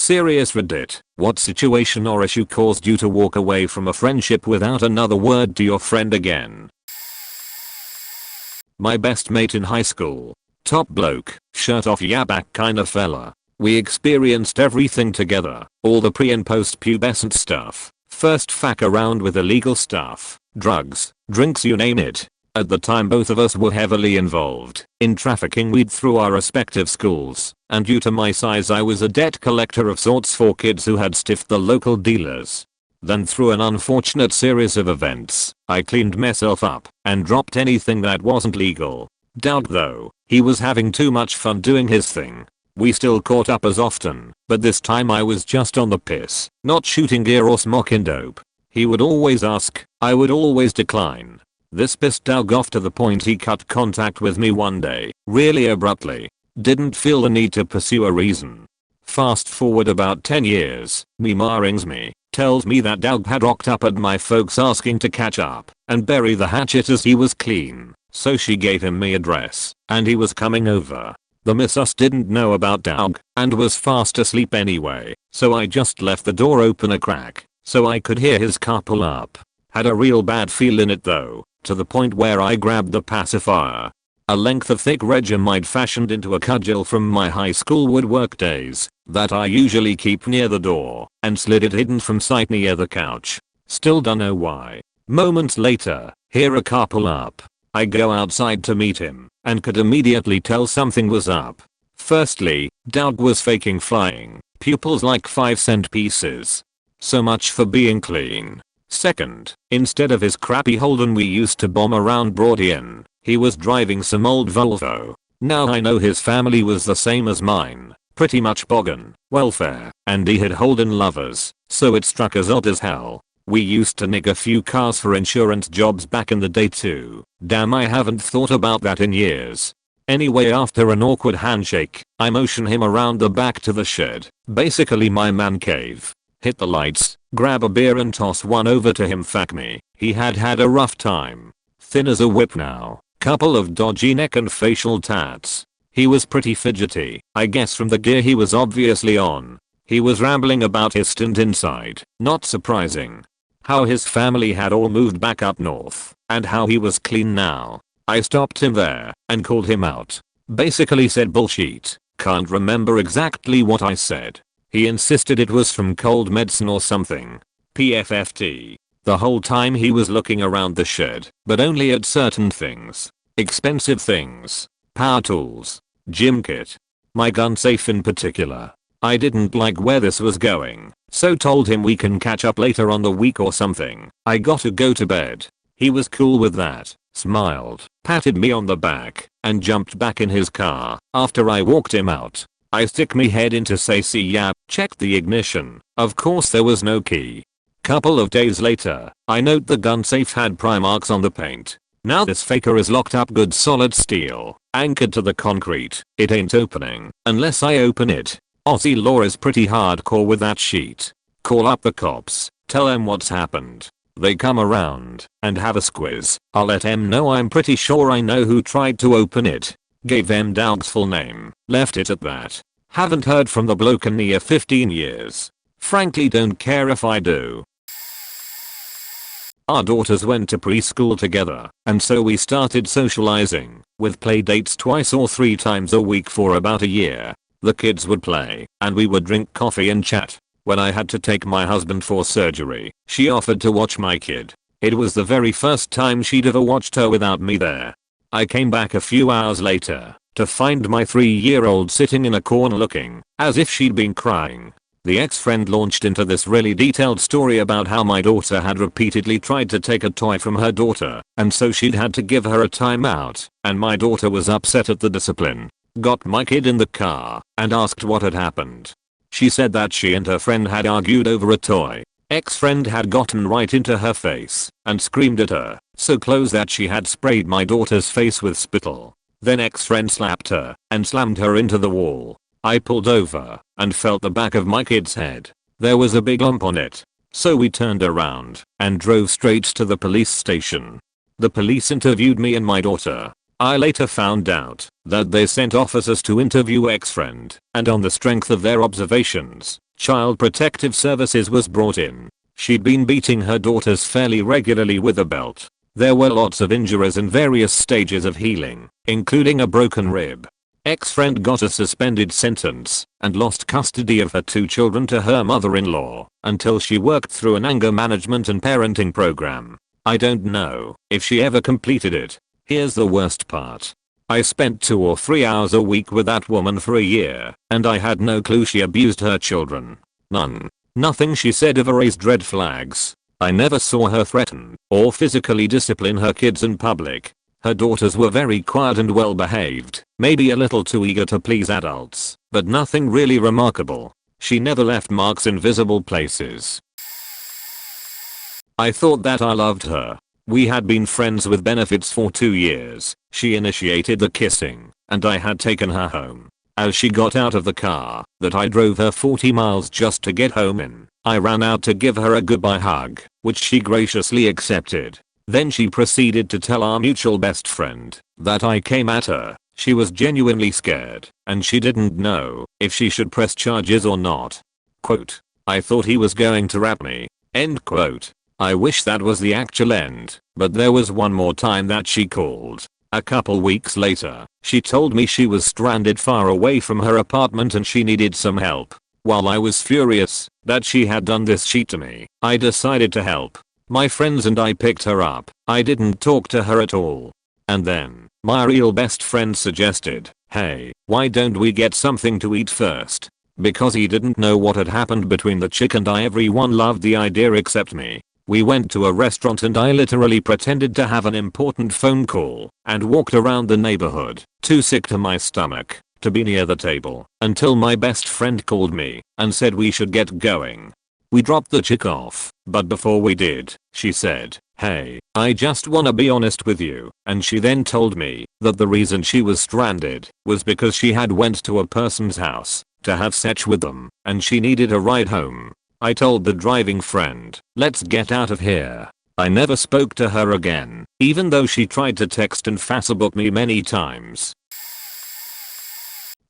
Serious Reddit, what situation or issue caused you to walk away from a friendship without another word to your friend again? My best mate in high school. Top bloke, shirt off yaback kinda fella. We experienced everything together, all the pre and post pubescent stuff. First fuck around with illegal stuff, drugs, drinks, you name it. At the time both of us were heavily involved in trafficking weed through our respective schools, and due to my size I was a debt collector of sorts for kids who had stiffed the local dealers. Then through an unfortunate series of events, I cleaned myself up and dropped anything that wasn't legal. Doubt though, he was having too much fun doing his thing. We still caught up as often, but this time I was just on the piss, not shooting gear or smoking dope. He would always ask, I would always decline. This pissed Doug off to the point he cut contact with me one day, really abruptly. Didn't feel the need to pursue a reason. Fast forward about 10 years, Ma rings me, tells me that Doug had rocked up at my folks asking to catch up and bury the hatchet as he was clean, so she gave him my address, and he was coming over. The missus didn't know about Doug and was fast asleep anyway, so I just left the door open a crack so I could hear his car pull up. Had a real bad feel in it though, to the point where I grabbed the pacifier. A length of thick regime I'd fashioned into a cudgel from my high school woodwork days that I usually keep near the door, and slid it hidden from sight near the couch. Still don't know why. Moments later, hear a car pull up. I go outside to meet him, and could immediately tell something was up. Firstly, Doug was faking flying, pupils like 5-cent pieces. So much for being clean. Second, instead of his crappy Holden we used to bomb around Broadien, he was driving some old Volvo. Now I know his family was the same as mine, pretty much boggin, welfare, and he had Holden lovers, so it struck as odd as hell. We used to nick a few cars for insurance jobs back in the day too. Damn, I haven't thought about that in years. Anyway, after an awkward handshake, I motion him around the back to the shed, basically my man cave. Hit the lights, grab a beer and toss one over to him. Fuck me, he had a rough time. Thin as a whip now, couple of dodgy neck and facial tats. He was pretty fidgety, I guess from the gear he was obviously on. He was rambling about his stint inside, not surprising. How his family had all moved back up north, and how he was clean now. I stopped him there, and called him out. Basically said bullshit, can't remember exactly what I said. He insisted it was from cold medicine or something. PFFT. The whole time he was looking around the shed, but only at certain things. Expensive things. Power tools. Gym kit. My gun safe in particular. I didn't like where this was going, so told him we can catch up later on the week or something. I gotta go to bed. He was cool with that, smiled, patted me on the back, and jumped back in his car after I walked him out. I stick me head into say see ya, checked the ignition. Of course there was no key. Couple of days later, I note the gun safe had pry marks on the paint. Now this faker is locked up good solid steel, anchored to the concrete. It ain't opening unless I open it. Aussie law is pretty hardcore with that shit. Call up the cops, tell them what's happened. They come around and have a squiz. I'll let them know I'm pretty sure I know who tried to open it. Gave them Doug's full name, left it at that. Haven't heard from the bloke in near 15 years. Frankly don't care if I do. Our daughters went to preschool together, and so we started socializing, with play dates twice or 3 times a week for about a year. The kids would play, and we would drink coffee and chat. When I had to take my husband for surgery, she offered to watch my kid. It was the very first time she'd ever watched her without me there. I came back a few hours later to find my 3-year-old sitting in a corner looking as if she'd been crying. The ex-friend launched into this really detailed story about how my daughter had repeatedly tried to take a toy from her daughter, and so she'd had to give her a timeout, and my daughter was upset at the discipline. Got my kid in the car and asked what had happened. She said that she and her friend had argued over a toy. Ex-friend had gotten right into her face and screamed at her so close that she had sprayed my daughter's face with spittle. Then ex-friend slapped her and slammed her into the wall. I pulled over and felt the back of my kid's head. There was a big lump on it. So we turned around and drove straight to the police station. The police interviewed me and my daughter. I later found out that they sent officers to interview ex-friend, and on the strength of their observations, Child Protective Services was brought in. She'd been beating her daughters fairly regularly with a belt. There were lots of injuries in various stages of healing, including a broken rib. Ex-friend got a suspended sentence and lost custody of her 2 children to her mother-in-law until she worked through an anger management and parenting program. I don't know if she ever completed it. Here's the worst part. I spent 2 or 3 hours a week with that woman for a year, and I had no clue she abused her children. None. Nothing she said ever raised red flags. I never saw her threaten or physically discipline her kids in public. Her daughters were very quiet and well behaved, maybe a little too eager to please adults, but nothing really remarkable. She never left marks in visible places. I thought that I loved her. We had been friends with benefits for 2 years. She initiated the kissing, and I had taken her home. As she got out of the car that I drove her 40 miles just to get home in, I ran out to give her a goodbye hug, which she graciously accepted. Then she proceeded to tell our mutual best friend that I came at her. She was genuinely scared, and she didn't know if she should press charges or not. Quote, I thought he was going to rap me. End quote. I wish that was the actual end, but there was one more time that she called. A couple weeks later, she told me she was stranded far away from her apartment and she needed some help. While I was furious that she had done this shit to me, I decided to help. My friends and I picked her up. I didn't talk to her at all. And then, my real best friend suggested, hey, why don't we get something to eat first? Because he didn't know what had happened between the chick and I. Everyone loved the idea except me. We went to a restaurant and I literally pretended to have an important phone call and walked around the neighborhood, too sick to my stomach to be near the table, until my best friend called me and said we should get going. We dropped the chick off, but before we did, she said, hey, I just wanna be honest with you, and she then told me that the reason she was stranded was because she had went to a person's house to have sex with them, and she needed a ride home. I told the driving friend, let's get out of here. I never spoke to her again, even though she tried to text and Facebook me many times.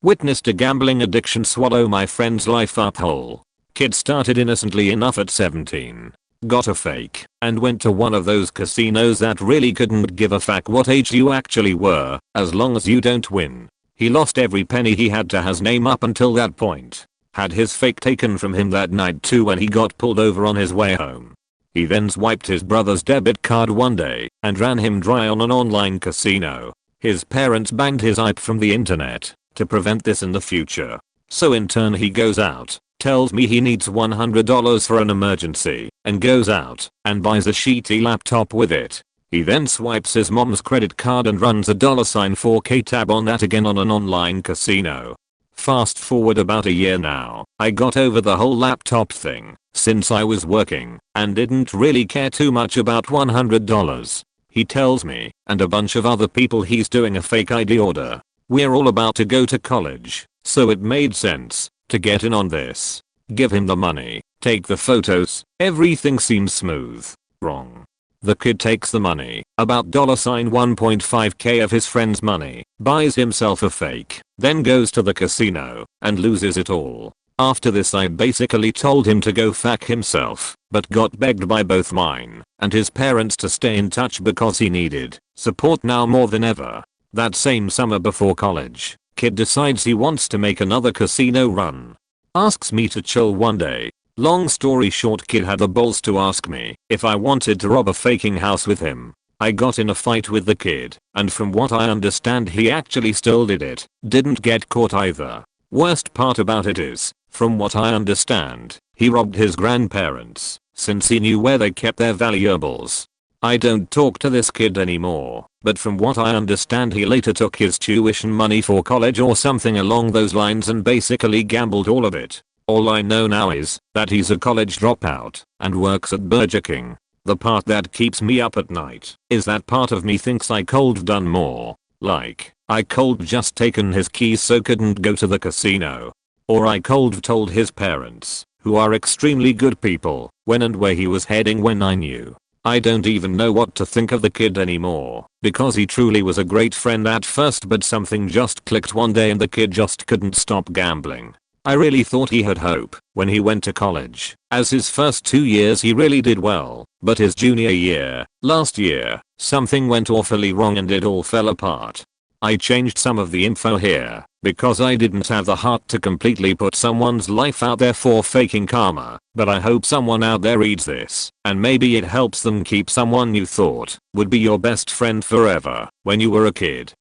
Witnessed a gambling addiction swallow my friend's life up whole. Kid started innocently enough at 17. Got a fake and went to one of those casinos that really couldn't give a fuck what age you actually were, as long as you don't win. He lost every penny he had to his name up until that point. Had his fake taken from him that night too when he got pulled over on his way home. He then swiped his brother's debit card one day and ran him dry on an online casino. His parents banned his IP from the internet to prevent this in the future. So in turn he goes out, tells me he needs $100 for an emergency, and goes out and buys a shitty laptop with it. He then swipes his mom's credit card and runs a $4K tab on that again on an online casino. Fast forward about a year now, I got over the whole laptop thing since I was working and didn't really care too much about $100. He tells me and a bunch of other people he's doing a fake ID order. We're all about to go to college, so it made sense to get in on this. Give him the money, take the photos, everything seems smooth. Wrong. The kid takes the money, about $1.5K of his friend's money, buys himself a fake, then goes to the casino and loses it all. After this I basically told him to go fuck himself, but got begged by both mine and his parents to stay in touch because he needed support now more than ever. That same summer before college, kid decides he wants to make another casino run. Asks me to chill one day. Long story short, kid had the balls to ask me if I wanted to rob a faking house with him. I got in a fight with the kid, and from what I understand he actually still did it. Didn't get caught either. Worst part about it is, from what I understand, he robbed his grandparents since he knew where they kept their valuables. I don't talk to this kid anymore, but from what I understand he later took his tuition money for college or something along those lines and basically gambled all of it. All I know now is that he's a college dropout and works at Burger King. The part that keeps me up at night is that part of me thinks I could've done more. Like, I could've just taken his keys so couldn't go to the casino. Or I could've told his parents, who are extremely good people, when and where he was heading when I knew. I don't even know what to think of the kid anymore, because he truly was a great friend at first, but something just clicked one day and the kid just couldn't stop gambling. I really thought he had hope when he went to college, as his first 2 years he really did well, but his junior year, last year, something went awfully wrong and it all fell apart. I changed some of the info here because I didn't have the heart to completely put someone's life out there for faking karma, but I hope someone out there reads this and maybe it helps them keep someone you thought would be your best friend forever when you were a kid.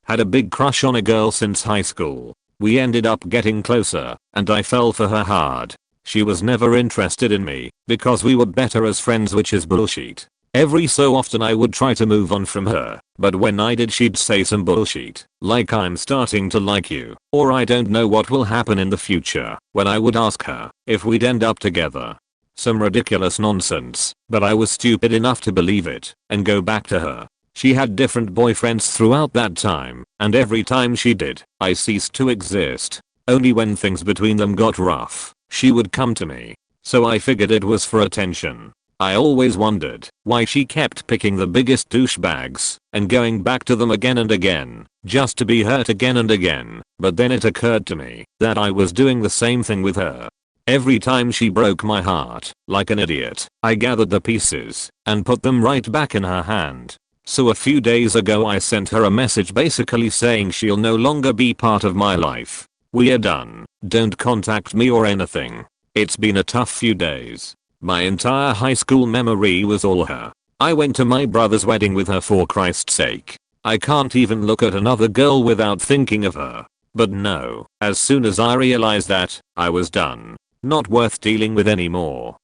Had a big crush on a girl since high school. We ended up getting closer and I fell for her hard. She was never interested in me because we were better as friends, which is bullshit. Every so often I would try to move on from her, but when I did she'd say some bullshit, like I'm starting to like you, or I don't know what will happen in the future, when I would ask her if we'd end up together. Some ridiculous nonsense, but I was stupid enough to believe it and go back to her. She had different boyfriends throughout that time, and every time she did, I ceased to exist. Only when things between them got rough, she would come to me. So I figured it was for attention. I always wondered why she kept picking the biggest douchebags and going back to them again and again, just to be hurt again and again, but then it occurred to me that I was doing the same thing with her. Every time she broke my heart, like an idiot, I gathered the pieces and put them right back in her hand. So a few days ago I sent her a message basically saying she'll no longer be part of my life. We're done, don't contact me or anything. It's been a tough few days. My entire high school memory was all her. I went to my brother's wedding with her, for Christ's sake. I can't even look at another girl without thinking of her. But no, as soon as I realized that, I was done. Not worth dealing with anymore.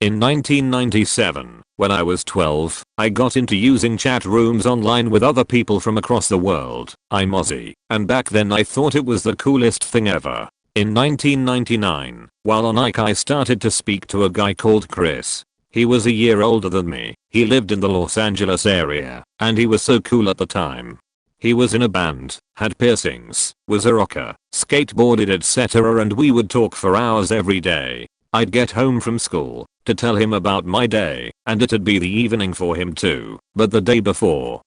In 1997, when I was 12, I got into using chat rooms online with other people from across the world. I'm Aussie, and back then I thought it was the coolest thing ever. In 1999, while on Ike, I started to speak to a guy called Chris. He was a year older than me, he lived in the Los Angeles area, and he was so cool at the time. He was in a band, had piercings, was a rocker, skateboarded etc., and we would talk for hours every day. I'd get home from school to tell him about my day, and it'd be the evening for him too, but the day before.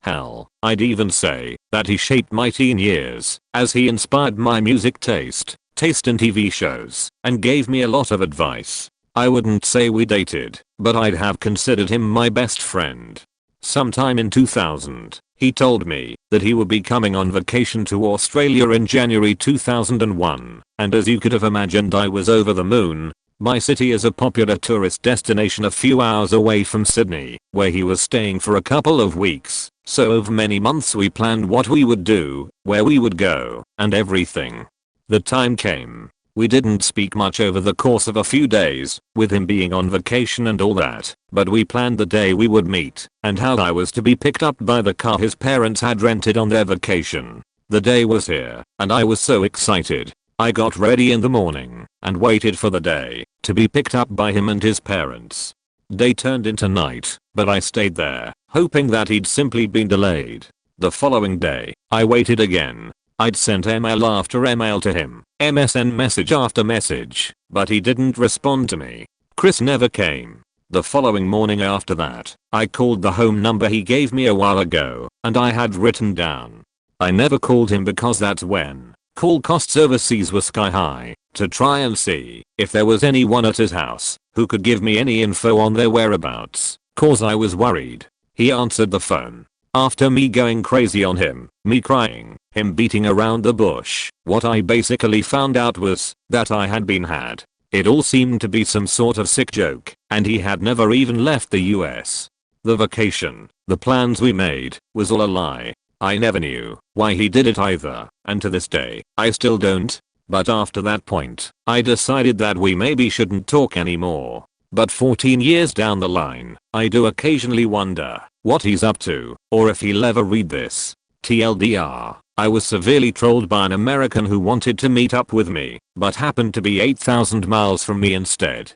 Hell, I'd even say that he shaped my teen years, as he inspired my music taste in TV shows, and gave me a lot of advice. I wouldn't say we dated, but I'd have considered him my best friend. Sometime in 2000, he told me that he would be coming on vacation to Australia in January 2001, and as you could have imagined, I was over the moon. My city is a popular tourist destination a few hours away from Sydney, where he was staying for a couple of weeks, so over many months we planned what we would do, where we would go, and everything. The time came. We didn't speak much over the course of a few days, with him being on vacation and all that, but we planned the day we would meet, and how I was to be picked up by the car his parents had rented on their vacation. The day was here, and I was so excited. I got ready in the morning, and waited for the day to be picked up by him and his parents. Day turned into night, but I stayed there, hoping that he'd simply been delayed. The following day, I waited again. I'd sent email after email to him, MSN message after message, but he didn't respond to me. Chris never came. The following morning after that, I called the home number he gave me a while ago, and I had written down. I never called him because that's when call costs overseas were sky high, to try and see if there was anyone at his house who could give me any info on their whereabouts, cause I was worried. He answered the phone. After me going crazy on him, me crying, him beating around the bush, what I basically found out was that I had been had. It all seemed to be some sort of sick joke, and he had never even left the US. The vacation, the plans we made, was all a lie. I never knew why he did it either, and to this day, I still don't. But after that point, I decided that we maybe shouldn't talk anymore. But 14 years down the line, I do occasionally wonder what he's up to, or if he'll ever read this. TLDR, I was severely trolled by an American who wanted to meet up with me, but happened to be 8,000 miles from me instead.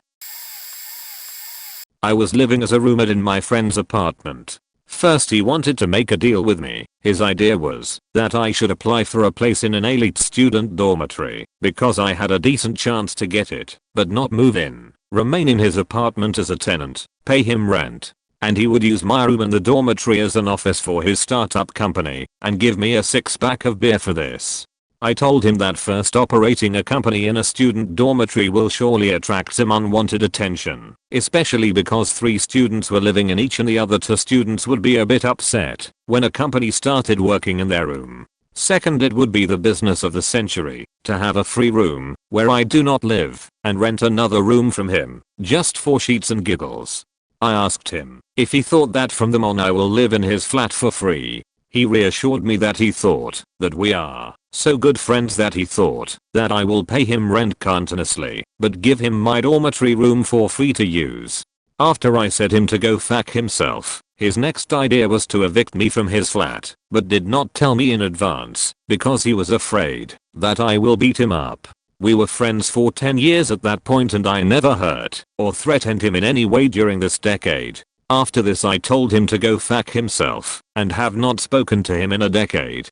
I was living as a roommate in my friend's apartment. First he wanted to make a deal with me. His idea was that I should apply for a place in an elite student dormitory because I had a decent chance to get it, but not move in. remain in his apartment as a tenant, pay him rent, and he would use my room and the dormitory as an office for his startup company and give me a 6-pack of beer for this. I told him that first operating a company in a student dormitory will surely attract some unwanted attention, especially because 3 students were living in each and the other 2 students would be a bit upset when a company started working in their room. Second, it would be the business of the century to have a free room where I do not live and rent another room from him just for sheets and giggles. I asked him if he thought that from then on I will live in his flat for free. He reassured me that he thought that we are so good friends that he thought that I will pay him rent continuously but give him my dormitory room for free to use. After I said him to go fuck himself, his next idea was to evict me from his flat, but did not tell me in advance because he was afraid that I will beat him up. We were friends for 10 years at that point and I never hurt or threatened him in any way during this decade. After this I told him to go fuck himself and have not spoken to him in a decade.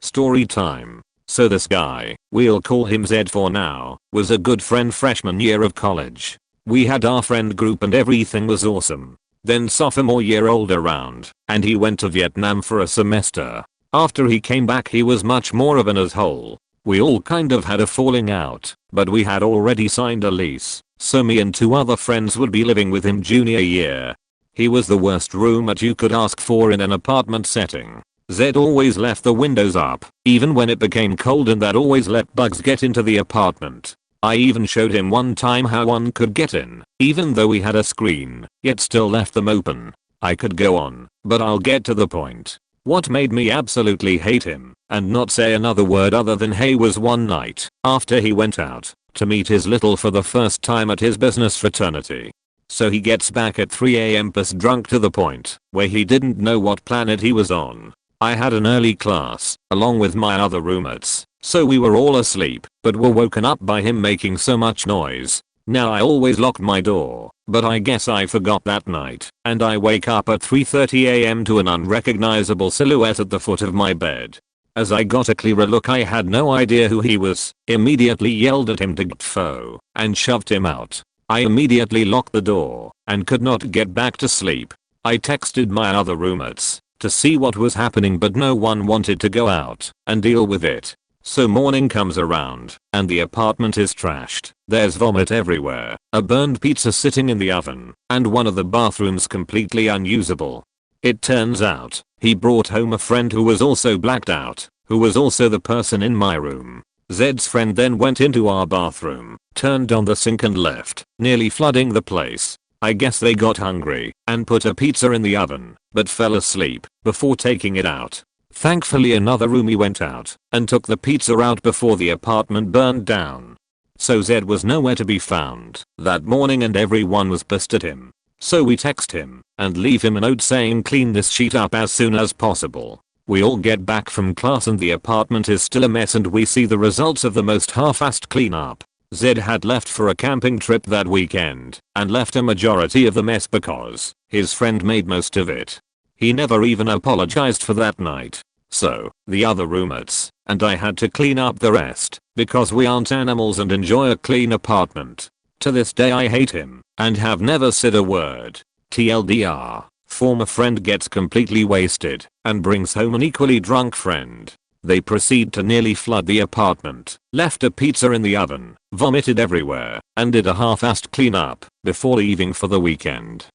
Story time. So this guy, we'll call him Zed for now, was a good friend freshman year of college. We had our friend group and everything was awesome. Then sophomore year rolled around and he went to Vietnam for a semester. After he came back he was much more of an asshole. We all kind of had a falling out, but we had already signed a lease, so me and 2 other friends would be living with him junior year. He was the worst roommate you could ask for in an apartment setting. Zed always left the windows up, even when it became cold, and that always let bugs get into the apartment. I even showed him one time how one could get in, even though we had a screen, yet still left them open. I could go on, but I'll get to the point. What made me absolutely hate him and not say another word other than hey was one night after he went out to meet his little for the first time at his business fraternity. So he gets back at 3 AM pissed drunk to the point where he didn't know what planet he was on. I had an early class along with my other roommates, so we were all asleep but were woken up by him making so much noise. Now I always lock my door, but I guess I forgot that night, and I wake up at 3:30 AM to an unrecognizable silhouette at the foot of my bed. As I got a clearer look I had no idea who he was, immediately yelled at him to get foe, and shoved him out. I immediately locked the door, and could not get back to sleep. I texted my other roommates to see what was happening but no one wanted to go out and deal with it. So morning comes around, and the apartment is trashed. There's vomit everywhere, a burned pizza sitting in the oven, and one of the bathrooms completely unusable. It turns out, he brought home a friend who was also blacked out, who was also the person in my room. Zed's friend then went into our bathroom, turned on the sink and left, nearly flooding the place. I guess they got hungry and put a pizza in the oven, but fell asleep before taking it out. Thankfully another roomie went out and took the pizza out before the apartment burned down. So Zed was nowhere to be found that morning and everyone was pissed at him. So we text him and leave him a note saying clean this shit up as soon as possible. We all get back from class and the apartment is still a mess and we see the results of the most half-assed cleanup. Zed had left for a camping trip that weekend and left a majority of the mess because his friend made most of it. He never even apologized for that night. So, the other roommates and I had to clean up the rest because we aren't animals and enjoy a clean apartment. To this day I hate him and have never said a word. TLDR, former friend gets completely wasted and brings home an equally drunk friend. They proceed to nearly flood the apartment, left a pizza in the oven, vomited everywhere, and did a half-assed cleanup before leaving for the weekend.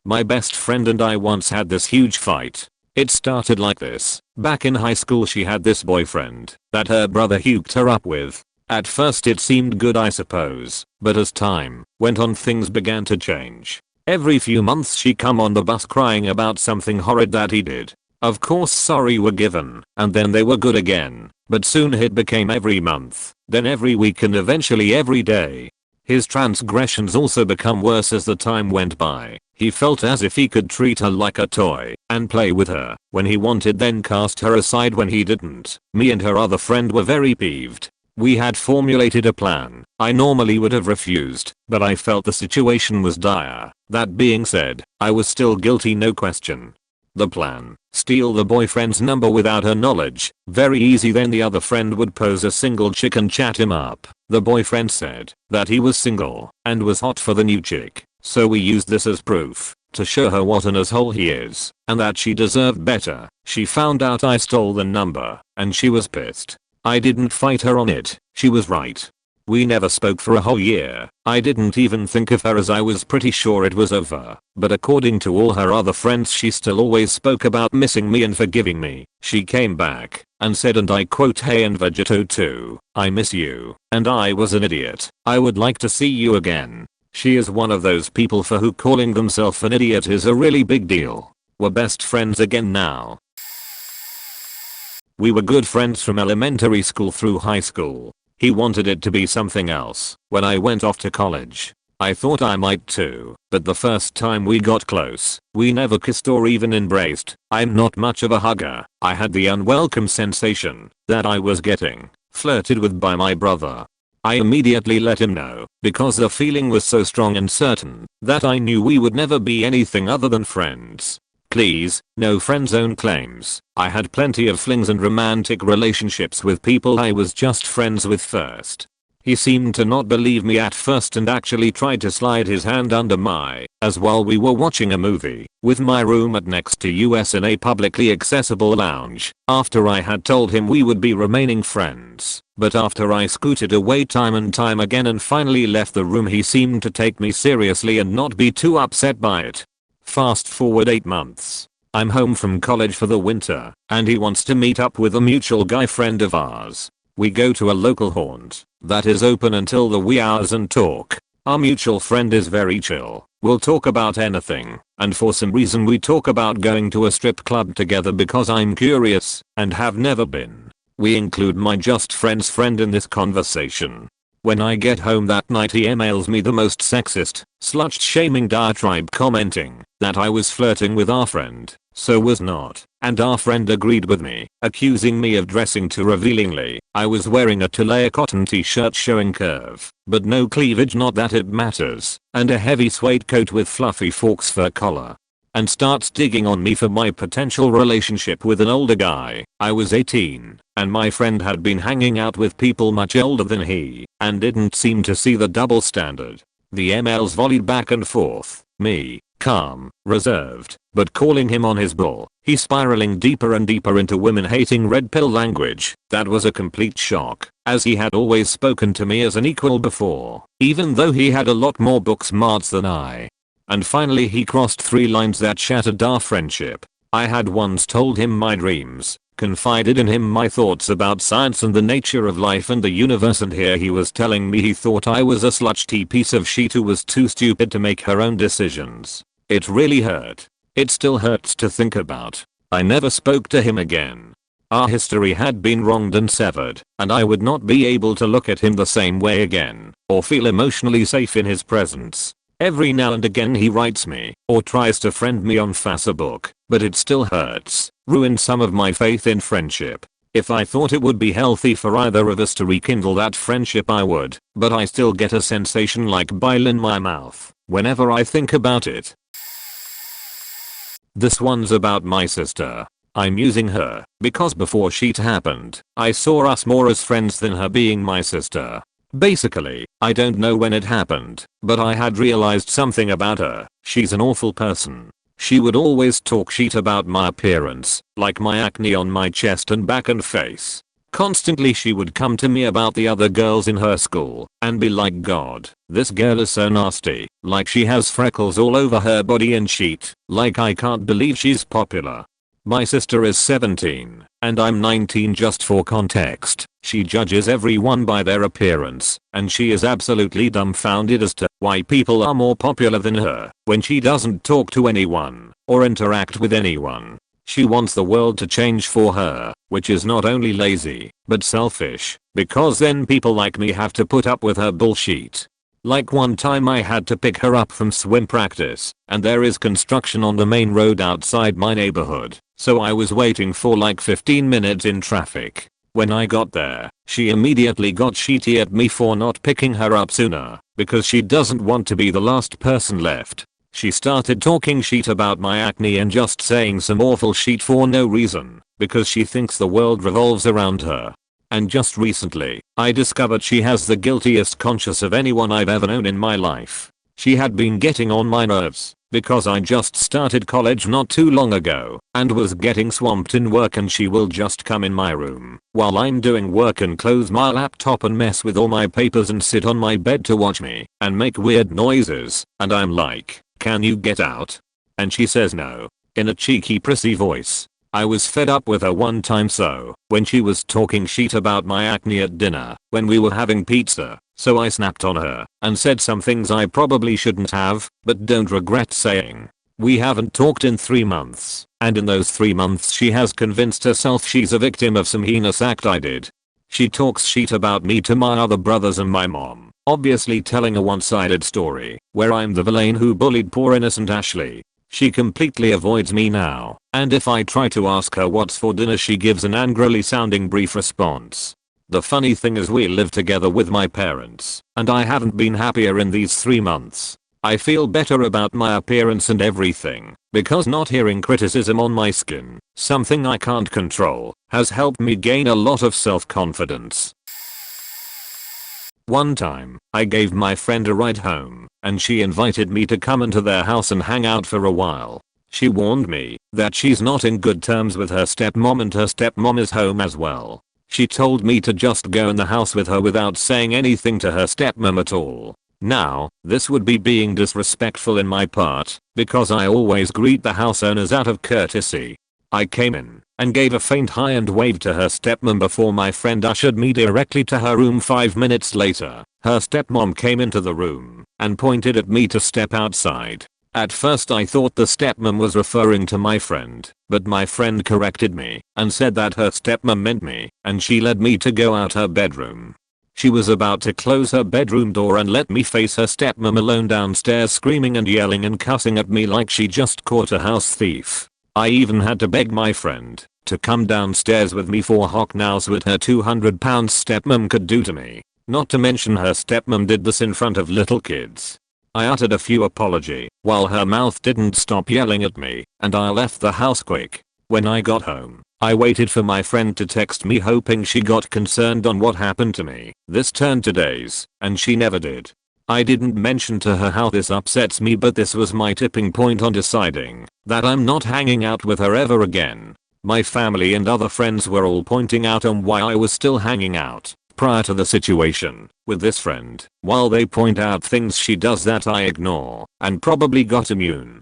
My best friend and I once had this huge fight. It started like this. Back in high school she had this boyfriend that her brother hooked her up with. At first it seemed good I suppose, but as time went on things began to change. Every few months she come on the bus crying about something horrid that he did. Of course sorry were given, and then they were good again, but soon it became every month, then every week and eventually every day. His transgressions also become worse as the time went by. He felt as if he could treat her like a toy and play with her when he wanted, then cast her aside when he didn't. Me and her other friend were very peeved. We had formulated a plan. I normally would have refused, but I felt the situation was dire. That being said, I was still guilty, no question. The plan: steal the boyfriend's number without her knowledge. Very easy. Then the other friend would pose a single chick and chat him up. The boyfriend said that he was single and was hot for the new chick. So we used this as proof to show her what an asshole he is and that she deserved better. She found out I stole the number and she was pissed. I didn't fight her on it. She was right. We never spoke for a whole year. I didn't even think of her as I was pretty sure it was over. But according to all her other friends, she still always spoke about missing me and forgiving me. She came back and said, and I quote, "Hey and Vegeto too, I miss you. And I was an idiot. I would like to see you again." She is one of those people for who calling themselves an idiot is a really big deal. We're best friends again now. We were good friends from elementary school through high school. He wanted it to be something else when I went off to college. I thought I might too, but the first time we got close, we never kissed or even embraced. I'm not much of a hugger. I had the unwelcome sensation that I was getting flirted with by my brother. I immediately let him know because the feeling was so strong and certain that I knew we would never be anything other than friends. Please, no friend zone claims. I had plenty of flings and romantic relationships with people I was just friends with first. He seemed to not believe me at first and actually tried to slide his hand under my as while we were watching a movie with my roommate next to us in a publicly accessible lounge after I had told him we would be remaining friends. But after I scooted away time and time again and finally left the room, he seemed to take me seriously and not be too upset by it. Fast forward 8 months. I'm home from college for the winter and he wants to meet up with a mutual guy friend of ours. We go to a local haunt that is open until the wee hours and talk. Our mutual friend is very chill. We'll talk about anything, and for some reason we talk about going to a strip club together because I'm curious and have never been. We include my just friend's friend in this conversation. When I get home that night, he emails me the most sexist, slut-shaming diatribe commenting that I was flirting with our friend, so was not, and our friend agreed with me, accusing me of dressing too revealingly. I was wearing a two-layer cotton t-shirt showing curve, but no cleavage, not that it matters, and a heavy suede coat with fluffy forks fur collar. And starts digging on me for my potential relationship with an older guy. I was 18, and my friend had been hanging out with people much older than he, and didn't seem to see the double standard. The emails volleyed back and forth, me, calm, reserved, but calling him on his bull. He spiraling deeper and deeper into women-hating red pill language. That was a complete shock, as he had always spoken to me as an equal before, even though he had a lot more book smarts than I. And finally he crossed 3 lines that shattered our friendship. I had once told him my dreams, confided in him my thoughts about science and the nature of life and the universe, and here he was telling me he thought I was a slutty piece of shit who was too stupid to make her own decisions. It really hurt. It still hurts to think about. I never spoke to him again. Our history had been wronged and severed, and I would not be able to look at him the same way again, or feel emotionally safe in his presence. Every now and again he writes me, or tries to friend me on Facebook, but it still hurts, ruined some of my faith in friendship. If I thought it would be healthy for either of us to rekindle that friendship, I would, but I still get a sensation like bile in my mouth whenever I think about it. This one's about my sister. I'm using her because before shit happened, I saw us more as friends than her being my sister. Basically, I don't know when it happened, but I had realized something about her. She's an awful person. She would always talk shit about my appearance, like my acne on my chest and back and face. Constantly she would come to me about the other girls in her school and be like, "God, this girl is so nasty, like she has freckles all over her body and shit, like I can't believe she's popular." My sister is 17, and I'm 19 just for context. She judges everyone by their appearance, and she is absolutely dumbfounded as to why people are more popular than her when she doesn't talk to anyone or interact with anyone. She wants the world to change for her, which is not only lazy, but selfish, because then people like me have to put up with her bullshit. Like one time I had to pick her up from swim practice, and there is construction on the main road outside my neighborhood, so I was waiting for like 15 minutes in traffic. When I got there, she immediately got shitty at me for not picking her up sooner, because she doesn't want to be the last person left. She started talking shit about my acne and just saying some awful shit for no reason, because she thinks the world revolves around her. And just recently, I discovered she has the guiltiest conscience of anyone I've ever known in my life. She had been getting on my nerves, because I just started college not too long ago, and was getting swamped in work, and she will just come in my room while I'm doing work and close my laptop and mess with all my papers and sit on my bed to watch me and make weird noises, and I'm like, can you get out? And she says no, in a cheeky prissy voice. I was fed up with her one time, so when she was talking shit about my acne at dinner when we were having pizza, so I snapped on her and said some things I probably shouldn't have, but don't regret saying. We haven't talked in 3 months, and in those 3 months she has convinced herself she's a victim of some heinous act I did. She talks shit about me to my other brothers and my mom, obviously telling a one-sided story where I'm the villain who bullied poor innocent Ashley. She completely avoids me now, and if I try to ask her what's for dinner, she gives an angrily sounding brief response. The funny thing is we live together with my parents, and I haven't been happier in these 3 months. I feel better about my appearance and everything, because not hearing criticism on my skin, something I can't control, has helped me gain a lot of self-confidence. One time, I gave my friend a ride home, and she invited me to come into their house and hang out for a while. She warned me that she's not in good terms with her stepmom, and her stepmom is home as well. She told me to just go in the house with her without saying anything to her stepmom at all. Now, this would be being disrespectful in my part, because I always greet the house owners out of courtesy. I came in and gave a faint hi and waved to her stepmom before my friend ushered me directly to her room. 5 minutes later, her stepmom came into the room and pointed at me to step outside. At first I thought the stepmom was referring to my friend, but my friend corrected me and said that her stepmom meant me, and she led me to go out her bedroom. She was about to close her bedroom door and let me face her stepmom alone downstairs, screaming and yelling and cussing at me like she just caught a house thief. I even had to beg my friend to come downstairs with me for hock nows what her 200-pound stepmom could do to me. Not to mention her stepmom did this in front of little kids. I uttered a few apology while her mouth didn't stop yelling at me, and I left the house quick. When I got home, I waited for my friend to text me, hoping she got concerned on what happened to me. This turned to days, and she never did. I didn't mention to her how this upsets me, but this was my tipping point on deciding that I'm not hanging out with her ever again. My family and other friends were all pointing out on why I was still hanging out prior to the situation with this friend, while they point out things she does that I ignore and probably got immune.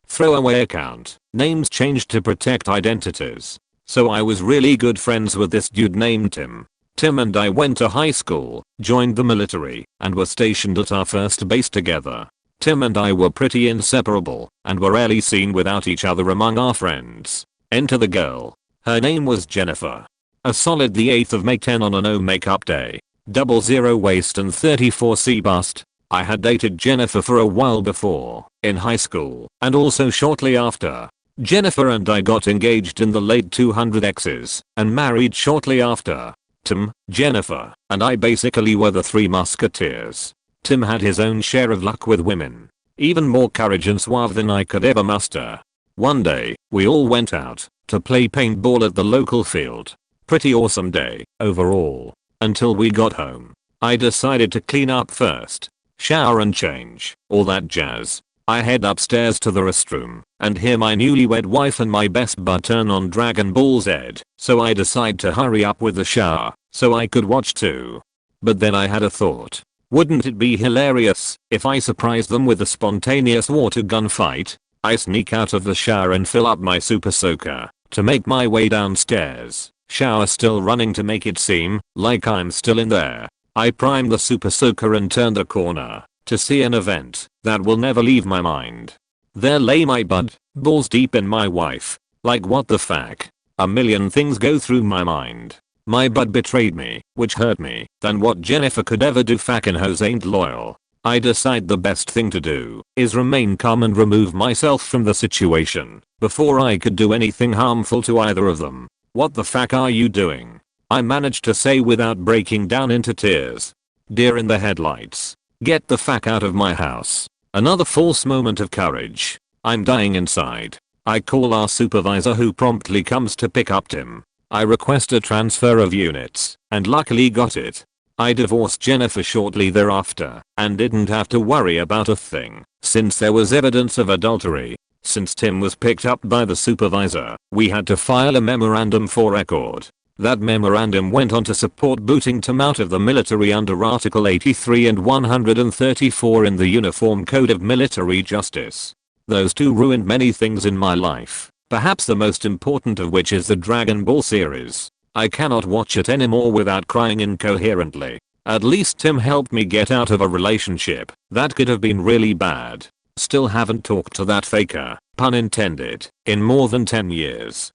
Throwaway account. Names changed to protect identities. So I was really good friends with this dude named Tim. Tim and I went to high school, joined the military, and were stationed at our first base together. Tim and I were pretty inseparable, and were rarely seen without each other among our friends. Enter the girl. Her name was Jennifer. A solid the 8th of May 10 on a no makeup day. 00 waist and 34C bust. I had dated Jennifer for a while before, in high school, and also shortly after. Jennifer and I got engaged in the late 200Xs, and married shortly after. Tim, Jennifer, and I basically were the three musketeers. Tim had his own share of luck with women. Even more courage and suave than I could ever muster. One day, we all went out to play paintball at the local field. Pretty awesome day, overall. Until we got home. I decided to clean up first. Shower and change, all that jazz. I head upstairs to the restroom, and hear my newlywed wife and my best bud turn on Dragon Ball Z, so I decide to hurry up with the shower, so I could watch too. But then I had a thought. Wouldn't it be hilarious if I surprised them with a spontaneous water gun fight? I sneak out of the shower and fill up my super soaker to make my way downstairs, shower still running to make it seem like I'm still in there. I prime the super soaker and turn the corner to see an event that will never leave my mind. There lay my bud, balls deep in my wife. Like what the fuck? A million things go through my mind. My bud betrayed me, which hurt me. Than what Jennifer could ever do. Fucking hoes ain't loyal. I decide the best thing to do is remain calm and remove myself from the situation before I could do anything harmful to either of them. What the fuck are you doing? I managed to say without breaking down into tears. Deer in the headlights. Get the fuck out of my house. Another false moment of courage. I'm dying inside. I call our supervisor who promptly comes to pick up Tim. I request a transfer of units and luckily got it. I divorced Jennifer shortly thereafter and didn't have to worry about a thing since there was evidence of adultery. Since Tim was picked up by the supervisor, we had to file a memorandum for record. That memorandum went on to support booting Tim out of the military under Article 83 and 134 in the Uniform Code of Military Justice. Those two ruined many things in my life, perhaps the most important of which is the Dragon Ball series. I cannot watch it anymore without crying incoherently. At least Tim helped me get out of a relationship that could have been really bad. Still haven't talked to that faker, pun intended, in more than 10 years.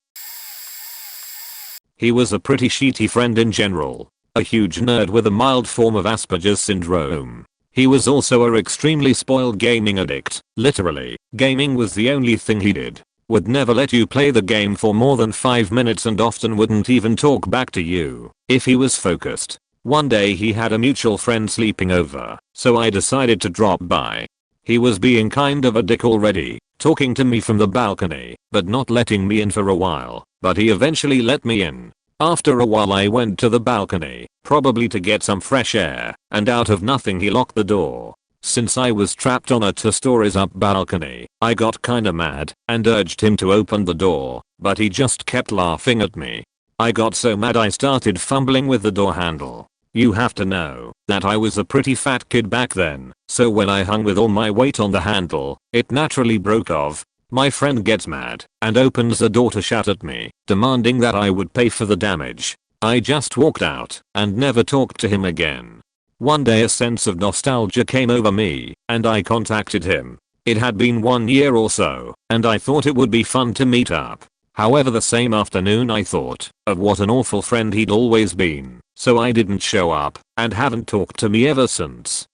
He was a pretty shitty friend in general. A huge nerd with a mild form of Asperger's syndrome. He was also a extremely spoiled gaming addict. Literally, gaming was the only thing he did. Would never let you play the game for more than 5 minutes and often wouldn't even talk back to you if he was focused. One day he had a mutual friend sleeping over, so I decided to drop by. He was being kind of a dick already, talking to me from the balcony, but not letting me in for a while, but he eventually let me in. After a while I went to the balcony, probably to get some fresh air, and out of nothing he locked the door. Since I was trapped on a 2 stories up balcony, I got kinda mad and urged him to open the door, but he just kept laughing at me. I got so mad I started fumbling with the door handle. You have to know that I was a pretty fat kid back then, so when I hung with all my weight on the handle, it naturally broke off. My friend gets mad and opens the door to shout at me, demanding that I would pay for the damage. I just walked out and never talked to him again. One day a sense of nostalgia came over me and I contacted him. It had been 1 year or so and I thought it would be fun to meet up. However, the same afternoon I thought of what an awful friend he'd always been, so I didn't show up and haven't talked to me ever since.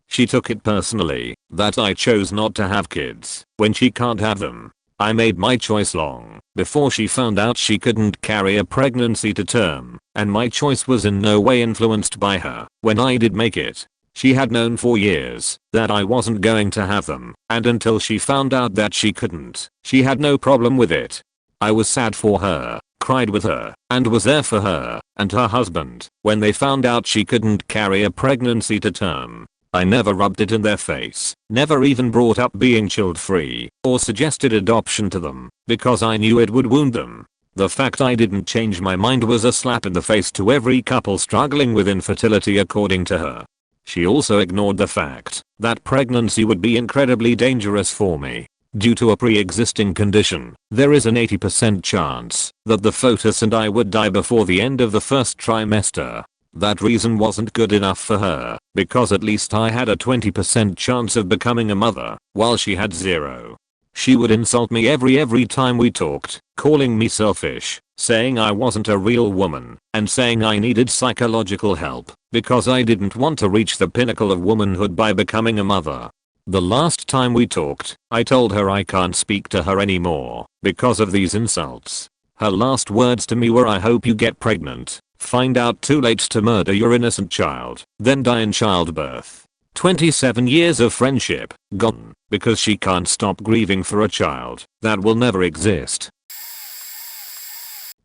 She took it personally that I chose not to have kids when she can't have them. I made my choice long before she found out she couldn't carry a pregnancy to term, and my choice was in no way influenced by her when I did make it. She had known for years that I wasn't going to have them, and until she found out that she couldn't, she had no problem with it. I was sad for her, cried with her, and was there for her and her husband when they found out she couldn't carry a pregnancy to term. I never rubbed it in their face, never even brought up being child free or suggested adoption to them because I knew it would wound them. The fact I didn't change my mind was a slap in the face to every couple struggling with infertility, according to her. She also ignored the fact that pregnancy would be incredibly dangerous for me. Due to a pre-existing condition, there is an 80% chance that the fetus and I would die before the end of the first trimester. That reason wasn't good enough for her, because at least I had a 20% chance of becoming a mother, while she had 0. She would insult me every time we talked, calling me selfish, saying I wasn't a real woman, and saying I needed psychological help because I didn't want to reach the pinnacle of womanhood by becoming a mother. The last time we talked, I told her I can't speak to her anymore because of these insults. Her last words to me were, "I hope you get pregnant, find out too late to murder your innocent child, then die in childbirth." 27 years of friendship gone because she can't stop grieving for a child that will never exist.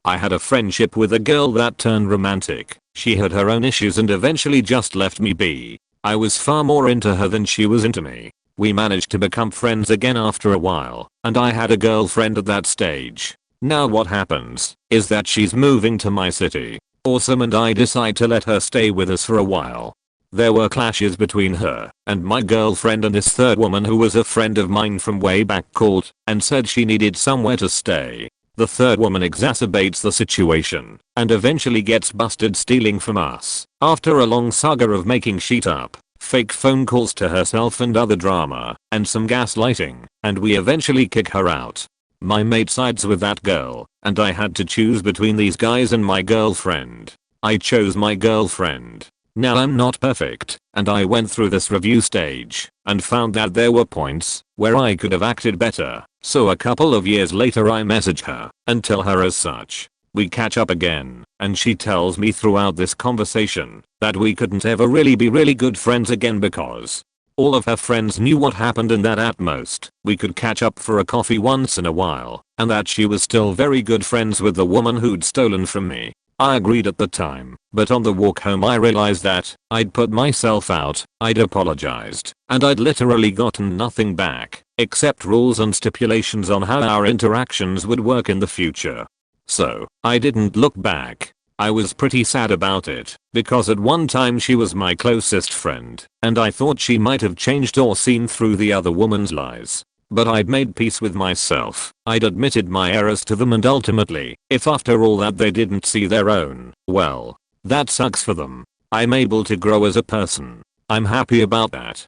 I had a friendship with a girl that turned romantic. She had her own issues and eventually just left me be. I was far more into her than she was into me. We managed to become friends again after a while, and I had a girlfriend at that stage. Now what happens is that she's moving to my city. Awesome, and I decide to let her stay with us for a while. There were clashes between her and my girlfriend, and this third woman who was a friend of mine from way back called and said she needed somewhere to stay. The third woman exacerbates the situation and eventually gets busted stealing from us. After a long saga of making shit up, fake phone calls to herself and other drama, and some gaslighting, and we eventually kick her out. My mate sides with that girl, and I had to choose between these guys and my girlfriend. I chose my girlfriend. Now I'm not perfect, and I went through this review stage and found that there were points where I could have acted better, so a couple of years later I message her and tell her as such. We catch up again, and she tells me throughout this conversation that we couldn't ever really be really good friends again because All of her friends knew what happened and that at most, we could catch up for a coffee once in a while, and that she was still very good friends with the woman who'd stolen from me. I agreed at the time, but on the walk home I realized that I'd put myself out, I'd apologized, and I'd literally gotten nothing back, except rules and stipulations on how our interactions would work in the future. So, I didn't look back. I was pretty sad about it, because at one time she was my closest friend, and I thought she might have changed or seen through the other woman's lies. But I'd made peace with myself, I'd admitted my errors to them, and ultimately, if after all that they didn't see their own, well, that sucks for them. I'm able to grow as a person. I'm happy about that.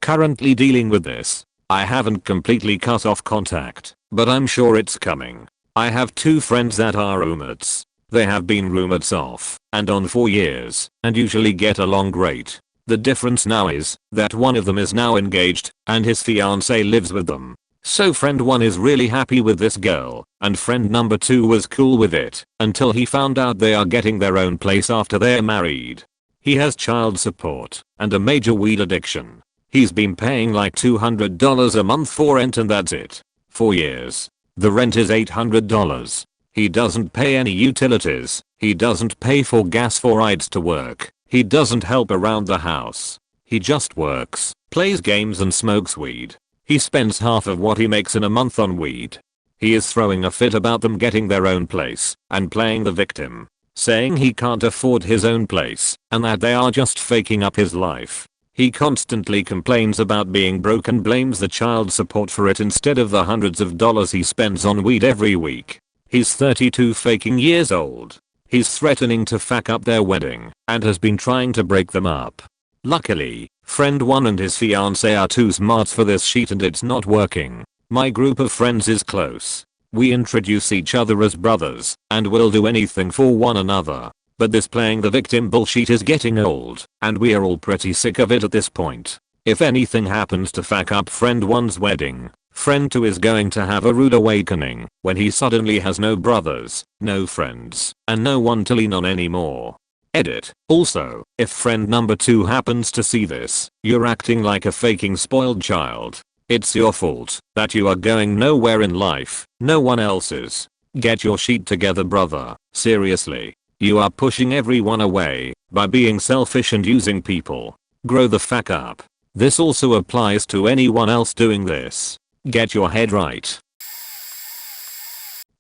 Currently dealing with this. I haven't completely cut off contact, but I'm sure it's coming. I have 2 friends that are roommates. They have been roommates off and on for years, and usually get along great. The difference now is that one of them is now engaged, and his fiancée lives with them. So friend 1 is really happy with this girl, and friend number 2 was cool with it, until he found out they are getting their own place after they're married. He has child support, and a major weed addiction. He's been paying like $200 a month for rent and that's it. 4 years. The rent is $800. He doesn't pay any utilities, he doesn't pay for gas for rides to work. He doesn't help around the house. He just works, plays games and smokes weed. He spends half of what he makes in a month on weed. He is throwing a fit about them getting their own place and playing the victim, saying he can't afford his own place and that they are just faking up his life. He constantly complains about being broke and blames the child support for it instead of the hundreds of dollars he spends on weed every week. He's 32 faking years old. He's threatening to fuck up their wedding and has been trying to break them up. Luckily, friend 1 and his fiancée are too smart for this shit and it's not working. My group of friends is close. We introduce each other as brothers and will do anything for one another. But this playing the victim bullshit is getting old, and we are all pretty sick of it at this point. If anything happens to fuck up friend 1's wedding, friend 2 is going to have a rude awakening when he suddenly has no brothers, no friends, and no one to lean on anymore. Edit. Also, if friend number 2 happens to see this, you're acting like a faking spoiled child. It's your fault that you are going nowhere in life, no one else's. Get your shit together, brother. Seriously. You are pushing everyone away by being selfish and using people. Grow the fuck up. This also applies to anyone else doing this. Get your head right.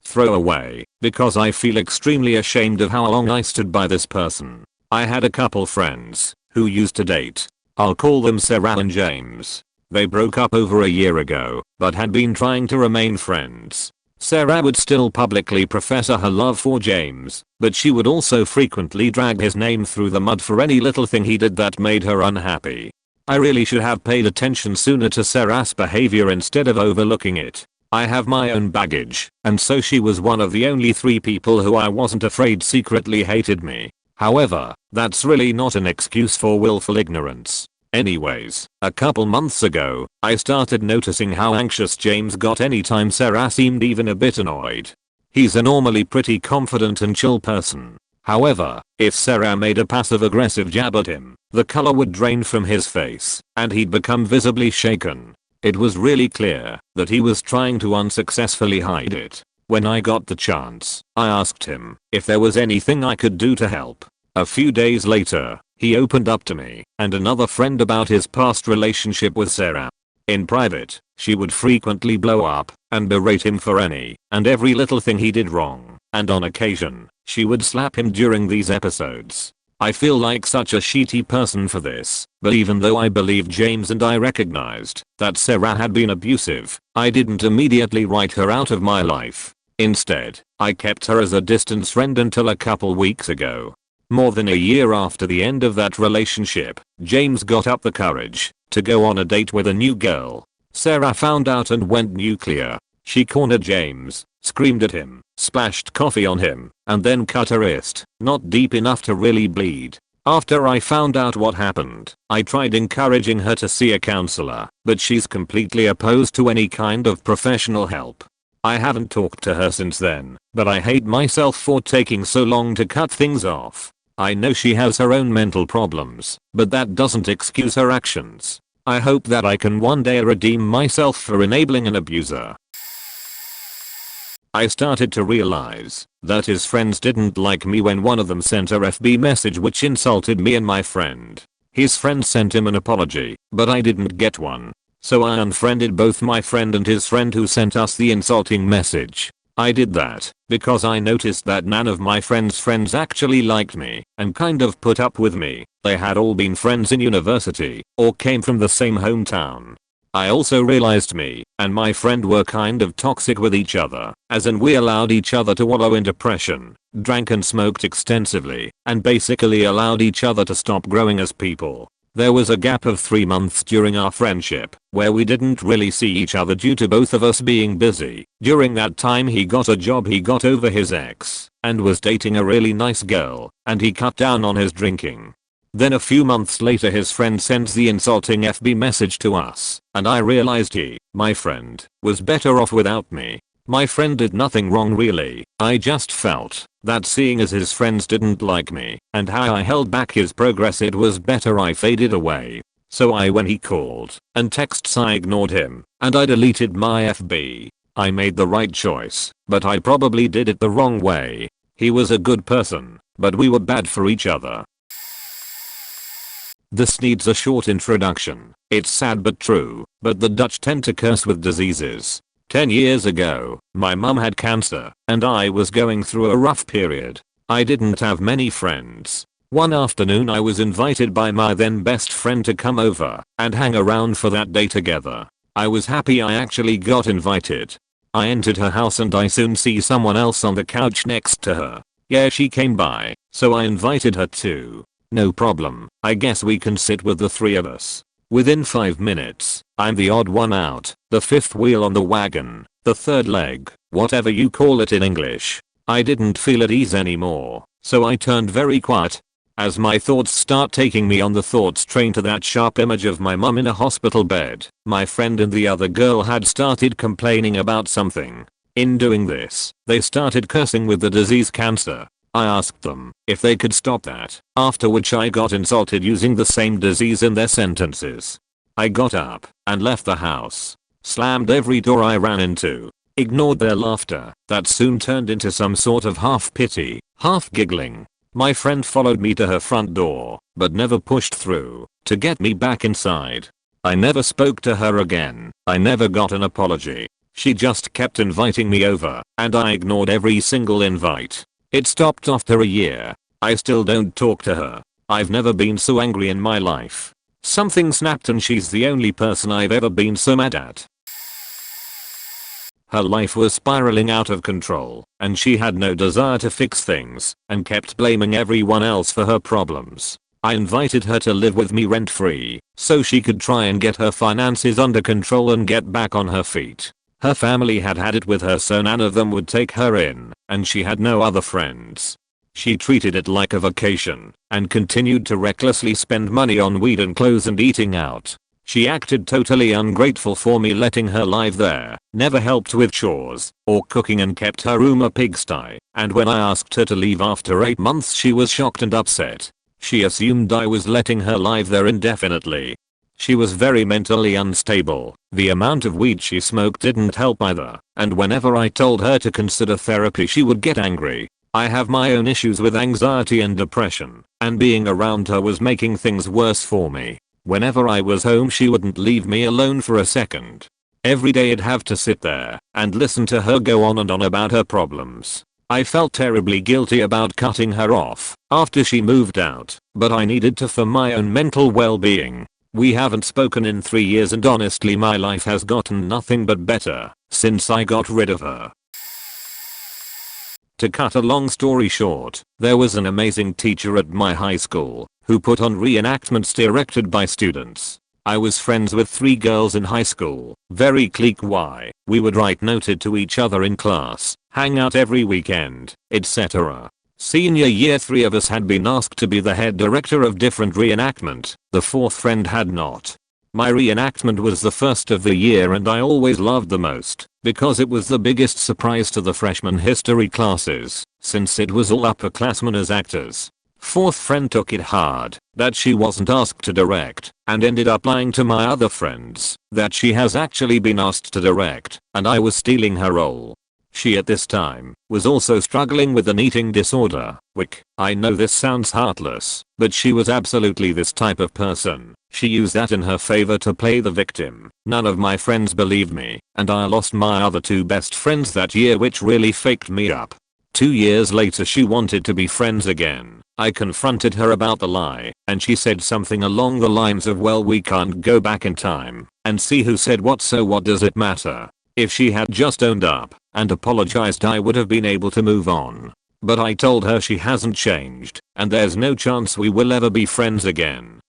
Throw away, because I feel extremely ashamed of how long I stood by this person. I had a couple friends who used to date. I'll call them Sarah and James. They broke up over a year ago, but had been trying to remain friends. Sarah would still publicly profess her love for James, but she would also frequently drag his name through the mud for any little thing he did that made her unhappy. I really should have paid attention sooner to Sarah's behavior instead of overlooking it. I have my own baggage, and so she was one of the only 3 people who I wasn't afraid secretly hated me. However, that's really not an excuse for willful ignorance. Anyways, a couple months ago, I started noticing how anxious James got anytime Sarah seemed even a bit annoyed. He's a normally pretty confident and chill person. However, if Sarah made a passive-aggressive jab at him, the color would drain from his face, and he'd become visibly shaken. It was really clear that he was trying to unsuccessfully hide it. When I got the chance, I asked him if there was anything I could do to help. A few days later, he opened up to me and another friend about his past relationship with Sarah. In private, she would frequently blow up and berate him for any and every little thing he did wrong, and on occasion, she would slap him during these episodes. I feel like such a shitty person for this, but even though I believed James and I recognized that Sarah had been abusive, I didn't immediately write her out of my life. Instead, I kept her as a distant friend until a couple weeks ago. More than a year after the end of that relationship, James got up the courage to go on a date with a new girl. Sarah found out and went nuclear. She cornered James, screamed at him, splashed coffee on him, and then cut her wrist, not deep enough to really bleed. After I found out what happened, I tried encouraging her to see a counselor, but she's completely opposed to any kind of professional help. I haven't talked to her since then, but I hate myself for taking so long to cut things off. I know she has her own mental problems, but that doesn't excuse her actions. I hope that I can one day redeem myself for enabling an abuser. I started to realize that his friends didn't like me when one of them sent a FB message which insulted me and my friend. His friend sent him an apology, but I didn't get one. So I unfriended both my friend and his friend who sent us the insulting message. I did that because I noticed that none of my friend's friends actually liked me and kind of put up with me. They had all been friends in university or came from the same hometown. I also realized me and my friend were kind of toxic with each other, as in we allowed each other to wallow in depression, drank and smoked extensively, and basically allowed each other to stop growing as people. There was a gap of 3 months during our friendship where we didn't really see each other due to both of us being busy. During that time he got a job, he got over his ex and was dating a really nice girl, and he cut down on his drinking. Then a few months later his friend sends the insulting FB message to us, and I realized he, my friend, was better off without me. My friend did nothing wrong really. I just felt that seeing as his friends didn't like me and how I held back his progress, it was better I faded away. So when he called and texts, I ignored him and I deleted my FB. I made the right choice, but I probably did it the wrong way. He was a good person, but we were bad for each other. This needs a short introduction. It's sad but true, but the Dutch tend to curse with diseases. 10 years ago, my mum had cancer, and I was going through a rough period. I didn't have many friends. One afternoon I was invited by my then best friend to come over and hang around for that day together. I was happy I actually got invited. I entered her house and I soon see someone else on the couch next to her. Yeah, she came by, so I invited her too. No problem, I guess we can sit with the three of us. Within 5 minutes, I'm the odd one out, the fifth wheel on the wagon, the third leg, whatever you call it in English. I didn't feel at ease anymore, so I turned very quiet. As my thoughts start taking me on the thoughts train to that sharp image of my mum in a hospital bed, my friend and the other girl had started complaining about something. In doing this, they started cursing with the disease cancer. I asked them if they could stop that, after which I got insulted using the same disease in their sentences. I got up and left the house, slammed every door I ran into, ignored their laughter that soon turned into some sort of half pity, half giggling. My friend followed me to her front door, but never pushed through to get me back inside. I never spoke to her again. I never got an apology. She just kept inviting me over, and I ignored every single invite. It stopped after a year. I still don't talk to her. I've never been so angry in my life. Something snapped and she's the only person I've ever been so mad at. Her life was spiraling out of control, and she had no desire to fix things, and kept blaming everyone else for her problems. I invited her to live with me rent-free, so she could try and get her finances under control and get back on her feet. Her family had had it with her, so none of them would take her in, and she had no other friends. She treated it like a vacation, and continued to recklessly spend money on weed and clothes and eating out. She acted totally ungrateful for me letting her live there, never helped with chores or cooking, and kept her room a pigsty, and when I asked her to leave after 8 months she was shocked and upset. She assumed I was letting her live there indefinitely. She was very mentally unstable. The amount of weed she smoked didn't help either, and whenever I told her to consider therapy she would get angry. I have my own issues with anxiety and depression, and being around her was making things worse for me. Whenever I was home she wouldn't leave me alone for a second. Every day I'd have to sit there and listen to her go on and on about her problems. I felt terribly guilty about cutting her off after she moved out, but I needed to for my own mental well-being. We haven't spoken in 3 years, and honestly my life has gotten nothing but better since I got rid of her. To cut a long story short, there was an amazing teacher at my high school who put on reenactments directed by students. I was friends with 3 girls in high school, very clique. We would write noted to each other in class, hang out every weekend, etc. Senior year 3 of us had been asked to be the head director of different reenactment, the 4th friend had not. My reenactment was the first of the year and I always loved the most, because it was the biggest surprise to the freshman history classes, since it was all upperclassmen as actors. Fourth friend took it hard that she wasn't asked to direct and ended up lying to my other friends that she has actually been asked to direct and I was stealing her role. She at this time was also struggling with an eating disorder. I know this sounds heartless, but she was absolutely this type of person. She used that in her favor to play the victim. None of my friends believed me, and I lost my other two best friends that year, which really faked me up. 2 years later she wanted to be friends again. I confronted her about the lie, and she said something along the lines of, well, we can't go back in time and see who said what, so what does it matter? If she had just owned up and apologized, I would have been able to move on. But I told her she hasn't changed, and there's no chance we will ever be friends again.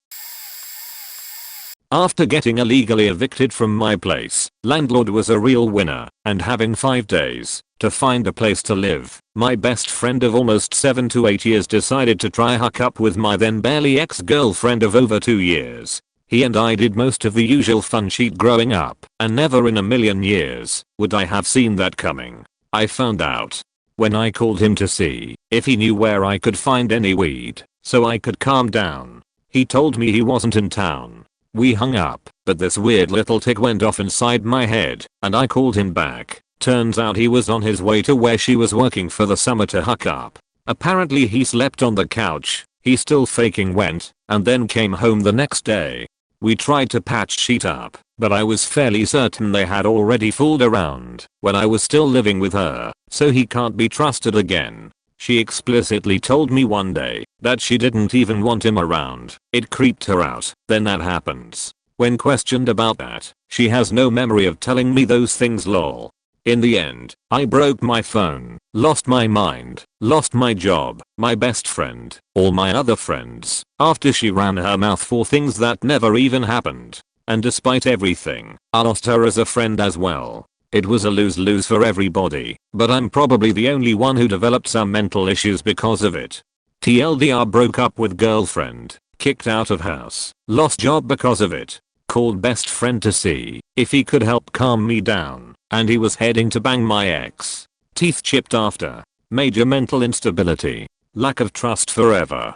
After getting illegally evicted from my place, landlord was a real winner, and having 5 days to find a place to live, my best friend of almost 7 to 8 years decided to try hook up with my then barely ex-girlfriend of over 2 years. He and I did most of the usual fun shit growing up, and never in a million years would I have seen that coming. I found out when I called him to see if he knew where I could find any weed so I could calm down. He told me he wasn't in town. We hung up, but this weird little tick went off inside my head, and I called him back. Turns out he was on his way to where she was working for the summer to hook up. Apparently he slept on the couch, he still faking went, and then came home the next day. We tried to patch shit up, but I was fairly certain they had already fooled around when I was still living with her, so he can't be trusted again. She explicitly told me one day that she didn't even want him around. It creeped her out. Then that happens. When questioned about that, she has no memory of telling me those things, lol. In the end, I broke my phone, lost my mind, lost my job, my best friend, all my other friends, after she ran her mouth for things that never even happened. And despite everything, I lost her as a friend as well. It was a lose-lose for everybody, but I'm probably the only one who developed some mental issues because of it. TLDR, broke up with girlfriend, kicked out of house, lost job because of it, called best friend to see if he could help calm me down, and he was heading to bang my ex. Teeth chipped after, major mental instability, lack of trust forever.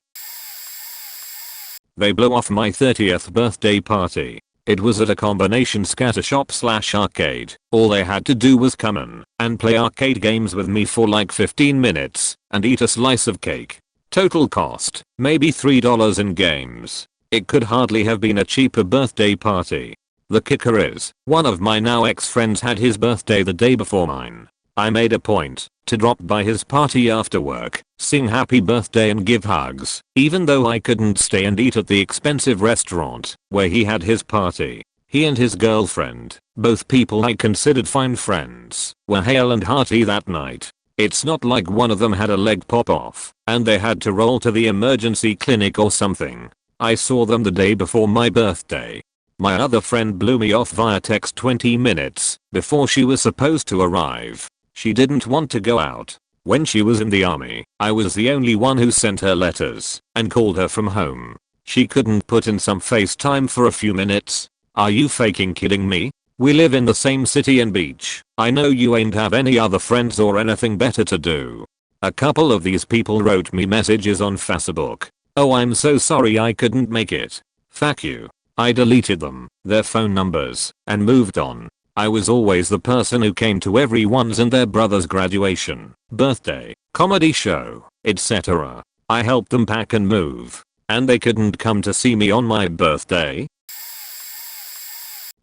They blew off my 30th birthday party. It was at a combination scatter shop / arcade. All they had to do was come in and play arcade games with me for like 15 minutes and eat a slice of cake. Total cost, maybe $3 in games. It could hardly have been a cheaper birthday party. The kicker is, one of my now ex-friends had his birthday the day before mine. I made a point to drop by his party after work, sing happy birthday and give hugs, even though I couldn't stay and eat at the expensive restaurant where he had his party. He and his girlfriend, both people I considered fine friends, were hale and hearty that night. It's not like one of them had a leg pop off and they had to roll to the emergency clinic or something. I saw them the day before my birthday. My other friend blew me off via text 20 minutes before she was supposed to arrive. She didn't want to go out. When she was in the army, I was the only one who sent her letters and called her from home. She couldn't put in some FaceTime for a few minutes. Are you fucking kidding me? We live in the same city and beach. I know you ain't have any other friends or anything better to do. A couple of these people wrote me messages on Facebook. Oh, I'm so sorry I couldn't make it. Fuck you. I deleted them, their phone numbers, and moved on. I was always the person who came to everyone's and their brother's graduation, birthday, comedy show, etc. I helped them pack and move. And they couldn't come to see me on my birthday?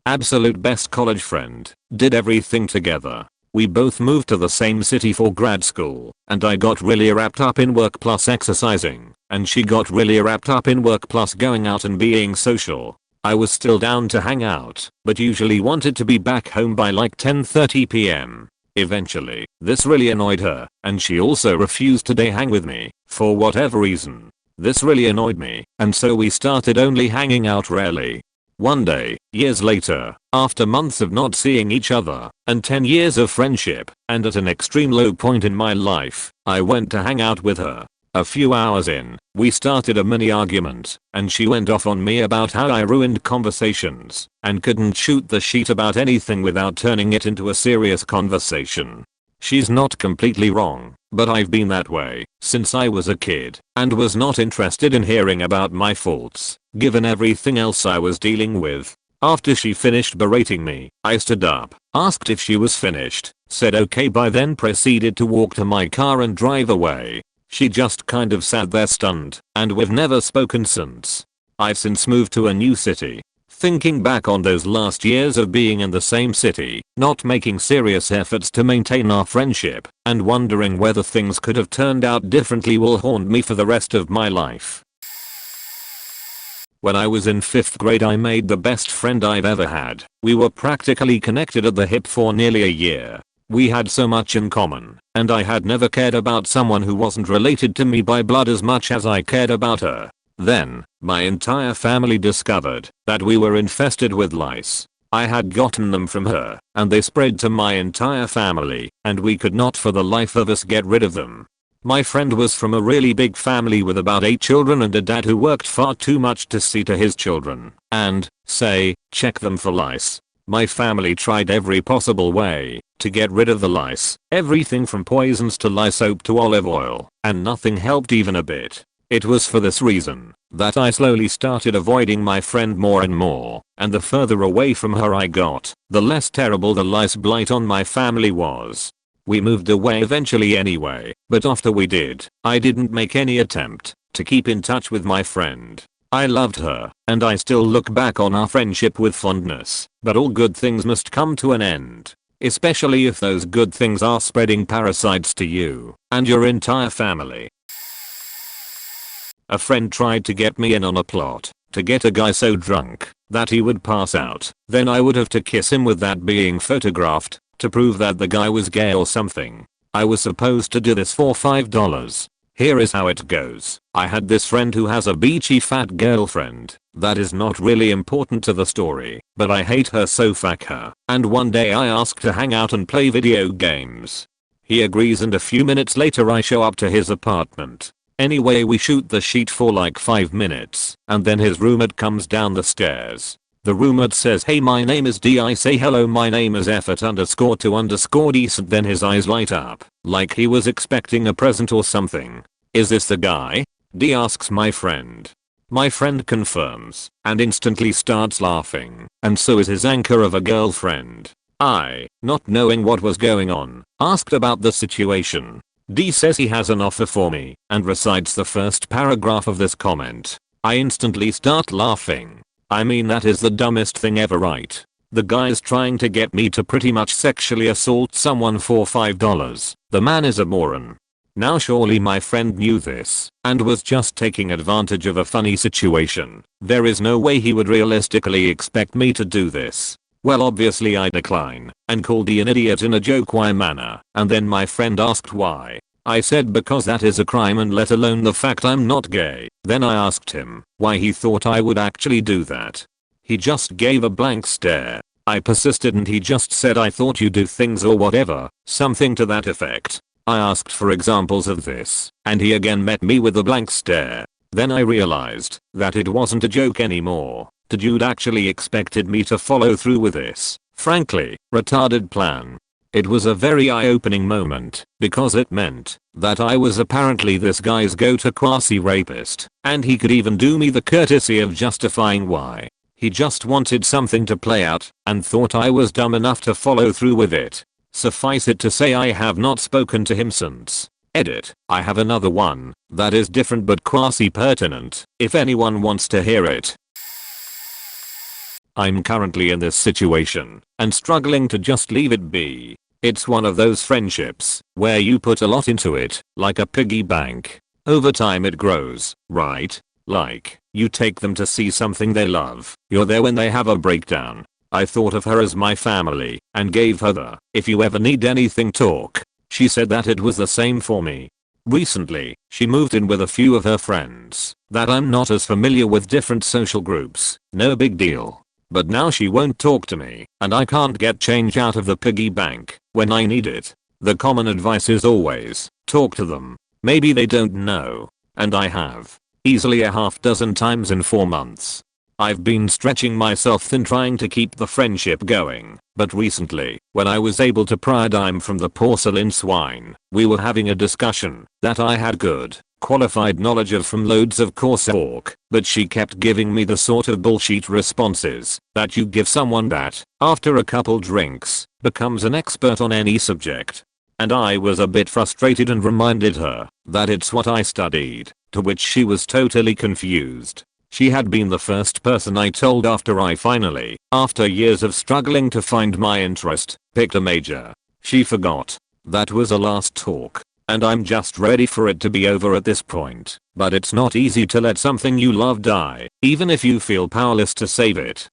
Absolute best college friend. Did everything together. We both moved to the same city for grad school, and I got really wrapped up in work plus exercising, and she got really wrapped up in work plus going out and being social. I was still down to hang out, but usually wanted to be back home by like 10:30 p.m. Eventually, this really annoyed her, and she also refused to hang with me, for whatever reason. This really annoyed me, and so we started only hanging out rarely. One day, years later, after months of not seeing each other, and 10 years of friendship, and at an extreme low point in my life, I went to hang out with her. A few hours in, we started a mini argument, and she went off on me about how I ruined conversations, and couldn't shoot the shit about anything without turning it into a serious conversation. She's not completely wrong, but I've been that way, since I was a kid and was not interested in hearing about my faults, given everything else I was dealing with. After she finished berating me, I stood up, asked if she was finished, said okay bye, then proceeded to walk to my car and drive away. She just kind of sat there stunned, and we've never spoken since. I've since moved to a new city. Thinking back on those last years of being in the same city, not making serious efforts to maintain our friendship, and wondering whether things could have turned out differently will haunt me for the rest of my life. When I was in 5th grade I made the best friend I've ever had. We were practically connected at the hip for nearly a year. We had so much in common, and I had never cared about someone who wasn't related to me by blood as much as I cared about her. Then, my entire family discovered that we were infested with lice. I had gotten them from her, and they spread to my entire family, and we could not for the life of us get rid of them. My friend was from a really big family with about 8 children and a dad who worked far too much to see to his children and, say, check them for lice. My family tried every possible way to get rid of the lice, everything from poisons to lye soap to olive oil, and nothing helped even a bit. It was for this reason that I slowly started avoiding my friend more and more, and the further away from her I got, the less terrible the lice blight on my family was. We moved away eventually anyway, but after we did, I didn't make any attempt to keep in touch with my friend. I loved her, and I still look back on our friendship with fondness, but all good things must come to an end. Especially if those good things are spreading parasites to you and your entire family. A friend tried to get me in on a plot to get a guy so drunk that he would pass out. Then I would have to kiss him with that being photographed to prove that the guy was gay or something. I was supposed to do this for $5. Here is how it goes. I had this friend who has a beachy fat girlfriend. That is not really important to the story, but I hate her so fuck her. And one day I ask to hang out and play video games. He agrees and a few minutes later I show up to his apartment. Anyway, we shoot the sheet for like 5 minutes, and then his roommate comes down the stairs. The roommate says hey my name is D. I say hello my name is effort_to_decent. Then his eyes light up, like he was expecting a present or something. Is this the guy? D asks my friend. My friend confirms, and instantly starts laughing, and so is his anchor of a girlfriend. I, not knowing what was going on, asked about the situation. D says he has an offer for me, and recites the first paragraph of this comment. I instantly start laughing. I mean that is the dumbest thing ever, right? The guy's trying to get me to pretty much sexually assault someone for $5. The man is a moron. Now surely my friend knew this and was just taking advantage of a funny situation. There is no way he would realistically expect me to do this. Well, obviously I decline and called D an idiot in a joke-y manner, and then my friend asked why. I said because that is a crime, and let alone the fact I'm not gay. Then I asked him why he thought I would actually do that. He just gave a blank stare. I persisted and he just said I thought you do things or whatever, something to that effect. I asked for examples of this, and he again met me with a blank stare. Then I realized that it wasn't a joke anymore. The dude actually expected me to follow through with this, frankly, retarded plan. It was a very eye-opening moment, because it meant that I was apparently this guy's go-to quasi-rapist, and he could even do me the courtesy of justifying why. He just wanted something to play out, and thought I was dumb enough to follow through with it. Suffice it to say I have not spoken to him since. Edit. I have another one that is different but quasi-pertinent, if anyone wants to hear it. I'm currently in this situation and struggling to just leave it be. It's one of those friendships where you put a lot into it, like a piggy bank. Over time it grows, right? Like, you take them to see something they love, you're there when they have a breakdown. I thought of her as my family and gave her the "if you ever need anything talk." She said that it was the same for me. Recently, she moved in with a few of her friends that I'm not as familiar with, different social groups, no big deal. But now she won't talk to me, and I can't get change out of the piggy bank when I need it. The common advice is always, talk to them. Maybe they don't know. And I have. Easily a half dozen times in 4 months. I've been stretching myself thin trying to keep the friendship going, but recently, when I was able to pry a dime from the porcelain swine, we were having a discussion that I had good, qualified knowledge of from loads of course talk, but she kept giving me the sort of bullshit responses that you give someone that, after a couple drinks, becomes an expert on any subject. And I was a bit frustrated and reminded her that it's what I studied, to which she was totally confused. She had been the first person I told after I finally, after years of struggling to find my interest, picked a major. She forgot. That was a last talk. And I'm just ready for it to be over at this point. But it's not easy to let something you love die, even if you feel powerless to save it.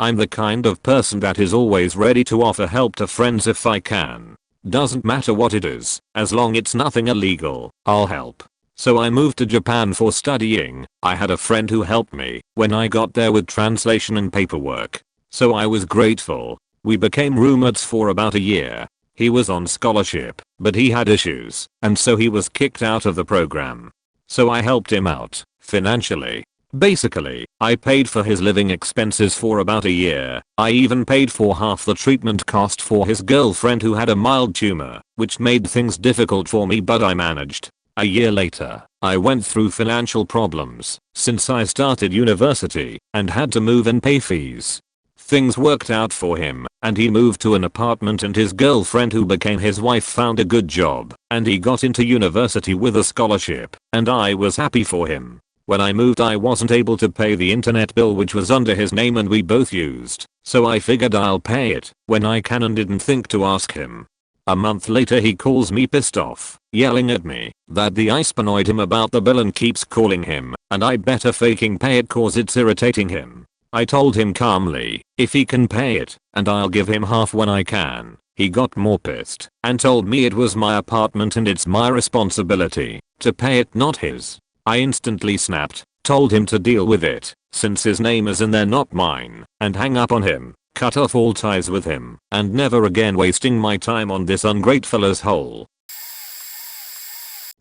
I'm the kind of person that is always ready to offer help to friends if I can. Doesn't matter what it is, as long it's nothing illegal, I'll help. So I moved to Japan for studying. I had a friend who helped me when I got there with translation and paperwork. So I was grateful. We became roommates for about a year. He was on scholarship, but he had issues, and so he was kicked out of the program. So I helped him out, financially. Basically, I paid for his living expenses for about a year. I even paid for half the treatment cost for his girlfriend who had a mild tumor, which made things difficult for me but I managed. A year later, I went through financial problems since I started university and had to move and pay fees. Things worked out for him and he moved to an apartment and his girlfriend who became his wife found a good job and he got into university with a scholarship and I was happy for him. When I moved I wasn't able to pay the internet bill which was under his name and we both used, so I figured I'll pay it when I can and didn't think to ask him. A month later he calls me pissed off, yelling at me that the I annoyed him about the bill and keeps calling him and I better faking pay it cause it's irritating him. I told him calmly if he can pay it and I'll give him half when I can. He got more pissed and told me it was my apartment and it's my responsibility to pay it not his. I instantly snapped, told him to deal with it since his name is in there not mine and hang up on him. Cut off all ties with him and never again wasting my time on this ungrateful asshole.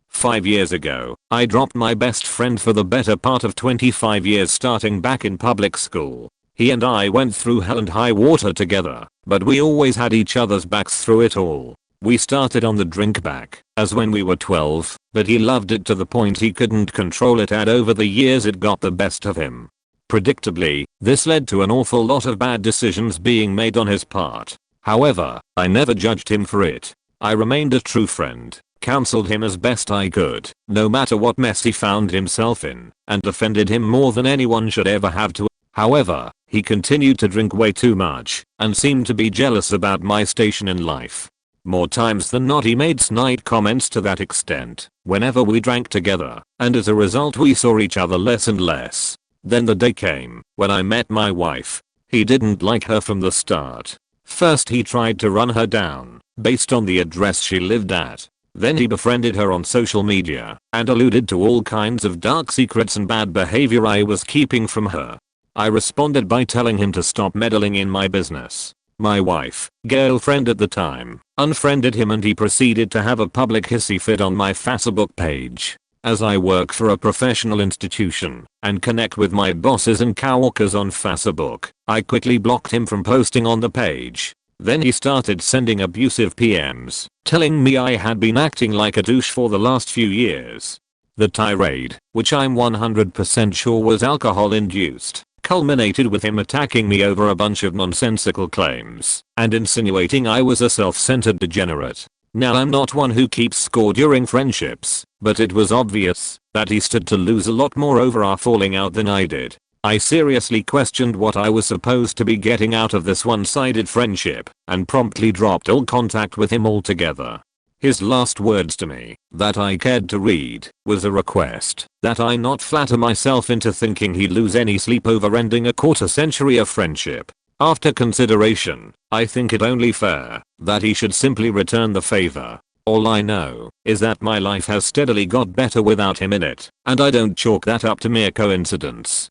5 years ago, I dropped my best friend for the better part of 25 years starting back in public school. He and I went through hell and high water together, but we always had each other's backs through it all. We started on the drink back as when we were 12, but he loved it to the point he couldn't control it and over the years it got the best of him. Predictably, this led to an awful lot of bad decisions being made on his part. However, I never judged him for it. I remained a true friend, counseled him as best I could, no matter what mess he found himself in, and defended him more than anyone should ever have to. However, he continued to drink way too much, and seemed to be jealous about my station in life. More times than not he made snide comments to that extent, whenever we drank together, and as a result we saw each other less and less. Then the day came when I met my wife. He didn't like her from the start. First he tried to run her down based on the address she lived at. Then he befriended her on social media and alluded to all kinds of dark secrets and bad behavior I was keeping from her. I responded by telling him to stop meddling in my business. My wife, girlfriend at the time, unfriended him and he proceeded to have a public hissy fit on my Facebook page. As I work for a professional institution and connect with my bosses and coworkers on Facebook, I quickly blocked him from posting on the page. Then he started sending abusive PMs, telling me I had been acting like a douche for the last few years. The tirade, which I'm 100% sure was alcohol induced, culminated with him attacking me over a bunch of nonsensical claims and insinuating I was a self-centered degenerate. Now I'm not one who keeps score during friendships, but it was obvious that he stood to lose a lot more over our falling out than I did. I seriously questioned what I was supposed to be getting out of this one-sided friendship and promptly dropped all contact with him altogether. His last words to me that I cared to read was a request that I not flatter myself into thinking he'd lose any sleep over ending a quarter century of friendship. After consideration, I think it only fair that he should simply return the favor. All I know is that my life has steadily got better without him in it, and I don't chalk that up to mere coincidence.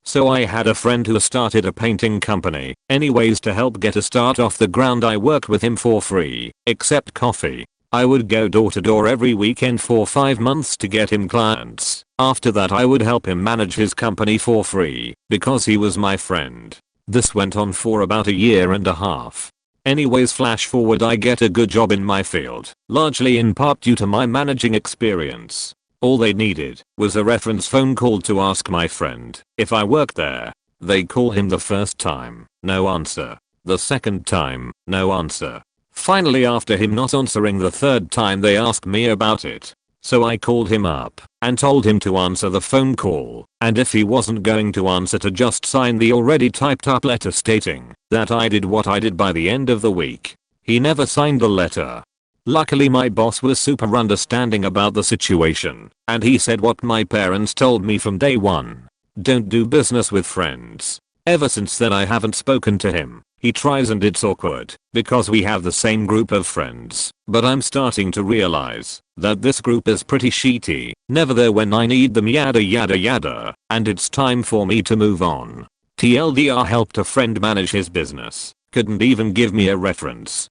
So I had a friend who started a painting company. Anyways, to help get a start off the ground I worked with him for free, except coffee. I would go door to door every weekend for 5 months to get him clients. After that I would help him manage his company for free because he was my friend. This went on for about a year and a half. Anyways, flash forward, I get a good job in my field, largely in part due to my managing experience. All they needed was a reference phone call to ask my friend if I worked there. They call him the first time, no answer. The second time, no answer. Finally, after him not answering the third time, they asked me about it. So I called him up and told him to answer the phone call, and if he wasn't going to answer, to just sign the already typed up letter stating that I did what I did by the end of the week. He never signed the letter. Luckily my boss was super understanding about the situation, and he said what my parents told me from day one. Don't do business with friends. Ever since then I haven't spoken to him. He tries and it's awkward because we have the same group of friends, but I'm starting to realize that this group is pretty shitty, never there when I need them, yada yada yada, and it's time for me to move on. TLDR, helped a friend manage his business, couldn't even give me a reference.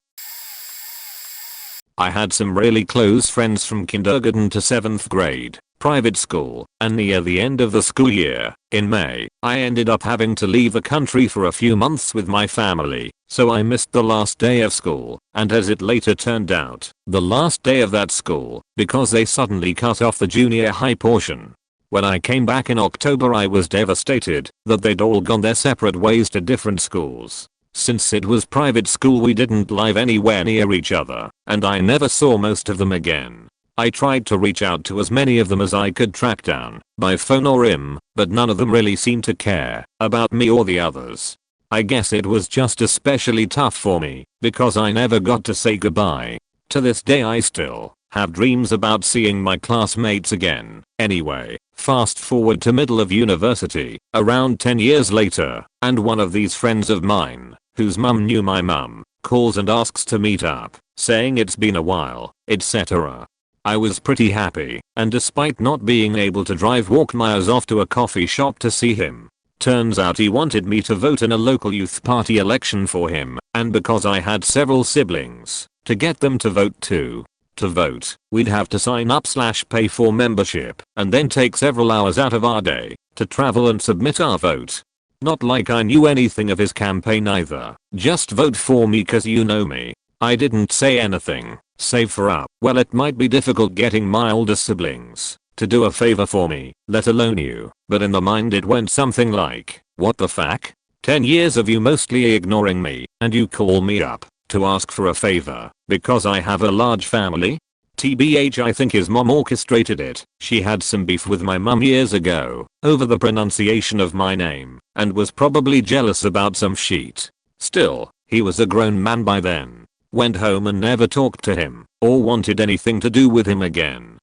I had some really close friends from kindergarten to 7th grade, private school, and near the end of the school year, in May, I ended up having to leave the country for a few months with my family, so I missed the last day of school, and as it later turned out, the last day of that school, because they suddenly cut off the junior high portion. When I came back in October I was devastated that they'd all gone their separate ways to different schools. Since it was private school we didn't live anywhere near each other, and I never saw most of them again. I tried to reach out to as many of them as I could track down, by phone or IM, but none of them really seemed to care about me or the others. I guess it was just especially tough for me, because I never got to say goodbye. To this day I still have dreams about seeing my classmates again. Anyway, fast forward to middle of university, around 10 years later, and one of these friends of mine, whose mum knew my mum, calls and asks to meet up, saying it's been a while, etc. I was pretty happy, and despite not being able to walk miles off to a coffee shop to see him. Turns out he wanted me to vote in a local youth party election for him, and because I had several siblings, to get them to vote too. To vote, we'd have to sign up / pay for membership, and then take several hours out of our day to travel and submit our vote. Not like I knew anything of his campaign either. Just vote for me cause you know me. I didn't say anything, save for well, it might be difficult getting my older siblings to do a favor for me, let alone you, but in the mind it went something like, what the fuck? 10 years of you mostly ignoring me, and you call me up to ask for a favor because I have a large family? TBH, I think his mom orchestrated it. She had some beef with my mum years ago over the pronunciation of my name and was probably jealous about some shit. Still, he was a grown man by then. Went home and never talked to him or wanted anything to do with him again.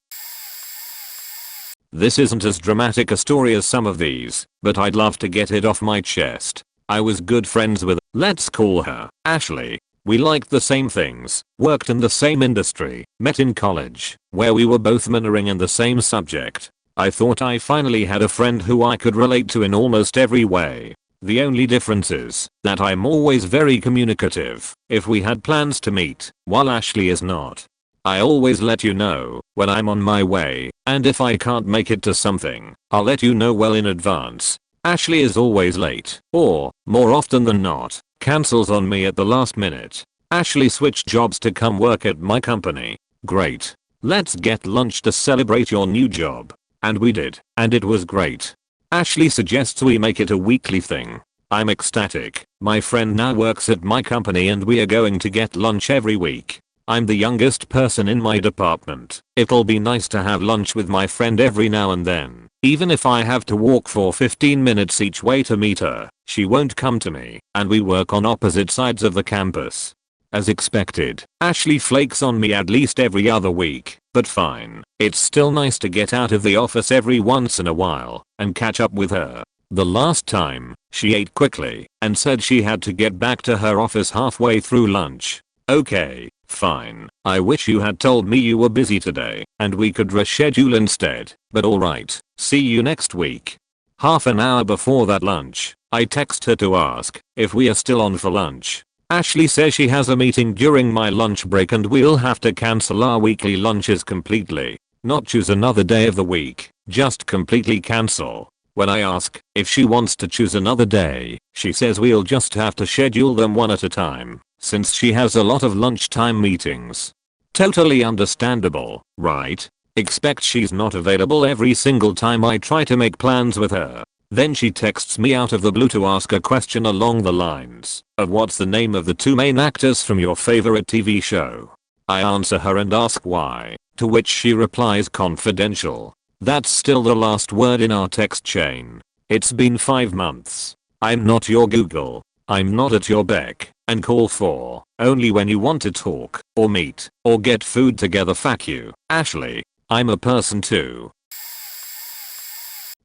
This isn't as dramatic a story as some of these, but I'd love to get it off my chest. I was good friends with, let's call her Ashley. We liked the same things, worked in the same industry, met in college, where we were both minoring in the same subject. I thought I finally had a friend who I could relate to in almost every way. The only difference is that I'm always very communicative if we had plans to meet, while Ashley is not. I always let you know when I'm on my way, and if I can't make it to something, I'll let you know well in advance. Ashley is always late, or, more often than not, cancels on me at the last minute. Ashley switched jobs to come work at my company. Great. Let's get lunch to celebrate your new job. And we did, and it was great. Ashley suggests we make it a weekly thing. I'm ecstatic. My friend now works at my company and we are going to get lunch every week. I'm the youngest person in my department. It'll be nice to have lunch with my friend every now and then. Even if I have to walk for 15 minutes each way to meet her, she won't come to me, and we work on opposite sides of the campus. As expected, Ashley flakes on me at least every other week, but fine. It's still nice to get out of the office every once in a while and catch up with her. The last time, she ate quickly and said she had to get back to her office halfway through lunch. Okay, fine. I wish you had told me you were busy today and we could reschedule instead, but alright, see you next week. Half an hour before that lunch, I text her to ask if we are still on for lunch. Ashley says she has a meeting during my lunch break and we'll have to cancel our weekly lunches completely, not choose another day of the week, Just completely cancel. When I ask if she wants to choose another day, she says we'll just have to schedule them one at a time, since she has a lot of lunchtime meetings. Totally understandable, right? Except she's not available every single time I try to make plans with her. Then she texts me out of the blue to ask a question along the lines of what's the name of the two main actors from your favorite TV show. I answer her and ask why, to which she replies confidential. That's still the last word in our text chain. It's been 5 months. I'm not your Google. I'm not at your beck and call for only when you want to talk or meet or get food together. Fuck you, Ashley. I'm a person too.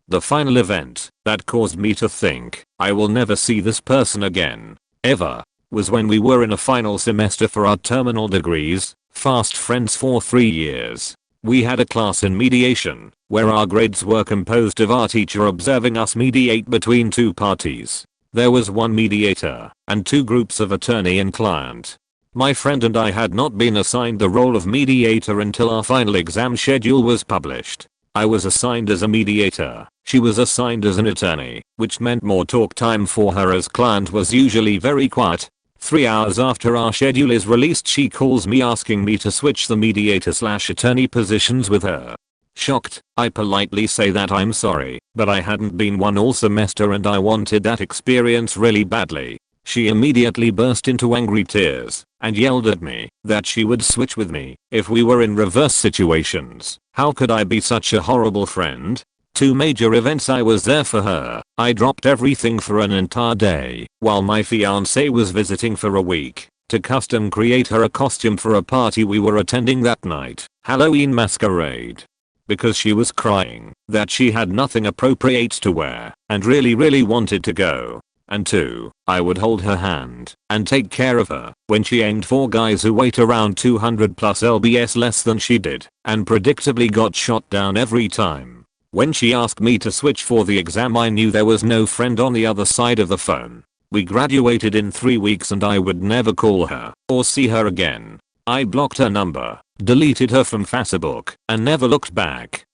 The final event that caused me to think I will never see this person again, ever, was when we were in a final semester for our terminal degrees, fast friends for 3 years. We had a class in mediation, where our grades were composed of our teacher observing us mediate between two parties. There was one mediator and 2 groups of attorney and client. My friend and I had not been assigned the role of mediator until our final exam schedule was published. I was assigned as a mediator, she was assigned as an attorney, which meant more talk time for her as client was usually very quiet. 3 hours after our schedule is released, she calls me asking me to switch the mediator/attorney positions with her. Shocked, I politely say that I'm sorry, but I hadn't been one all semester and I wanted that experience really badly. She immediately burst into angry tears and yelled at me that she would switch with me if we were in reverse situations. How could I be such a horrible friend? 2 major events I was there for her. I dropped everything for an entire day while my fiance was visiting for a week to custom create her a costume for a party we were attending that night, Halloween masquerade. Because she was crying that she had nothing appropriate to wear and really wanted to go. And 2, I would hold her hand and take care of her when she aimed for guys who weighed around 200 plus lbs less than she did and predictably got shot down every time. When she asked me to switch for the exam, I knew there was no friend on the other side of the phone. We graduated in 3 weeks and I would never call her or see her again. I blocked her number, deleted her from Facebook, and never looked back.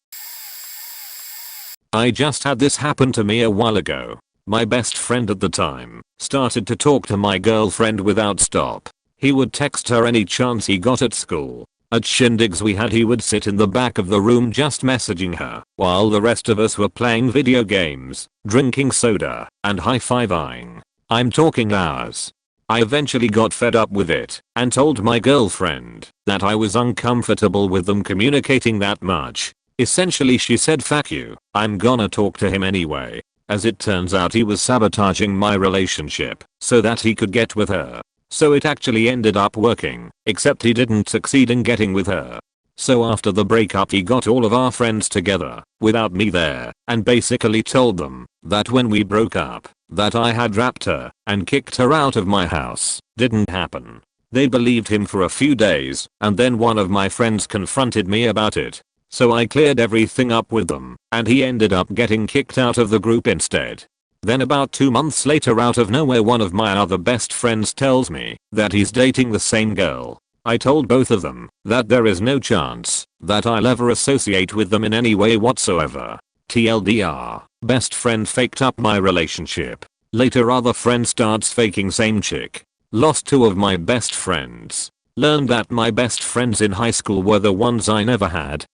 I just had this happen to me a while ago. My best friend at the time started to talk to my girlfriend without stop. He would text her any chance he got at school. At shindigs we had, he would sit in the back of the room just messaging her while the rest of us were playing video games, drinking soda, and high-fiving. I'm talking hours. I eventually got fed up with it and told my girlfriend that I was uncomfortable with them communicating that much. Essentially she said, "Fuck you, I'm gonna talk to him anyway." As it turns out, he was sabotaging my relationship so that he could get with her. So it actually ended up working, except he didn't succeed in getting with her. So after the breakup he got all of our friends together without me there and basically told them that when we broke up that I had rapped her and kicked her out of my house. Didn't happen. They believed him for a few days and then one of my friends confronted me about it. So I cleared everything up with them and he ended up getting kicked out of the group instead. Then about 2 months later, out of nowhere, one of my other best friends tells me that he's dating the same girl. I told both of them that there is no chance that I'll ever associate with them in any way whatsoever. TLDR, best friend faked up my relationship. Later other friend starts faking same chick. Lost 2 of my best friends. Learned that my best friends in high school were the ones I never had.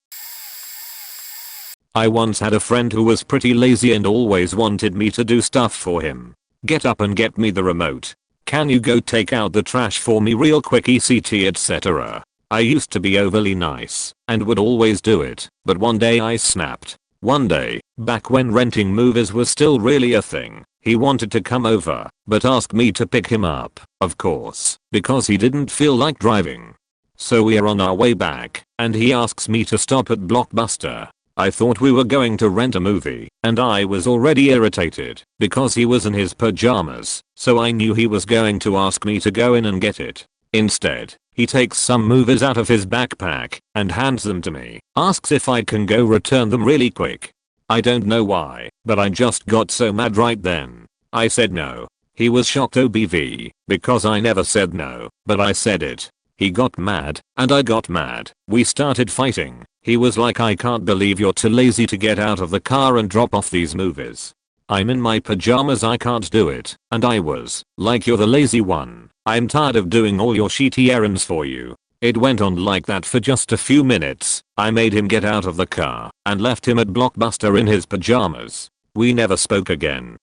I once had a friend who was pretty lazy and always wanted me to do stuff for him. Get up and get me the remote. Can you go take out the trash for me real quick, etc, etc. I used to be overly nice and would always do it, but one day I snapped. One day, back when renting movies was still really a thing, he wanted to come over but asked me to pick him up, of course, because he didn't feel like driving. So we are on our way back and he asks me to stop at Blockbuster. I thought we were going to rent a movie and I was already irritated because he was in his pajamas, so I knew he was going to ask me to go in and get it. Instead, he takes some movies out of his backpack and hands them to me, asks if I can go return them really quick. I don't know why, but I just got so mad right then. I said no. He was shocked OBV because I never said no, but I said it. He got mad, and I got mad. We started fighting. He was like, I can't believe you're too lazy to get out of the car and drop off these movies. I'm in my pajamas, I can't do it. And I was like, you're the lazy one. I'm tired of doing all your shitty errands for you. It went on like that for just a few minutes. I made him get out of the car and left him at Blockbuster in his pajamas. We never spoke again.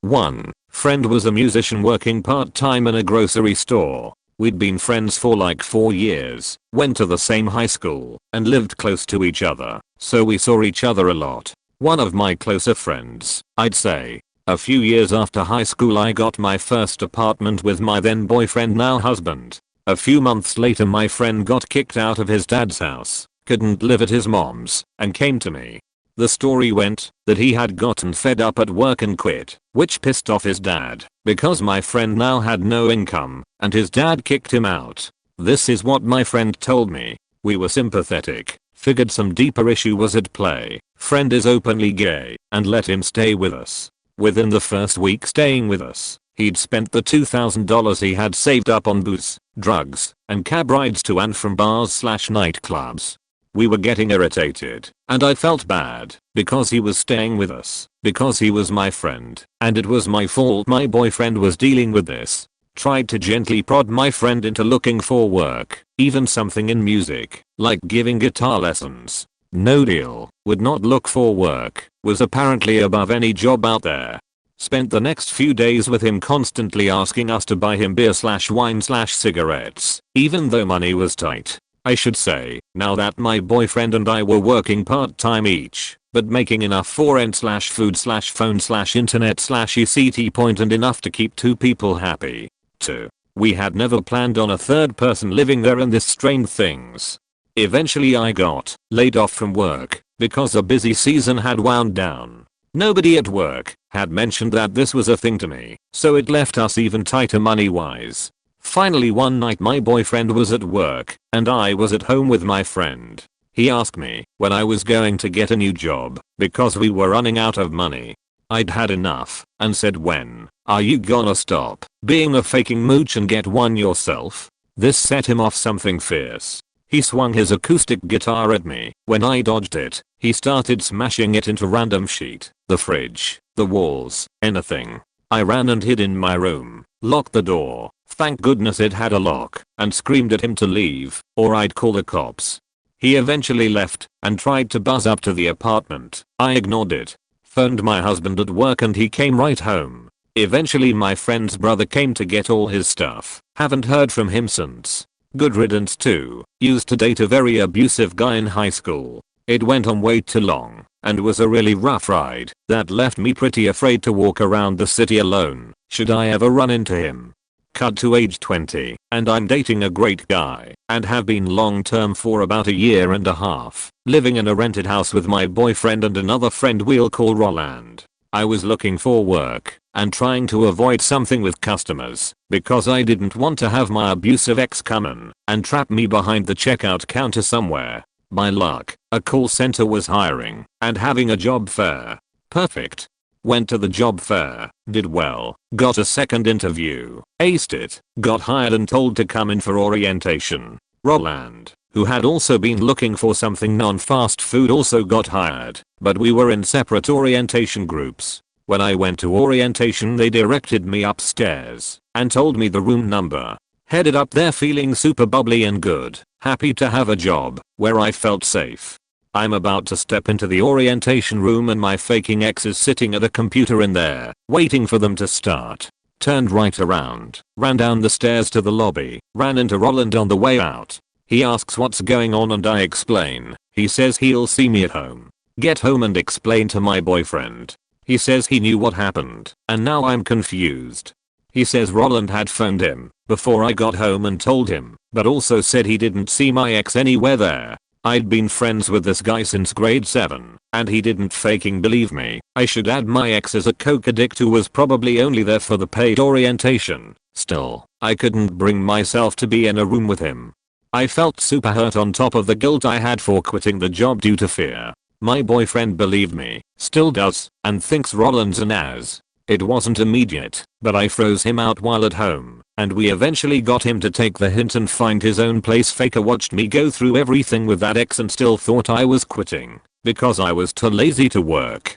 One friend was a musician working part-time in a grocery store. We'd been friends for like 4 years, went to the same high school, and lived close to each other, so we saw each other a lot. One of my closer friends, I'd say. A few years after high school I got my first apartment with my then boyfriend, now husband. A few months later my friend got kicked out of his dad's house, couldn't live at his mom's, and came to me. The story went that he had gotten fed up at work and quit, which pissed off his dad, because my friend now had no income, and his dad kicked him out. This is what my friend told me. We were sympathetic, figured some deeper issue was at play. Friend is openly gay, and let him stay with us. Within the first week staying with us, he'd spent the $2,000 he had saved up on booze, drugs, and cab rides to and from bars/nightclubs. We were getting irritated, and I felt bad, because he was staying with us, because he was my friend, and it was my fault my boyfriend was dealing with this. Tried to gently prod my friend into looking for work, even something in music, like giving guitar lessons. No deal, would not look for work, was apparently above any job out there. Spent the next few days with him constantly asking us to buy him beer/wine/cigarettes, even though money was tight. I should say, now that my boyfriend and I were working part-time each, but making enough for rent/food/phone/internet/ECT point and enough to keep 2 people happy. 2. We had never planned on a third person living there, and this strained things. Eventually I got laid off from work because a busy season had wound down. Nobody at work had mentioned that this was a thing to me, so it left us even tighter money-wise. Finally one night my boyfriend was at work, and I was at home with my friend. He asked me when I was going to get a new job, because we were running out of money. I'd had enough, and said, when are you gonna stop being a faking mooch and get one yourself? This set him off something fierce. He swung his acoustic guitar at me. When I dodged it, he started smashing it into random shit, the fridge, the walls, anything. I ran and hid in my room, locked the door, thank goodness it had a lock, and screamed at him to leave, or I'd call the cops. He eventually left, and tried to buzz up to the apartment. I ignored it. Phoned my husband at work and he came right home. Eventually my friend's brother came to get all his stuff. Haven't heard from him since. Good riddance too. Used to date a very abusive guy in high school. It went on way too long, and was a really rough ride that left me pretty afraid to walk around the city alone, should I ever run into him. Cut to age 20, and I'm dating a great guy, and have been long term for about a year and a half, living in a rented house with my boyfriend and another friend we'll call Roland. I was looking for work, and trying to avoid something with customers, because I didn't want to have my abusive ex come in and trap me behind the checkout counter somewhere. By luck, a call center was hiring, and having a job fair. Perfect. Went to the job fair, did well, got a second interview, aced it, got hired and told to come in for orientation. Roland, who had also been looking for something non-fast food, also got hired, but we were in separate orientation groups. When I went to orientation they directed me upstairs, and told me the room number. Headed up there feeling super bubbly and good, happy to have a job, where I felt safe. I'm about to step into the orientation room and my faking ex is sitting at a computer in there, waiting for them to start. Turned right around, ran down the stairs to the lobby, ran into Roland on the way out. He asks what's going on and I explain. He says he'll see me at home. Get home and explain to my boyfriend. He says he knew what happened, and now I'm confused. He says Roland had phoned him before I got home and told him, but also said he didn't see my ex anywhere there. I'd been friends with this guy since grade 7, and he didn't faking believe me. I should add my ex is a coke addict who was probably only there for the paid orientation. Still, I couldn't bring myself to be in a room with him. I felt super hurt on top of the guilt I had for quitting the job due to fear. My boyfriend believed me, still does, and thinks Roland's an ass. It wasn't immediate, but I froze him out while at home. and we eventually got him to take the hint and find his own place. Faker watched me go through everything with that ex and still thought I was quitting because I was too lazy to work.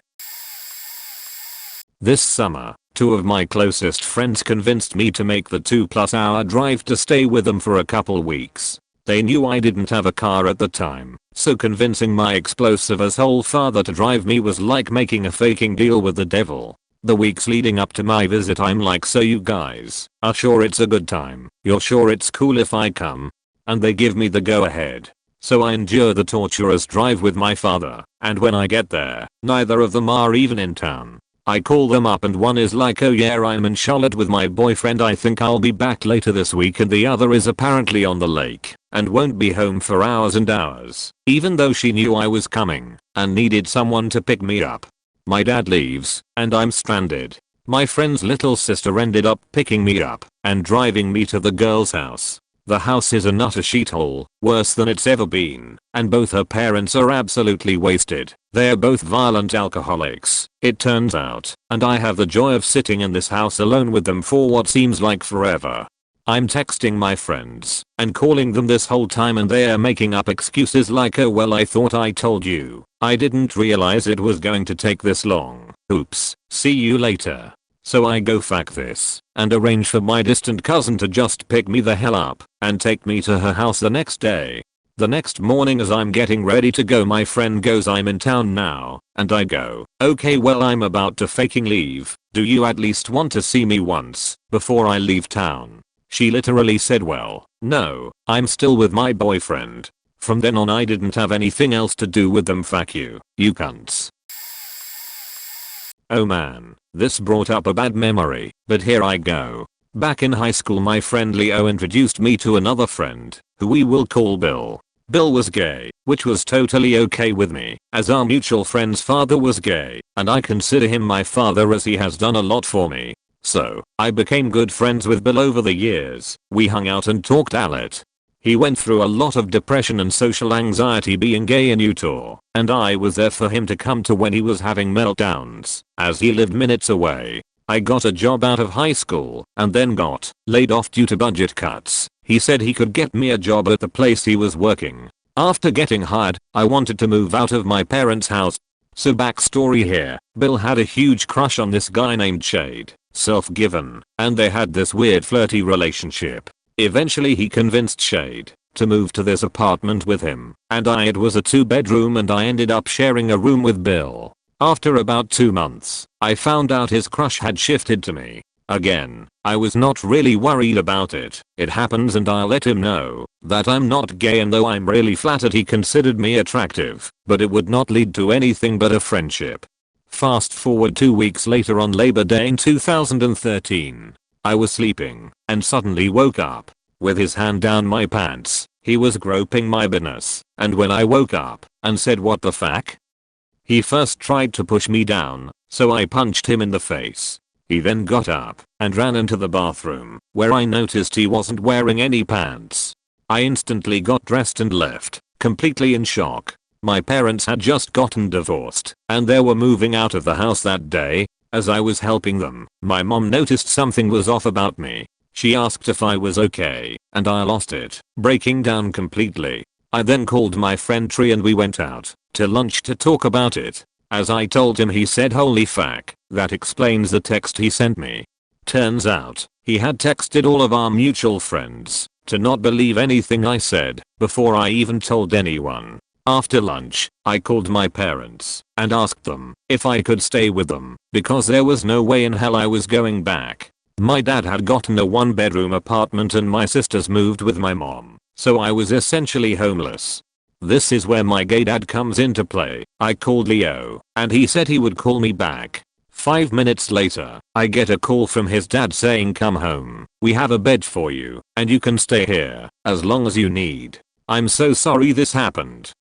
This summer, two of my closest friends convinced me to make the 2+ hour drive to stay with them for a couple weeks. They knew I didn't have a car at the time, so convincing my explosive asshole father to drive me was like making a faking deal with the devil. The weeks leading up to my visit I'm like, so you guys are sure it's a good time? You're sure it's cool if I come? And they give me the go ahead. So I endure the torturous drive with my father, and when I get there, neither of them are even in town. I call them up and one is like, oh yeah, I'm in Charlotte with my boyfriend, I think I'll be back later this week, and the other is apparently on the lake and won't be home for hours and hours, even though she knew I was coming and needed someone to pick me up. My dad leaves and I'm stranded. My friend's little sister ended up picking me up and driving me to the girl's house. The house is a utter shithole, worse than it's ever been, and both her parents are absolutely wasted. They're both violent alcoholics, it turns out, and I have the joy of sitting in this house alone with them for what seems like forever. I'm texting my friends and calling them this whole time and they are making up excuses like, oh well, I thought I told you. I didn't realize it was going to take this long. Oops, see you later. So I go fuck this and arrange for my distant cousin to just pick me the hell up and take me to her house the next day. The next morning as I'm getting ready to go, my friend goes, I'm in town now, and I go, okay well I'm about to faking leave, do you at least want to see me once before I leave town? She literally said, well, no, I'm still with my boyfriend. From then on I didn't have anything else to do with them. Fuck you, you cunts. Oh man, this brought up a bad memory, but here I go. Back in high school my friend Leo introduced me to another friend, who we will call Bill. Bill was gay, which was totally okay with me, as our mutual friend's father was gay, and I consider him my father as he has done a lot for me. So, I became good friends with Bill over the years. We hung out and talked a lot. He went through a lot of depression and social anxiety being gay in Utah, and I was there for him to come to when he was having meltdowns, as he lived minutes away. I got a job out of high school and then got laid off due to budget cuts. He said he could get me a job at the place he was working. After getting hired, I wanted to move out of my parents' house. So backstory here, Bill had a huge crush on this guy named Shade, self-given, and they had this weird flirty relationship. Eventually he convinced Shade to move to this apartment with him, and it was a 2-bedroom and I ended up sharing a room with Bill. After about 2 months, I found out his crush had shifted to me. Again, I was not really worried about it. It happens and I'll let him know that I'm not gay, and though I'm really flattered he considered me attractive, but it would not lead to anything but a friendship. Fast forward 2 weeks later on Labor Day in 2013. I was sleeping and suddenly woke up with his hand down my pants. He was groping my business, and when I woke up and said what the fuck, he first tried to push me down, so I punched him in the face. He then got up and ran into the bathroom, where I noticed he wasn't wearing any pants. I instantly got dressed and left, completely in shock. My parents had just gotten divorced, and they were moving out of the house that day. As I was helping them, my mom noticed something was off about me. She asked if I was okay, and I lost it, breaking down completely. I then called my friend Tree and we went out to lunch to talk about it. As I told him, he said, holy fuck, that explains the text he sent me. Turns out, he had texted all of our mutual friends to not believe anything I said before I even told anyone. After lunch, I called my parents and asked them if I could stay with them because there was no way in hell I was going back. My dad had gotten a 1-bedroom apartment and my sisters moved with my mom, so I was essentially homeless. This is where my gay dad comes into play. I called Leo and he said he would call me back. 5 minutes later, I get a call from his dad saying, come home, we have a bed for you and you can stay here as long as you need. I'm so sorry this happened.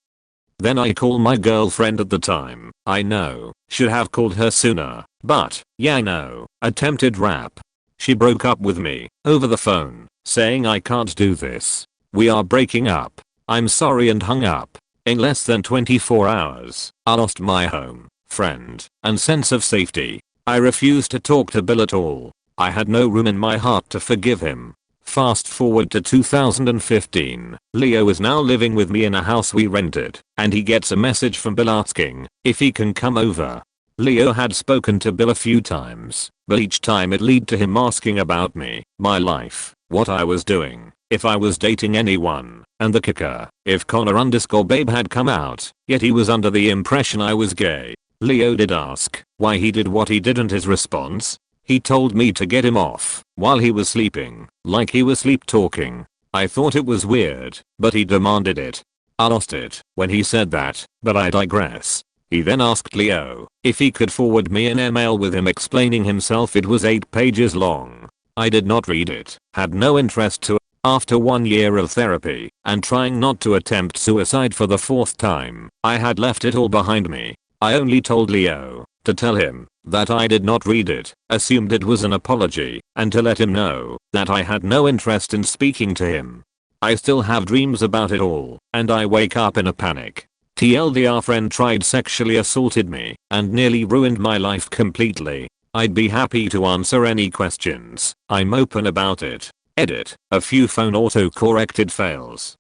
Then I call my girlfriend at the time. I know, should have called her sooner, but, yeah I know, attempted rap. She broke up with me over the phone, saying I can't do this. We are breaking up. I'm sorry, and hung up. In less than 24 hours, I lost my home, friend, and sense of safety. I refused to talk to Bill at all. I had no room in my heart to forgive him. Fast forward to 2015, Leo is now living with me in a house we rented, and he gets a message from Bill asking if he can come over. Leo had spoken to Bill a few times, but each time it led to him asking about me, my life, what I was doing, if I was dating anyone, and the kicker, if Connor_babe had come out, yet he was under the impression I was gay. Leo did ask why he did what he did, and his response? He told me to get him off while he was sleeping, like he was sleep talking. I thought it was weird, but he demanded it. I lost it when he said that, but I digress. He then asked Leo if he could forward me an email with him explaining himself. It was 8 pages long. I did not read it, had no interest to. After 1 year of therapy and trying not to attempt suicide for the 4th time, I had left it all behind me. I only told Leo to tell him that I did not read it, assumed it was an apology, and to let him know that I had no interest in speaking to him. I still have dreams about it all, and I wake up in a panic. TLDR, friend tried sexually assaulted me and nearly ruined my life completely. I'd be happy to answer any questions. I'm open about it. Edit. A few phone auto-corrected fails.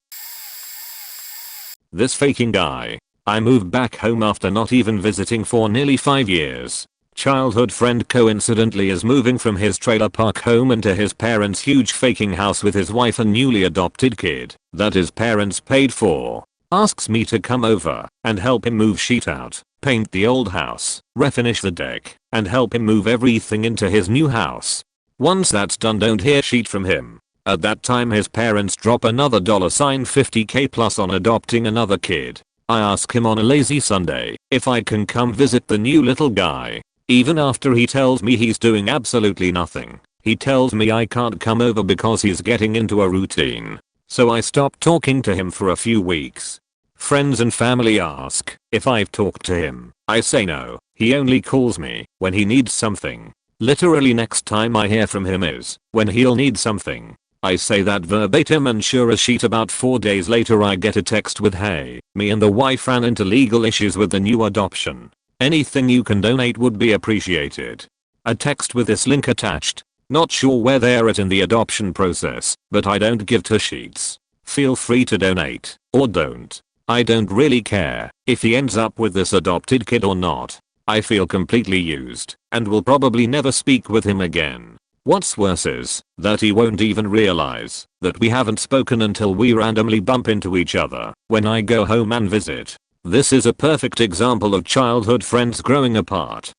This faking guy. I moved back home after not even visiting for nearly 5 years. Childhood friend coincidentally is moving from his trailer park home into his parents' huge faking house with his wife and newly adopted kid that his parents paid for. Asks me to come over and help him move sheet out, paint the old house, refinish the deck, and help him move everything into his new house. Once that's done, don't hear shit from him. At that time his parents drop another $50k plus on adopting another kid. I ask him on a lazy Sunday if I can come visit the new little guy. Even after he tells me he's doing absolutely nothing, he tells me I can't come over because he's getting into a routine. So I stop talking to him for a few weeks. Friends and family ask if I've talked to him. I say no, he only calls me when he needs something. Literally next time I hear from him is when he'll need something. I say that verbatim, and sure as shit about 4 days later I get a text with, "Hey, me and the wife ran into legal issues with the new adoption. Anything you can donate would be appreciated." A text with this link attached. Not sure where they're at in the adoption process, but I don't give two shits. Feel free to donate, or don't. I don't really care if he ends up with this adopted kid or not. I feel completely used, and will probably never speak with him again. What's worse is that he won't even realize that we haven't spoken until we randomly bump into each other when I go home and visit. This is a perfect example of childhood friends growing apart.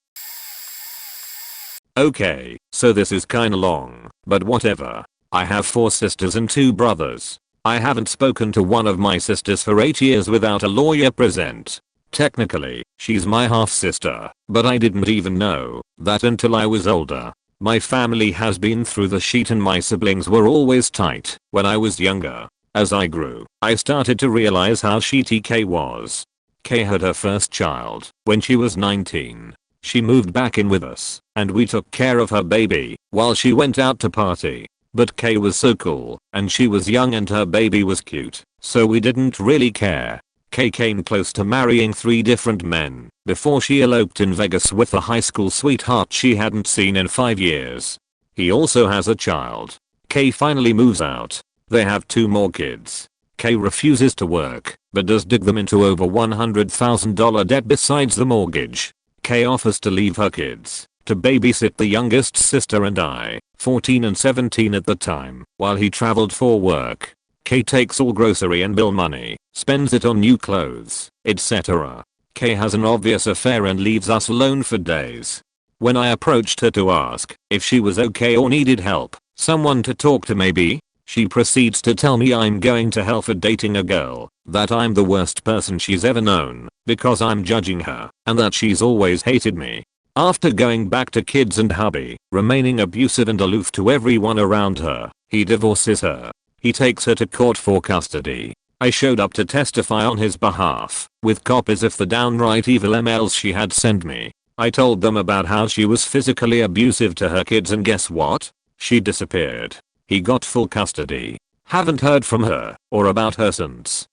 Okay, so this is kinda long, but whatever. I have 4 sisters and 2 brothers. I haven't spoken to one of my sisters for 8 years without a lawyer present. Technically, she's my half sister, but I didn't even know that until I was older. My family has been through the shit and my siblings were always tight when I was younger. As I grew, I started to realize how shitty Kay was. Kay had her first child when she was 19. She moved back in with us, and we took care of her baby while she went out to party. But Kay was so cool, and she was young and her baby was cute, so we didn't really care. Kay came close to marrying 3 different men before she eloped in Vegas with a high school sweetheart she hadn't seen in 5 years. He also has a child. Kay finally moves out. They have 2 more kids. Kay refuses to work, but does dig them into over $100,000 debt besides the mortgage. Kay offers to leave her kids to babysit the youngest sister and I, 14 and 17 at the time, while he traveled for work. Kay takes all grocery and bill money, spends it on new clothes, etc. Kay has an obvious affair and leaves us alone for days. When I approached her to ask if she was okay or needed help, someone to talk to maybe, she proceeds to tell me I'm going to hell for dating a girl, that I'm the worst person she's ever known because I'm judging her, and that she's always hated me. After going back to kids and hubby, remaining abusive and aloof to everyone around her, he divorces her. He takes her to court for custody. I showed up to testify on his behalf, with copies of the downright evil emails she had sent me. I told them about how she was physically abusive to her kids, and guess what? She disappeared. He got full custody. Haven't heard from her or about her since.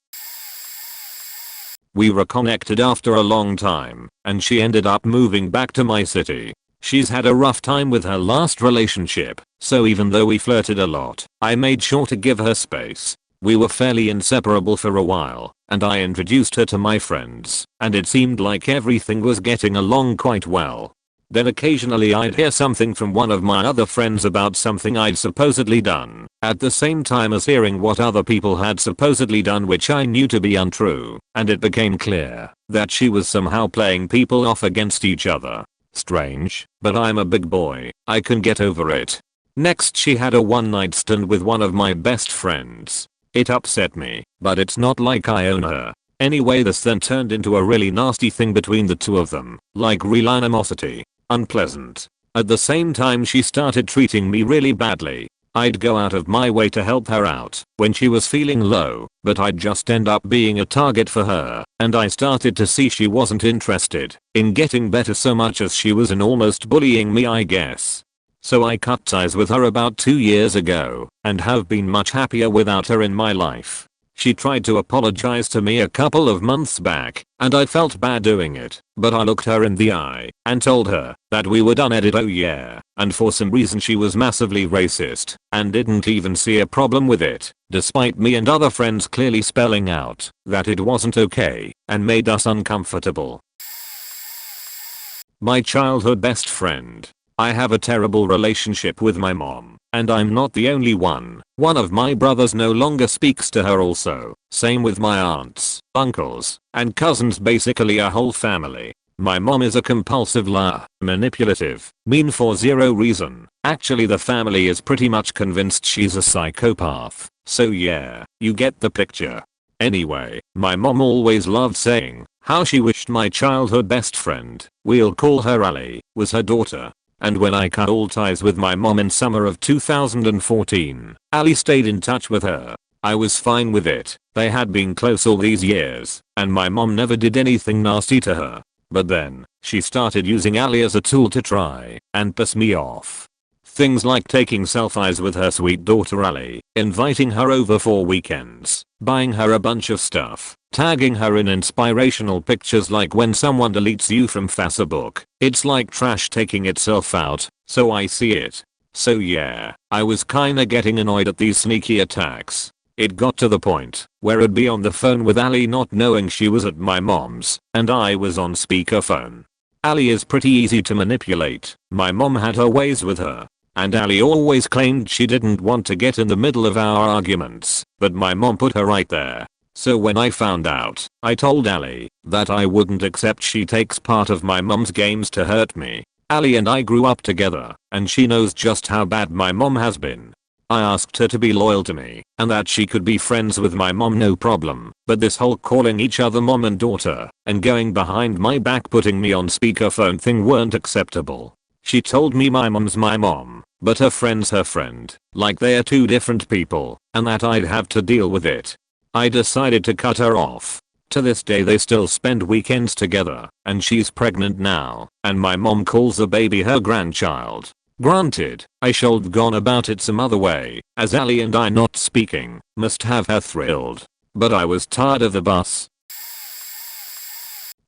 We reconnected after a long time, and she ended up moving back to my city. She's had a rough time with her last relationship, so even though we flirted a lot, I made sure to give her space. We were fairly inseparable for a while, and I introduced her to my friends, and it seemed like everything was getting along quite well. Then occasionally I'd hear something from one of my other friends about something I'd supposedly done, at the same time as hearing what other people had supposedly done, which I knew to be untrue, and it became clear that she was somehow playing people off against each other. Strange, but I'm a big boy, I can get over it. Next, she had a one-night stand with one of my best friends. It upset me, but it's not like I own her. Anyway, this then turned into a really nasty thing between the two of them, like real animosity. Unpleasant. At the same time, she started treating me really badly. I'd go out of my way to help her out when she was feeling low, but I'd just end up being a target for her, and I started to see she wasn't interested in getting better so much as she was in almost bullying me, I guess. So I cut ties with her about 2 years ago, and have been much happier without her in my life. She tried to apologize to me a couple of months back, and I felt bad doing it, but I looked her in the eye and told her that we were done. Oh yeah, and for some reason she was massively racist and didn't even see a problem with it, despite me and other friends clearly spelling out that it wasn't okay and made us uncomfortable. My childhood best friend. I have a terrible relationship with my mom, and I'm not the only one. One of my brothers no longer speaks to her also. Same with my aunts, uncles, and cousins, basically a whole family. My mom is a compulsive liar, manipulative, mean for zero reason. Actually, the family is pretty much convinced she's a psychopath. So yeah, you get the picture. Anyway, my mom always loved saying how she wished my childhood best friend, we'll call her Ali, was her daughter. And when I cut all ties with my mom in summer of 2014, Ali stayed in touch with her. I was fine with it. They had been close all these years, and my mom never did anything nasty to her. But then, she started using Ali as a tool to try and piss me off. Things like taking selfies with her sweet daughter Ali, inviting her over for weekends, buying her a bunch of stuff, tagging her in inspirational pictures like when someone deletes you from Facebook. It's like trash taking itself out, so I see it. So yeah, I was kinda getting annoyed at these sneaky attacks. It got to the point where I'd be on the phone with Ali not knowing she was at my mom's, and I was on speakerphone. Ali is pretty easy to manipulate. My mom had her ways with her. And Ali always claimed she didn't want to get in the middle of our arguments, but my mom put her right there. So when I found out, I told Ali that I wouldn't accept she takes part of my mom's games to hurt me. Ali and I grew up together, and she knows just how bad my mom has been. I asked her to be loyal to me, and that she could be friends with my mom no problem, but this whole calling each other mom and daughter, and going behind my back putting me on speakerphone thing weren't acceptable. She told me my mom's my mom, but her friend's her friend, like they're two different people, and that I'd have to deal with it. I decided to cut her off. To this day they still spend weekends together, and she's pregnant now, and my mom calls the baby her grandchild. Granted, I should've gone about it some other way, as Ali and I not speaking must have her thrilled. But I was tired of the bus.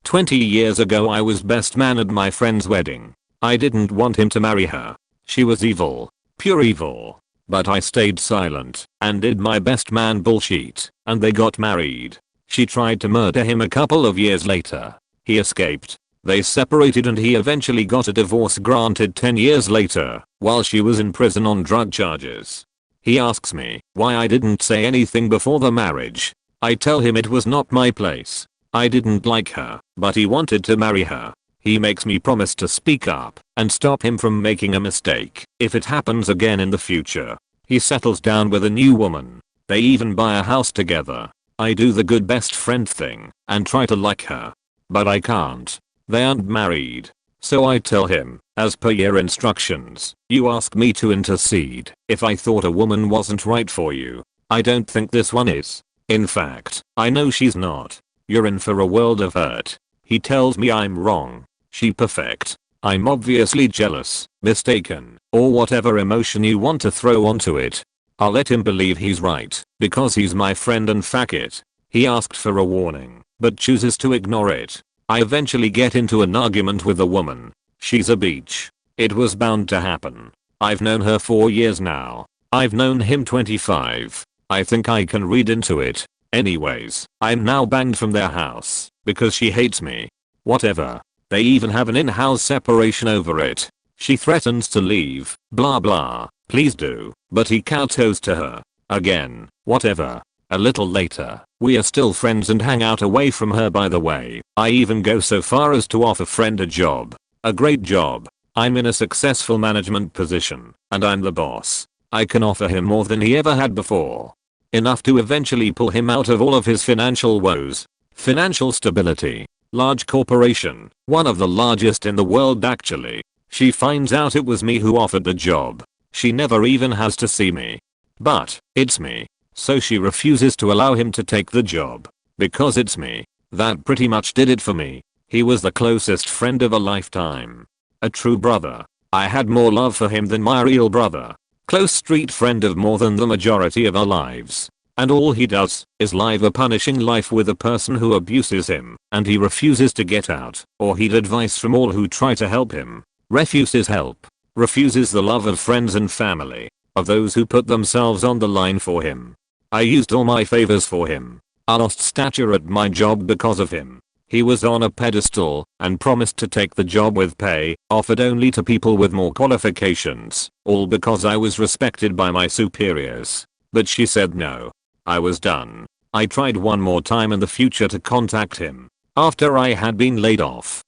20 years ago I was best man at my friend's wedding. I didn't want him to marry her. She was evil. Pure evil. But I stayed silent and did my best man bullshit, and they got married. She tried to murder him a couple of years later. He escaped. They separated and he eventually got a divorce granted 10 years later, while she was in prison on drug charges. He asks me why I didn't say anything before the marriage. I tell him it was not my place. I didn't like her, but he wanted to marry her. He makes me promise to speak up and stop him from making a mistake if it happens again in the future. He settles down with a new woman. They even buy a house together. I do the good best friend thing and try to like her. But I can't. They aren't married. So I tell him, as per your instructions, you asked me to intercede if I thought a woman wasn't right for you. I don't think this one is. In fact, I know she's not. You're in for a world of hurt. He tells me I'm wrong. She perfect. I'm obviously jealous, mistaken, or whatever emotion you want to throw onto it. I'll let him believe he's right, because he's my friend and fuck it. He asked for a warning, but chooses to ignore it. I eventually get into an argument with the woman. She's a bitch. It was bound to happen. I've known her 4 years now. I've known him 25. I think I can read into it. Anyways, I'm now banned from their house because she hates me. Whatever. They even have an in-house separation over it. She threatens to leave, blah blah. Please do. But he kowtows to her. Again. Whatever. A little later, we are still friends and hang out away from her, by the way. I even go so far as to offer friend a job. A great job. I'm in a successful management position, and I'm the boss. I can offer him more than he ever had before. Enough to eventually pull him out of all of his financial woes. Financial stability. Large corporation. One of the largest in the world actually. She finds out it was me who offered the job. She never even has to see me. But, it's me. So she refuses to allow him to take the job. Because it's me. That pretty much did it for me. He was the closest friend of a lifetime. A true brother. I had more love for him than my real brother. Close street friend of more than the majority of our lives. And all he does is live a punishing life with a person who abuses him, and he refuses to get out or heed advice from all who try to help him. Refuses help. Refuses the love of friends and family. Of those who put themselves on the line for him. I used all my favors for him. I lost stature at my job because of him. He was on a pedestal and promised to take the job with pay, offered only to people with more qualifications, all because I was respected by my superiors. But she said no. I was done. I tried one more time in the future to contact him. After I had been laid off,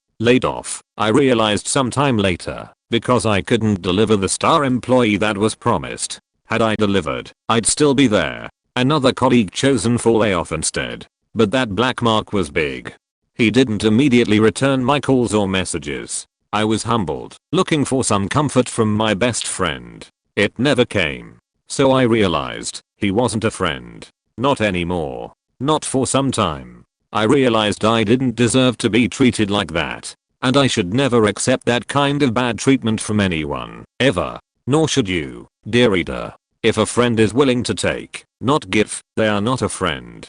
I realized sometime later, because I couldn't deliver the star employee that was promised. Had I delivered, I'd still be there. Another colleague chosen for layoff instead. But that black mark was big. He didn't immediately return my calls or messages. I was humbled, looking for some comfort from my best friend. It never came. So I realized, he wasn't a friend. Not anymore. Not for some time. I realized I didn't deserve to be treated like that. And I should never accept that kind of bad treatment from anyone, ever. Nor should you, dear reader. If a friend is willing to take, not give, they are not a friend.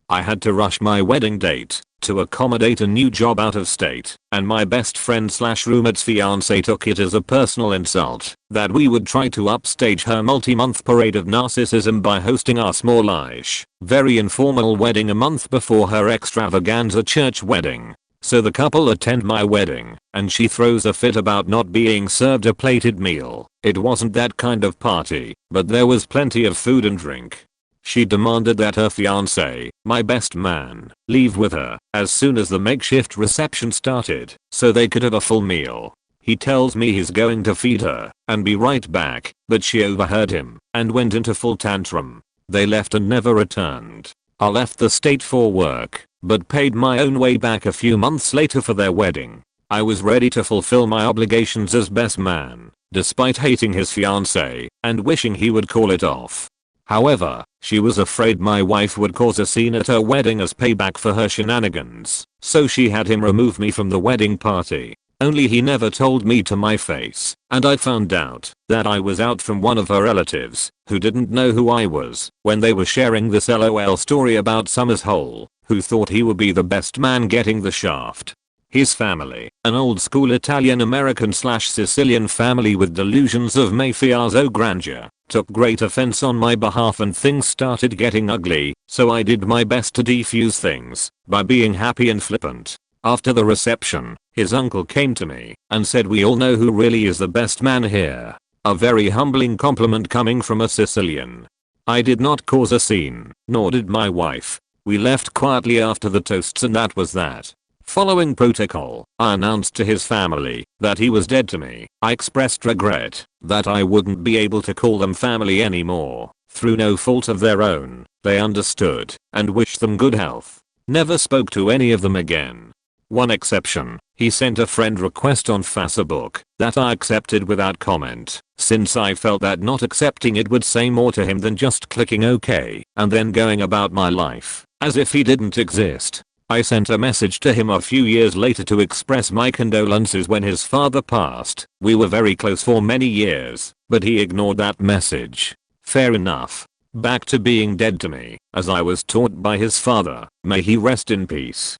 I had to rush my wedding date to accommodate a new job out of state, and my best friend slash roommate's fiance took it as a personal insult that we would try to upstage her multi-month parade of narcissism by hosting our smallish, very informal wedding a month before her extravaganza church wedding. So the couple attend my wedding, and she throws a fit about not being served a plated meal. It wasn't that kind of party, but there was plenty of food and drink. She demanded that her fiancé, my best man, leave with her as soon as the makeshift reception started so they could have a full meal. He tells me he's going to feed her and be right back, but she overheard him and went into full tantrum. They left and never returned. I left the state for work, but paid my own way back a few months later for their wedding. I was ready to fulfill my obligations as best man, despite hating his fiancé and wishing he would call it off. However, she was afraid my wife would cause a scene at her wedding as payback for her shenanigans, so she had him remove me from the wedding party. Only he never told me to my face, and I found out that I was out from one of her relatives, who didn't know who I was, when they were sharing this LOL story about Summer's hole, who thought he would be the best man getting the shaft. His family, an old school Italian American slash Sicilian family with delusions of mafioso grandeur, took great offense on my behalf and things started getting ugly, so I did my best to defuse things by being happy and flippant. After the reception, his uncle came to me and said we all know who really is the best man here. A very humbling compliment coming from a Sicilian. I did not cause a scene, nor did my wife. We left quietly after the toasts and that was that. Following protocol, I announced to his family that he was dead to me. I expressed regret that I wouldn't be able to call them family anymore. Through no fault of their own, they understood and wished them good health. Never spoke to any of them again. One exception, he sent a friend request on Facebook that I accepted without comment, since I felt that not accepting it would say more to him than just clicking OK and then going about my life as if he didn't exist. I sent a message to him a few years later to express my condolences when his father passed. We were very close for many years, but he ignored that message. Fair enough. Back to being dead to me, as I was taught by his father. May he rest in peace.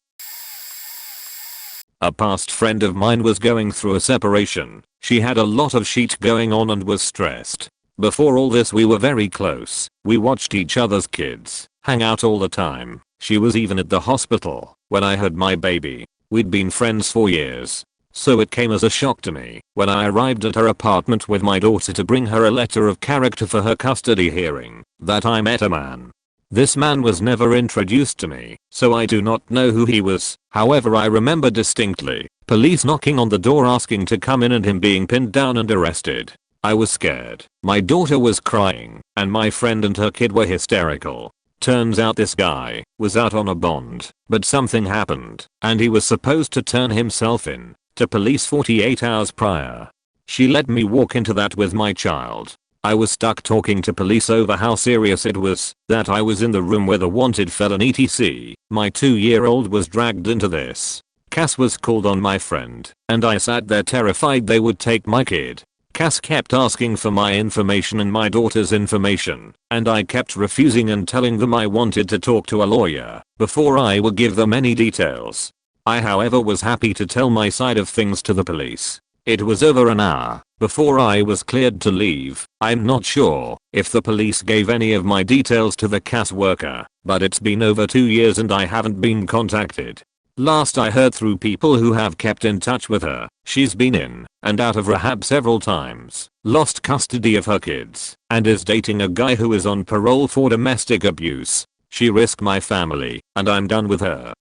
A past friend of mine was going through a separation. She had a lot of shit going on and was stressed. Before all this we were very close. We watched each other's kids, hang out all the time. She was even at the hospital when I had my baby. We'd been friends for years. So it came as a shock to me when I arrived at her apartment with my daughter to bring her a letter of character for her custody hearing that I met a man. This man was never introduced to me, so I do not know who he was. However, I remember distinctly police knocking on the door asking to come in and him being pinned down and arrested. I was scared. My daughter was crying and my friend and her kid were hysterical. Turns out this guy was out on a bond, but something happened and he was supposed to turn himself in to police 48 hours prior. She let me walk into that with my child. I was stuck talking to police over how serious it was that I was in the room with a wanted felon etc. My 2-year-old was dragged into this. Cass was called on my friend and I sat there terrified they would take my kid. Cass kept asking for my information and my daughter's information and I kept refusing and telling them I wanted to talk to a lawyer before I would give them any details. I however was happy to tell my side of things to the police. It was over an hour before I was cleared to leave. I'm not sure if the police gave any of my details to the Cass worker, but it's been over 2 years and I haven't been contacted. Last I heard through people who have kept in touch with her, she's been in and out of rehab several times, lost custody of her kids, and is dating a guy who is on parole for domestic abuse. She risked my family, and I'm done with her.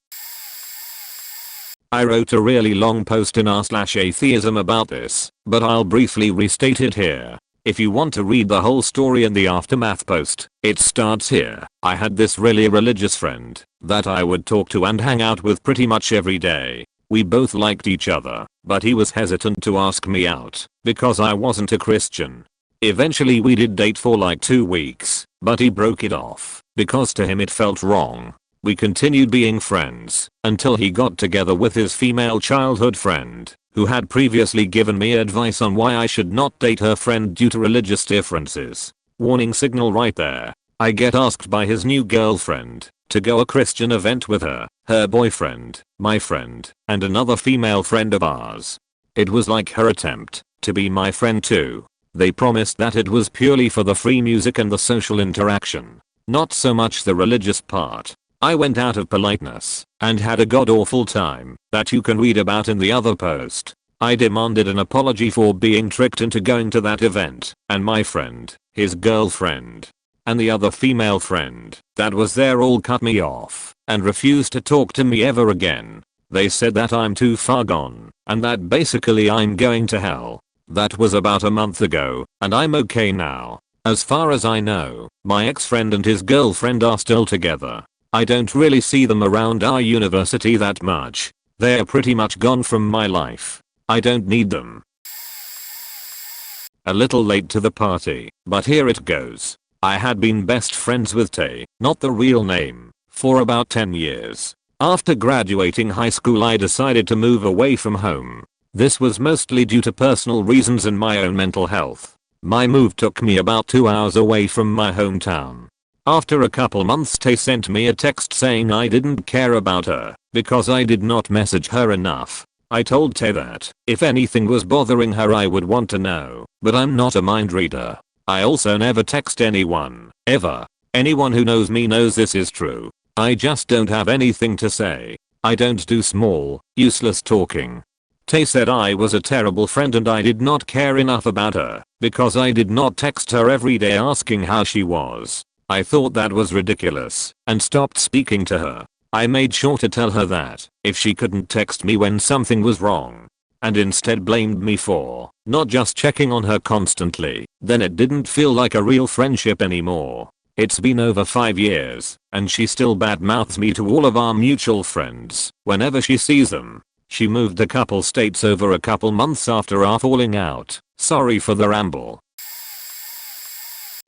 I wrote a really long post in r/atheism about this, but I'll briefly restate it here. If you want to read the whole story in the aftermath post, it starts here. I had this really religious friend that I would talk to and hang out with pretty much every day. We both liked each other, but he was hesitant to ask me out because I wasn't a Christian. Eventually we did date for like 2 weeks, but he broke it off because to him it felt wrong. We continued being friends until he got together with his female childhood friend, who had previously given me advice on why I should not date her friend due to religious differences. Warning signal right there. I get asked by his new girlfriend to go a Christian event with her, her boyfriend, my friend, and another female friend of ours. It was like her attempt to be my friend too. They promised that it was purely for the free music and the social interaction, not so much the religious part. I went out of politeness and had a god-awful time that you can read about in the other post. I demanded an apology for being tricked into going to that event, and my friend, his girlfriend, and the other female friend that was there all cut me off and refused to talk to me ever again. They said that I'm too far gone and that basically I'm going to hell. That was about a month ago and I'm okay now. As far as I know, my ex-friend and his girlfriend are still together. I don't really see them around our university that much. They're pretty much gone from my life. I don't need them. A little late to the party, but here it goes. I had been best friends with Tay, not the real name, for about 10 years. After graduating high school I decided to move away from home. This was mostly due to personal reasons and my own mental health. My move took me about 2 hours away from my hometown. After a couple months Tay sent me a text saying I didn't care about her because I did not message her enough. I told Tay that if anything was bothering her I would want to know, but I'm not a mind reader. I also never text anyone, ever. Anyone who knows me knows this is true. I just don't have anything to say. I don't do small, useless talking. Tay said I was a terrible friend and I did not care enough about her because I did not text her every day asking how she was. I thought that was ridiculous and stopped speaking to her. I made sure to tell her that if she couldn't text me when something was wrong and instead blamed me for not just checking on her constantly, then it didn't feel like a real friendship anymore. It's been over 5 years and she still badmouths me to all of our mutual friends whenever she sees them. She moved a couple states over a couple months after our falling out. Sorry for the ramble.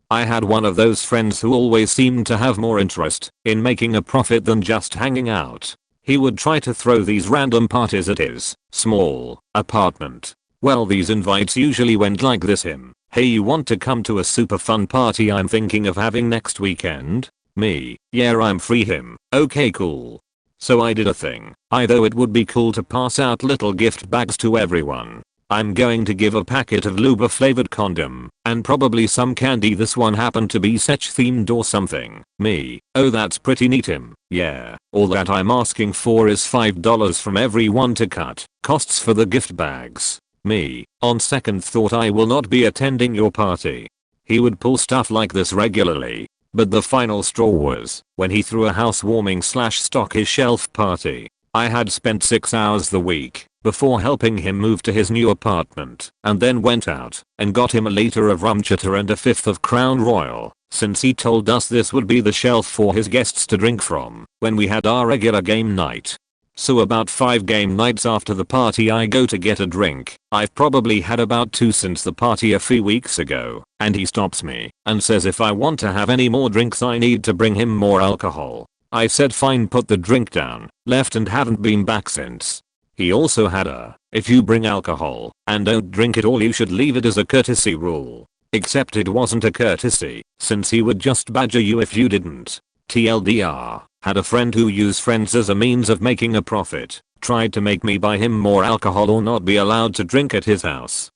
I had one of those friends who always seemed to have more interest in making a profit than just hanging out. He would try to throw these random parties at his small apartment. Well, these invites usually went like this: hey, you want to come to a super fun party I'm thinking of having next weekend? Me, yeah, I'm free. Him, okay, cool. So I did a thing. I thought it would be cool to pass out little gift bags to everyone. I'm going to give a packet of Luba flavored condom and probably some candy. This one happened to be Sech themed or something. Me, oh that's pretty neat him. Yeah, all that I'm asking for is $5 from everyone to cut costs for the gift bags. Me, on second thought I will not be attending your party. He would pull stuff like this regularly. But the final straw was when he threw a housewarming/stock his shelf party. I had spent 6 hours the week before helping him move to his new apartment and then went out and got him a liter of rum chitter and a fifth of Crown Royal since he told us this would be the shelf for his guests to drink from when we had our regular game night. So about 5 game nights after the party I go to get a drink. I've probably had about 2 since the party a few weeks ago, and he stops me and says if I want to have any more drinks I need to bring him more alcohol. I said fine, put the drink down, left and haven't been back since. He also had a, if you bring alcohol and don't drink it all you should leave it as a courtesy rule. Except it wasn't a courtesy, since he would just badger you if you didn't. TLDR, had a friend who used friends as a means of making a profit, tried to make me buy him more alcohol or not be allowed to drink at his house.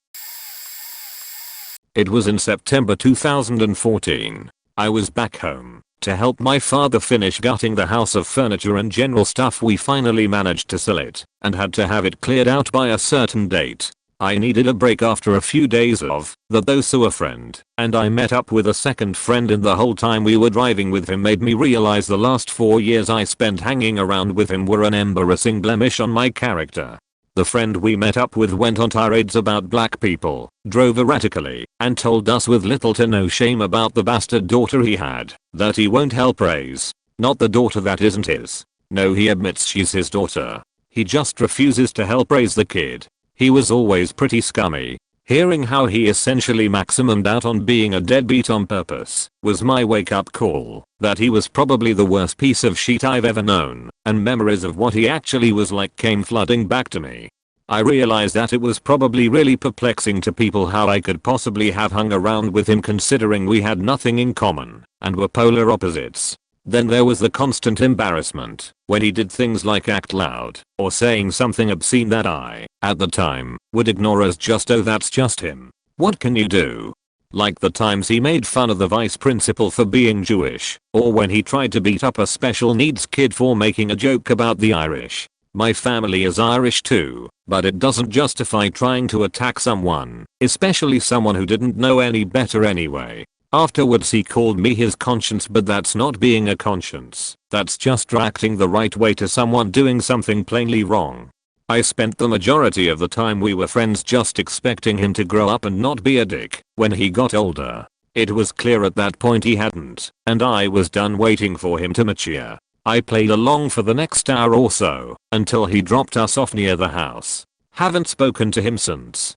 It was in September 2014. I was back home to help my father finish gutting the house of furniture and general stuff. We finally managed to sell it and had to have it cleared out by a certain date. I needed a break after a few days of that though, so a friend and I met up with a second friend, and the whole time we were driving with him made me realize the last 4 years I spent hanging around with him were an embarrassing blemish on my character. The friend we met up with went on tirades about black people, drove erratically, and told us with little to no shame about the bastard daughter he had that he won't help raise. Not the daughter that isn't his. No, he admits she's his daughter. He just refuses to help raise the kid. He was always pretty scummy. Hearing how he essentially maximumed out on being a deadbeat on purpose was my wake-up call that he was probably the worst piece of shit I've ever known, and memories of what he actually was like came flooding back to me. I realized that it was probably really perplexing to people how I could possibly have hung around with him considering we had nothing in common and were polar opposites. Then there was the constant embarrassment when he did things like act loud or saying something obscene that I, at the time, would ignore as just oh that's just him. What can you do? Like the times he made fun of the vice principal for being Jewish, or when he tried to beat up a special needs kid for making a joke about the Irish. My family is Irish too, but it doesn't justify trying to attack someone, especially someone who didn't know any better anyway. Afterwards he called me his conscience, but that's not being a conscience. That's just reacting the right way to someone doing something plainly wrong. I spent the majority of the time we were friends just expecting him to grow up and not be a dick when he got older. It was clear at that point he hadn't, and I was done waiting for him to mature. I played along for the next hour or so until he dropped us off near the house. Haven't spoken to him since.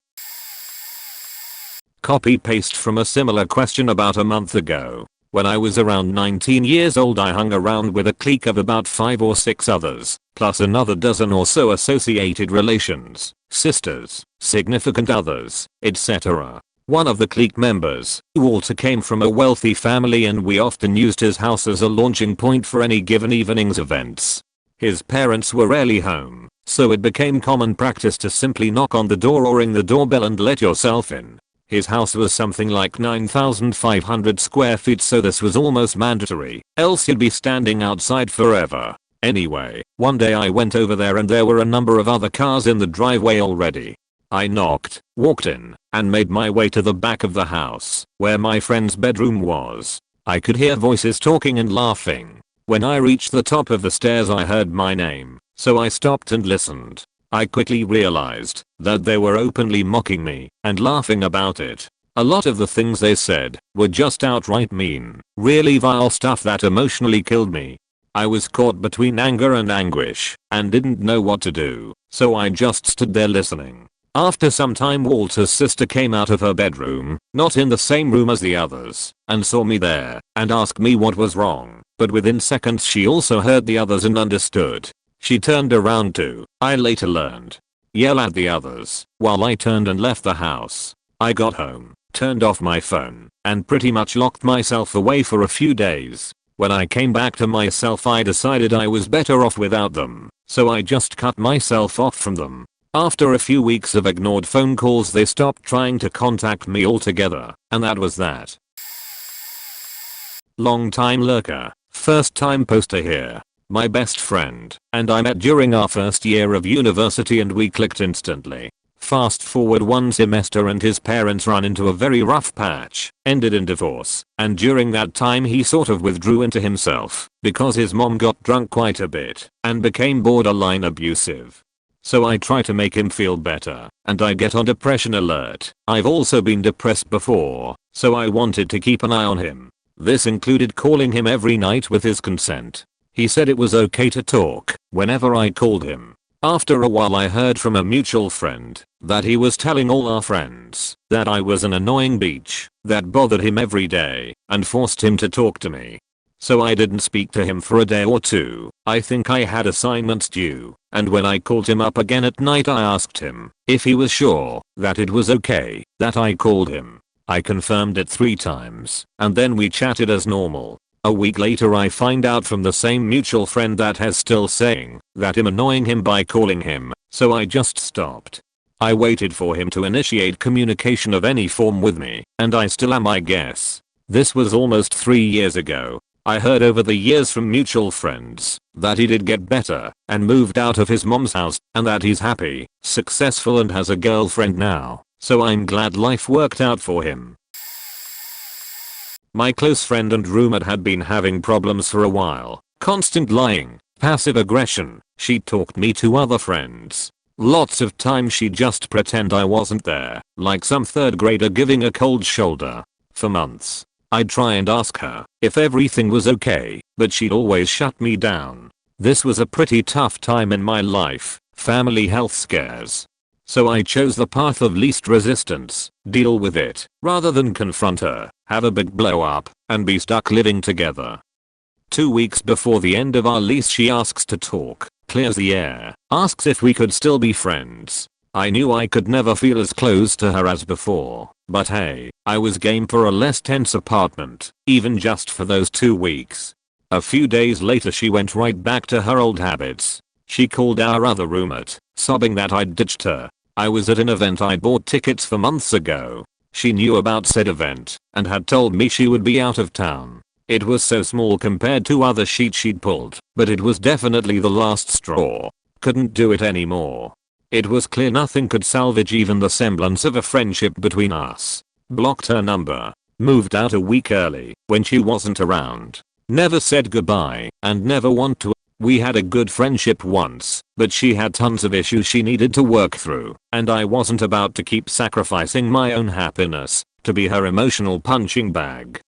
Copy paste from a similar question about a month ago. When I was around 19 years old I hung around with a clique of about 5 or 6 others, plus another dozen or so associated relations, sisters, significant others, etc. One of the clique members, Walter, came from a wealthy family and we often used his house as a launching point for any given evening's events. His parents were rarely home, so it became common practice to simply knock on the door or ring the doorbell and let yourself in. His house was something like 9,500 square feet, so this was almost mandatory, else you'd be standing outside forever. Anyway, one day I went over there and there were a number of other cars in the driveway already. I knocked, walked in, and made my way to the back of the house, where my friend's bedroom was. I could hear voices talking and laughing. When I reached the top of the stairs I heard my name, so I stopped and listened. I quickly realized that they were openly mocking me and laughing about it. A lot of the things they said were just outright mean, really vile stuff that emotionally killed me. I was caught between anger and anguish and didn't know what to do, so I just stood there listening. After some time Walter's sister came out of her bedroom, not in the same room as the others, and saw me there and asked me what was wrong, but within seconds she also heard the others and understood. She turned around to, I later learned, yell at the others while I turned and left the house. I got home, turned off my phone, and pretty much locked myself away for a few days. When I came back to myself I decided I was better off without them, so I just cut myself off from them. After a few weeks of ignored phone calls they stopped trying to contact me altogether, and that was that. Long time lurker, first time poster here. My best friend and I met during our first year of university and we clicked instantly. Fast forward one semester and his parents ran into a very rough patch, ended in divorce, and during that time he sort of withdrew into himself because his mom got drunk quite a bit and became borderline abusive. So I try to make him feel better and I get on depression alert. I've also been depressed before, so I wanted to keep an eye on him. This included calling him every night with his consent. He said it was okay to talk whenever I called him. After a while I heard from a mutual friend that he was telling all our friends that I was an annoying bitch that bothered him every day and forced him to talk to me. So I didn't speak to him for a day or two. I think I had assignments due, and when I called him up again at night I asked him if he was sure that it was okay that I called him. I confirmed it 3 times, and then we chatted as normal. A week later I find out from the same mutual friend that has still saying that I'm annoying him by calling him, so I just stopped. I waited for him to initiate communication of any form with me, and I still am I guess. This was almost 3 years ago. I heard over the years from mutual friends that he did get better and moved out of his mom's house and that he's happy, successful and has a girlfriend now, so I'm glad life worked out for him. My close friend and roommate had been having problems for a while. Constant lying, passive aggression, she talked me to other friends. Lots of times she'd just pretend I wasn't there, like some 3rd grader giving a cold shoulder. For months, I'd try and ask her if everything was okay, but she'd always shut me down. This was a pretty tough time in my life, family health scares. So I chose the path of least resistance, deal with it, rather than confront her, have a big blow up, and be stuck living together. 2 weeks before the end of our lease she asks to talk, clears the air, asks if we could still be friends. I knew I could never feel as close to her as before, but hey, I was game for a less tense apartment, even just for those 2 weeks. A few days later she went right back to her old habits. She called our other roommate, sobbing that I'd ditched her. I was at an event I bought tickets for months ago. She knew about said event and had told me she would be out of town. It was so small compared to other sheets she'd pulled, but it was definitely the last straw. Couldn't do it anymore. It was clear nothing could salvage even the semblance of a friendship between us. Blocked her number. Moved out a week early when she wasn't around. Never said goodbye and never want to. We had a good friendship once, but she had tons of issues she needed to work through, and I wasn't about to keep sacrificing my own happiness to be her emotional punching bag.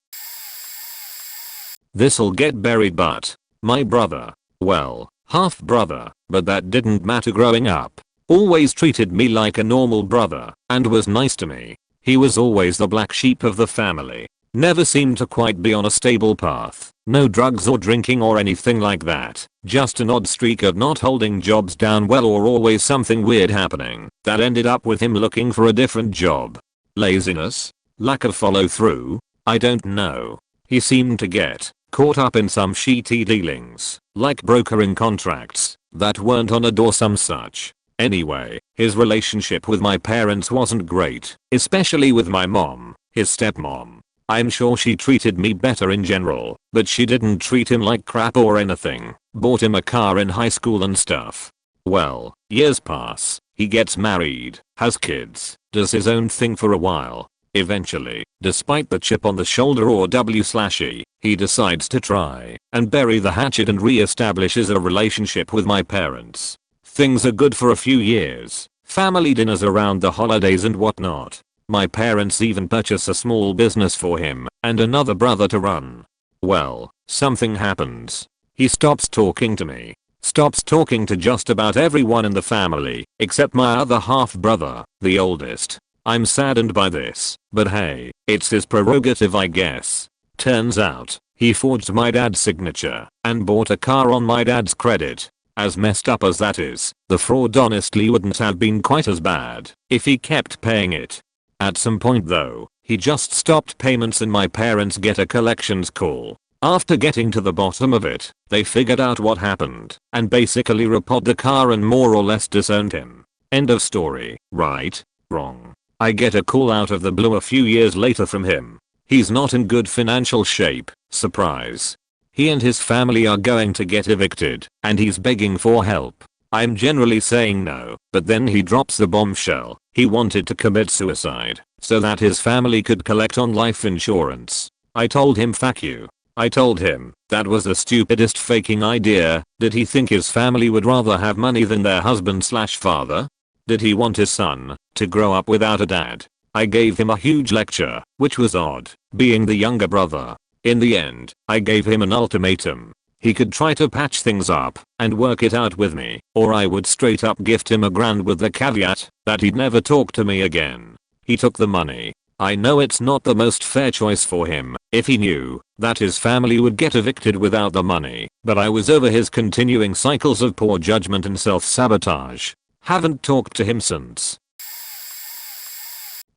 This'll get buried, but my brother, well, half brother, but that didn't matter growing up, always treated me like a normal brother and was nice to me. He was always the black sheep of the family. Never seemed to quite be on a stable path. No drugs or drinking or anything like that. Just an odd streak of not holding jobs down well or always something weird happening that ended up with him looking for a different job. Laziness? Lack of follow through? I don't know. He seemed to get caught up in some shitty dealings, like brokering contracts that weren't on a or some such. Anyway, his relationship with my parents wasn't great, especially with my mom, his stepmom. I'm sure she treated me better in general, but she didn't treat him like crap or anything. Bought him a car in high school and stuff. Well, years pass, he gets married, has kids, does his own thing for a while. Eventually, despite the chip on the shoulder or w/e, he decides to try and bury the hatchet and re-establishes a relationship with my parents. Things are good for a few years, family dinners around the holidays and whatnot. My parents even purchase a small business for him and another brother to run. Well, something happens. He stops talking to me. Stops talking to just about everyone in the family, except my other half brother, the oldest. I'm saddened by this, but hey, it's his prerogative I guess. Turns out, he forged my dad's signature and bought a car on my dad's credit. As messed up as that is, the fraud honestly wouldn't have been quite as bad if he kept paying it. At some point though, he just stopped payments and my parents get a collections call. After getting to the bottom of it, they figured out what happened and basically repoed the car and more or less disowned him. End of story. Right? Wrong. I get a call out of the blue a few years later from him. He's not in good financial shape. Surprise. He and his family are going to get evicted and he's begging for help. I'm generally saying no, but then he drops the bombshell. He wanted to commit suicide so that his family could collect on life insurance. I told him fuck you. I told him that was the stupidest faking idea. Did he think his family would rather have money than their husband/father? Did he want his son to grow up without a dad? I gave him a huge lecture, which was odd, being the younger brother. In the end, I gave him an ultimatum. He could try to patch things up and work it out with me, or I would straight up gift him $1,000 with the caveat that he'd never talk to me again. He took the money. I know it's not the most fair choice for him if he knew that his family would get evicted without the money, but I was over his continuing cycles of poor judgment and self-sabotage. Haven't talked to him since.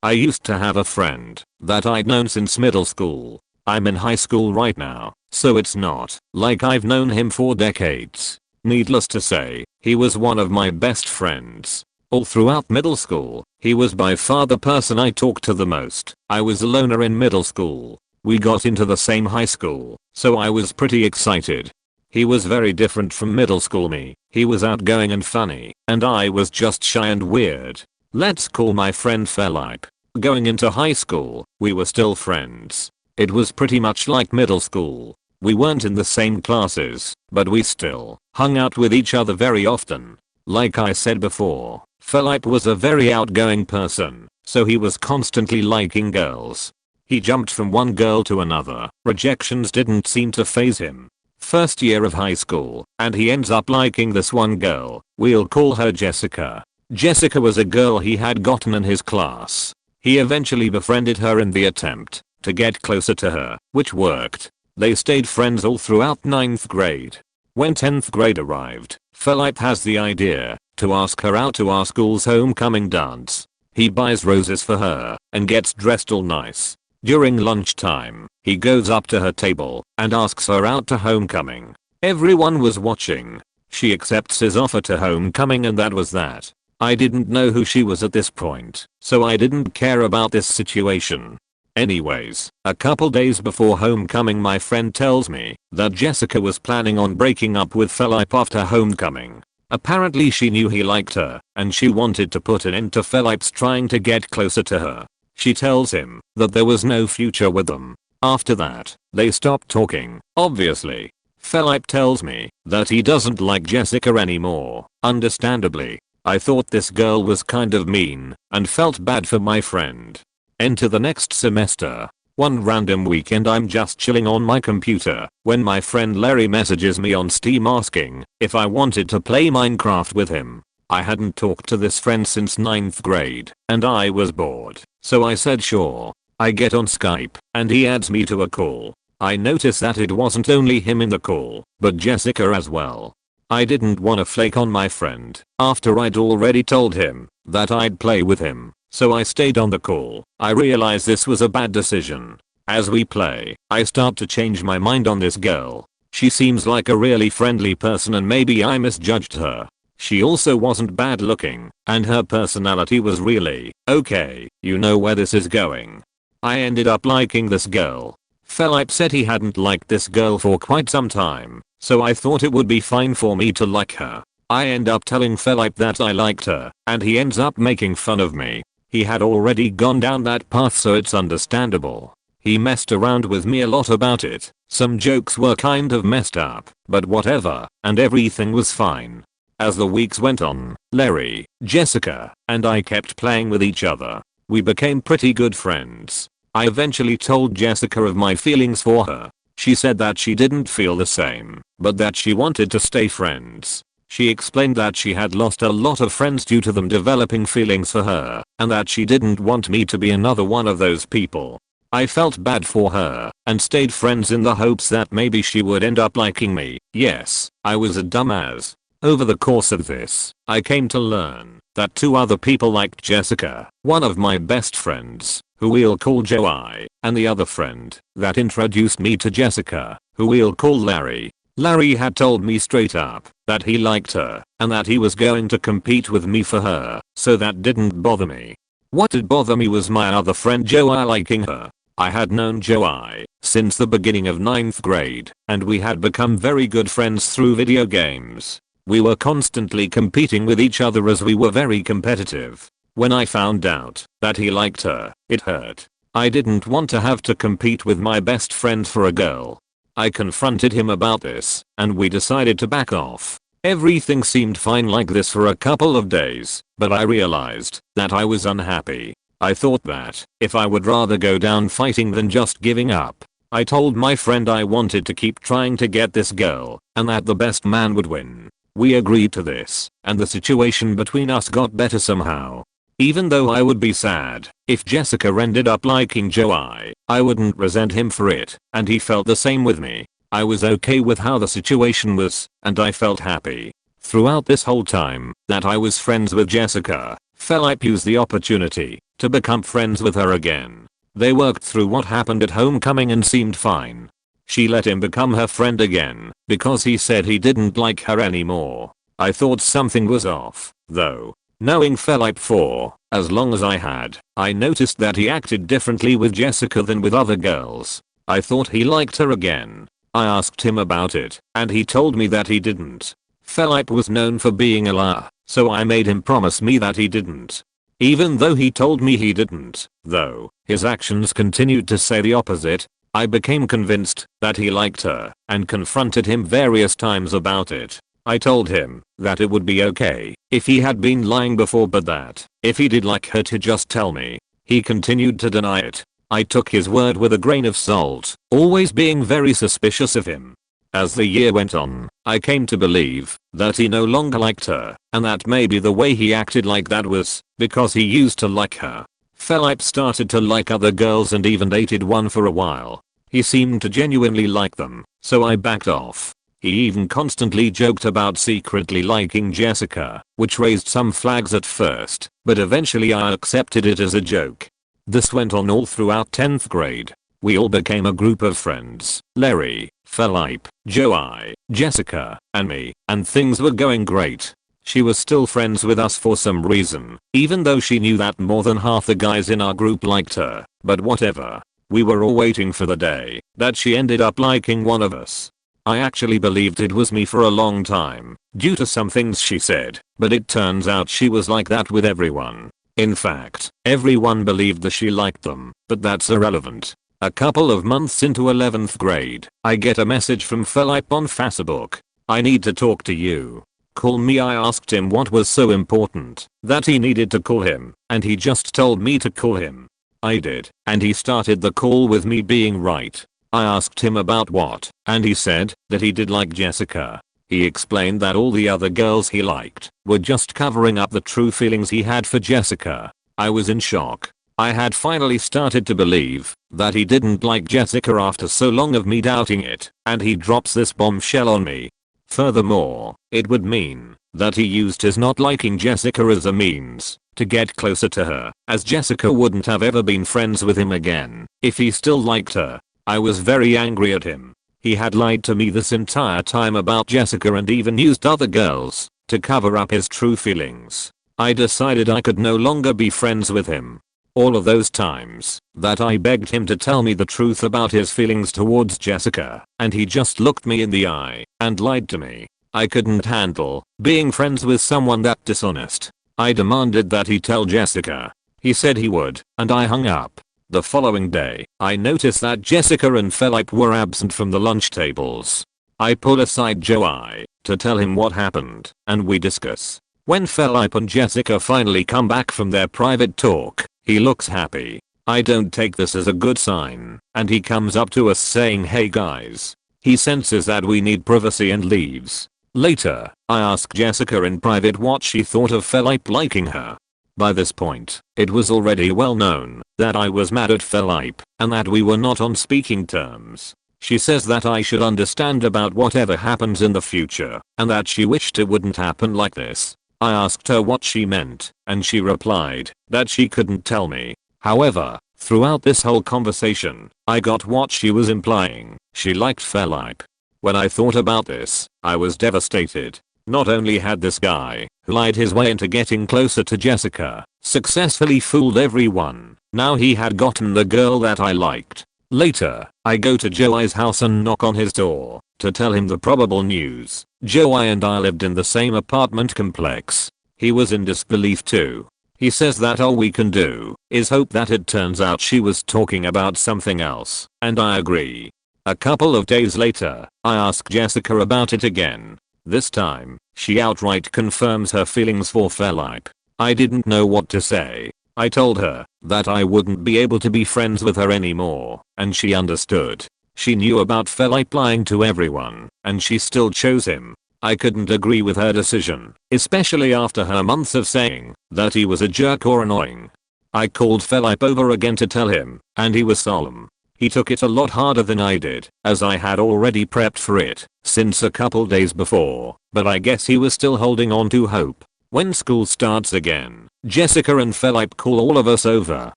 I used to have a friend that I'd known since middle school. I'm in high school right now, so it's not like I've known him for decades. Needless to say, he was one of my best friends. All throughout middle school, he was by far the person I talked to the most. I was a loner in middle school. We got into the same high school, so I was pretty excited. He was very different from middle school me. He was outgoing and funny, and I was just shy and weird. Let's call my friend Philip. Going into high school, we were still friends. It was pretty much like middle school. We weren't in the same classes, but we still hung out with each other very often. Like I said before, Philip was a very outgoing person, so he was constantly liking girls. He jumped from one girl to another. Rejections didn't seem to faze him. First year of high school, and he ends up liking this one girl. We'll call her Jessica. Jessica was a girl he had gotten in his class. He eventually befriended her in the attempt to get closer to her, which worked. They stayed friends all throughout 9th grade. When 10th grade arrived, Philip has the idea to ask her out to our school's homecoming dance. He buys roses for her and gets dressed all nice. During lunchtime, he goes up to her table and asks her out to homecoming. Everyone was watching. She accepts his offer to homecoming and that was that. I didn't know who she was at this point, so I didn't care about this situation. Anyways, a couple days before homecoming my friend tells me that Jessica was planning on breaking up with Philip after homecoming. Apparently she knew he liked her, and she wanted to put an end to Philip's trying to get closer to her. She tells him that there was no future with them. After that, they stopped talking, obviously. Philip tells me that he doesn't like Jessica anymore, understandably. I thought this girl was kind of mean and felt bad for my friend. Enter the next semester. One random weekend I'm just chilling on my computer when my friend Larry messages me on Steam asking if I wanted to play Minecraft with him. I hadn't talked to this friend since 9th grade and I was bored, so I said sure. I get on Skype and he adds me to a call. I notice that it wasn't only him in the call, but Jessica as well. I didn't want to flake on my friend after I'd already told him that I'd play with him. So I stayed on the call. I realized this was a bad decision. As we play, I start to change my mind on this girl. She seems like a really friendly person and maybe I misjudged her. She also wasn't bad looking, and her personality was really okay. You know where this is going. I ended up liking this girl. Philip said he hadn't liked this girl for quite some time, so I thought it would be fine for me to like her. I end up telling Philip that I liked her, and he ends up making fun of me. He had already gone down that path, so it's understandable. He messed around with me a lot about it. Some jokes were kind of messed up, but whatever, and everything was fine. As the weeks went on, Larry, Jessica, and I kept playing with each other. We became pretty good friends. I eventually told Jessica of my feelings for her. She said that she didn't feel the same, but that she wanted to stay friends. She explained that she had lost a lot of friends due to them developing feelings for her, and that she didn't want me to be another one of those people. I felt bad for her, and stayed friends in the hopes that maybe she would end up liking me. Yes, I was a dumbass. Over the course of this, I came to learn that 2 other people liked Jessica, one of my best friends, who we'll call Joey, and the other friend that introduced me to Jessica, who we'll call Larry. Larry had told me straight up that he liked her and that he was going to compete with me for her, so that didn't bother me. What did bother me was my other friend Joey liking her. I had known Joey since the beginning of 9th grade, and we had become very good friends through video games. We were constantly competing with each other as we were very competitive. When I found out that he liked her, it hurt. I didn't want to have to compete with my best friend for a girl. I confronted him about this, and we decided to back off. Everything seemed fine like this for a couple of days, but I realized that I was unhappy. I thought that if I would rather go down fighting than just giving up. I told my friend I wanted to keep trying to get this girl, and that the best man would win. We agreed to this, and the situation between us got better somehow. Even though I would be sad if Jessica ended up liking Joey, I wouldn't resent him for it, and he felt the same with me. I was okay with how the situation was, and I felt happy. Throughout this whole time that I was friends with Jessica, Philip used the opportunity to become friends with her again. They worked through what happened at homecoming and seemed fine. She let him become her friend again because he said he didn't like her anymore. I thought something was off, though. Knowing Philip for as long as I had, I noticed that he acted differently with Jessica than with other girls. I thought he liked her again. I asked him about it, and he told me that he didn't. Philip was known for being a liar, so I made him promise me that he didn't. Even though he told me he didn't, though, his actions continued to say the opposite. I became convinced that he liked her and confronted him various times about it. I told him that it would be okay if he had been lying before, but that if he did like her to just tell me. He continued to deny it. I took his word with a grain of salt, always being very suspicious of him. As the year went on, I came to believe that he no longer liked her, and that maybe the way he acted like that was because he used to like her. Philip started to like other girls and even dated one for a while. He seemed to genuinely like them, so I backed off. He even constantly joked about secretly liking Jessica, which raised some flags at first, but eventually I accepted it as a joke. This went on all throughout 10th grade. We all became a group of friends, Larry, Philip, Joey, Jessica, and me, and things were going great. She was still friends with us for some reason, even though she knew that more than half the guys in our group liked her, but whatever. We were all waiting for the day that she ended up liking one of us. I actually believed it was me for a long time, due to some things she said, but it turns out she was like that with everyone. In fact, everyone believed that she liked them, but that's irrelevant. A couple of months into 11th grade, I get a message from Philip on Facebook. "I need to talk to you. Call me." I asked him what was so important that he needed to call him, and he just told me to call him. I did, and he started the call with me being right. I asked him about what, and he said that he did like Jessica. He explained that all the other girls he liked were just covering up the true feelings he had for Jessica. I was in shock. I had finally started to believe that he didn't like Jessica after so long of me doubting it, and he drops this bombshell on me. Furthermore, it would mean that he used his not liking Jessica as a means to get closer to her, as Jessica wouldn't have ever been friends with him again if he still liked her. I was very angry at him. He had lied to me this entire time about Jessica and even used other girls to cover up his true feelings. I decided I could no longer be friends with him. All of those times that I begged him to tell me the truth about his feelings towards Jessica, and he just looked me in the eye and lied to me. I couldn't handle being friends with someone that dishonest. I demanded that he tell Jessica. He said he would, and I hung up. The following day, I noticed that Jessica and Philip were absent from the lunch tables. I pull aside Joey to tell him what happened, and we discuss. When Philip and Jessica finally come back from their private talk, he looks happy. I don't take this as a good sign, and he comes up to us saying, "Hey guys." He senses that we need privacy and leaves. Later, I ask Jessica in private what she thought of Philip liking her. By this point, it was already well known that I was mad at Philip and that we were not on speaking terms. She says that I should understand about whatever happens in the future and that she wished it wouldn't happen like this. I asked her what she meant, and she replied that she couldn't tell me. However, Throughout this whole conversation, I got what she was implying. She liked Felipe. When I thought about this, I was devastated. Not only had this guy, who lied his way into getting closer to Jessica, successfully fooled everyone, now he had gotten the girl that I liked. Later, I go to Joey's house and knock on his door to tell him the probable news. Joey and I lived in the same apartment complex. He was in disbelief too. He says that all we can do is hope that it turns out she was talking about something else, and I agree. A couple of days later, I ask Jessica about it again. This time, she outright confirms her feelings for Felipe. I didn't know what to say. I told her that I wouldn't be able to be friends with her anymore, and she understood. She knew about Felipe lying to everyone, and she still chose him. I couldn't agree with her decision, especially after her months of saying that he was a jerk or annoying. I called Felipe over again to tell him, and he was solemn. He took it a lot harder than I did, as I had already prepped for it since a couple days before, but I guess he was still holding on to hope. When school starts again, Jessica and Felipe call all of us over,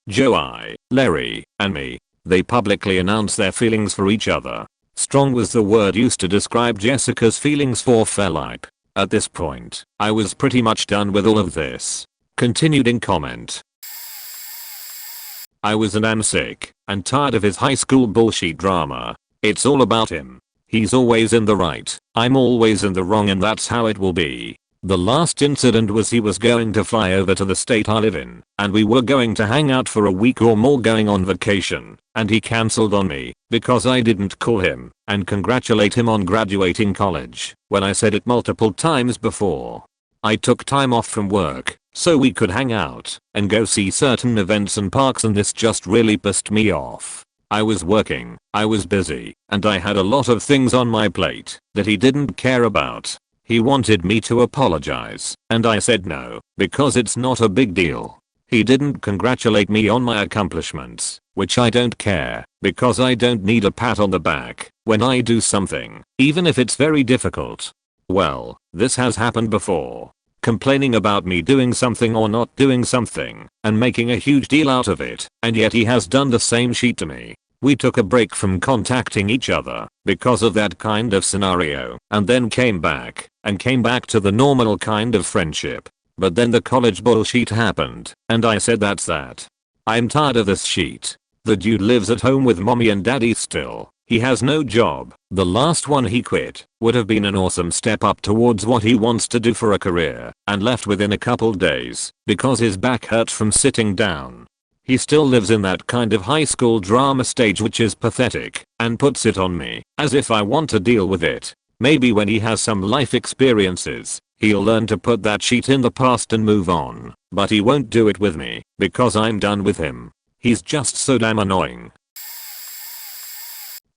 Joey, Larry, and me. They publicly announce their feelings for each other. Strong was the word used to describe Jessica's feelings for Felipe. At this point, I was pretty much done with all of this. Continued in comment. I was and am sick and tired of his high school bullshit drama. It's all about him. He's always in the right, I'm always in the wrong, and that's how it will be. The last incident was he was going to fly over to the state I live in, and we were going to hang out for a week or more going on vacation, and he cancelled on me because I didn't call him and congratulate him on graduating college when I said it multiple times before. I took time off from work so we could hang out and go see certain events and parks, and this just really pissed me off. I was working, I was busy, and I had a lot of things on my plate that he didn't care about. He wanted me to apologize, and I said no, because it's not a big deal. He didn't congratulate me on my accomplishments, which I don't care, because I don't need a pat on the back when I do something, even if it's very difficult. Well, this has happened before. Complaining about me doing something or not doing something, and making a huge deal out of it, and yet he has done the same shit to me. We took a break from contacting each other because of that kind of scenario, and then came back to the normal kind of friendship. But then the college bullshit happened, and I said that's that. I'm tired of this shit. The dude lives at home with mommy and daddy still. He has no job. The last one he quit would have been an awesome step up towards what he wants to do for a career, and left within a couple days because his back hurt from sitting down. He still lives in that kind of high school drama stage, which is pathetic, and puts it on me as if I want to deal with it. Maybe when he has some life experiences, he'll learn to put that shit in the past and move on, but he won't do it with me because I'm done with him. He's just so damn annoying.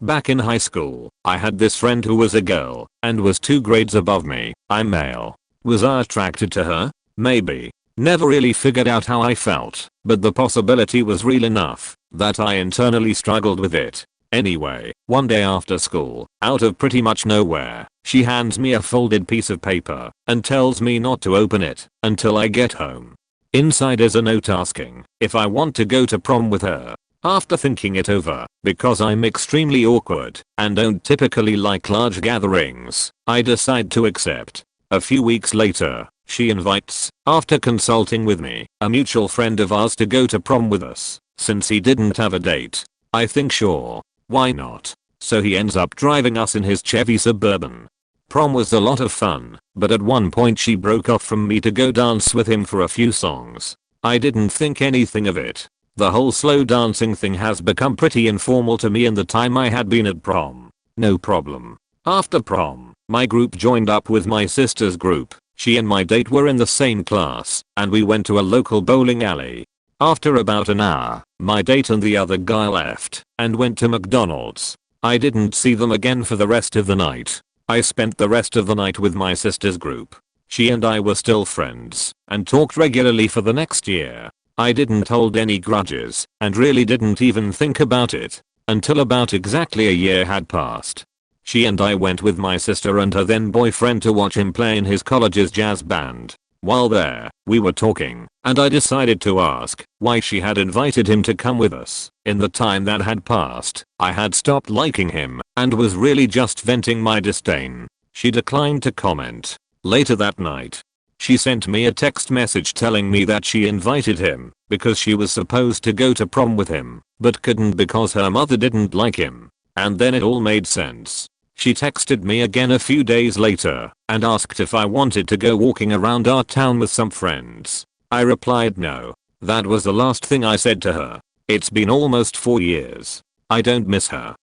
Back in high school, I had this friend who was a girl and was 2 grades above me. I'm male. Was I attracted to her? Maybe. Never really figured out how I felt, but the possibility was real enough that I internally struggled with it. Anyway, one day after school, out of pretty much nowhere, she hands me a folded piece of paper and tells me not to open it until I get home. Inside is a note asking if I want to go to prom with her. After thinking it over, because I'm extremely awkward and don't typically like large gatherings, I decide to accept. A few weeks later, she invites, after consulting with me, a mutual friend of ours to go to prom with us. Since he didn't have a date, I think sure, why not? So he ends up driving us in his Chevy Suburban. Prom was a lot of fun, but at one point she broke off from me to go dance with him for a few songs. I didn't think anything of it. The whole slow dancing thing has become pretty informal to me in the time I had been at prom. No problem. After prom, my group joined up with my sister's group. She and my date were in the same class, and we went to a local bowling alley. After about an hour, my date and the other guy left and went to McDonald's. I didn't see them again for the rest of the night. I spent the rest of the night with my sister's group. She and I were still friends and talked regularly for the next year. I didn't hold any grudges and really didn't even think about it until about exactly a year had passed. She and I went with my sister and her then boyfriend to watch him play in his college's jazz band. While there, we were talking, and I decided to ask why she had invited him to come with us. In the time that had passed, I had stopped liking him and was really just venting my disdain. She declined to comment. Later that night, she sent me a text message telling me that she invited him because she was supposed to go to prom with him, but couldn't because her mother didn't like him. And then it all made sense. She texted me again a few days later and asked if I wanted to go walking around our town with some friends. I replied no. That was the last thing I said to her. It's been almost 4 years. I don't miss her.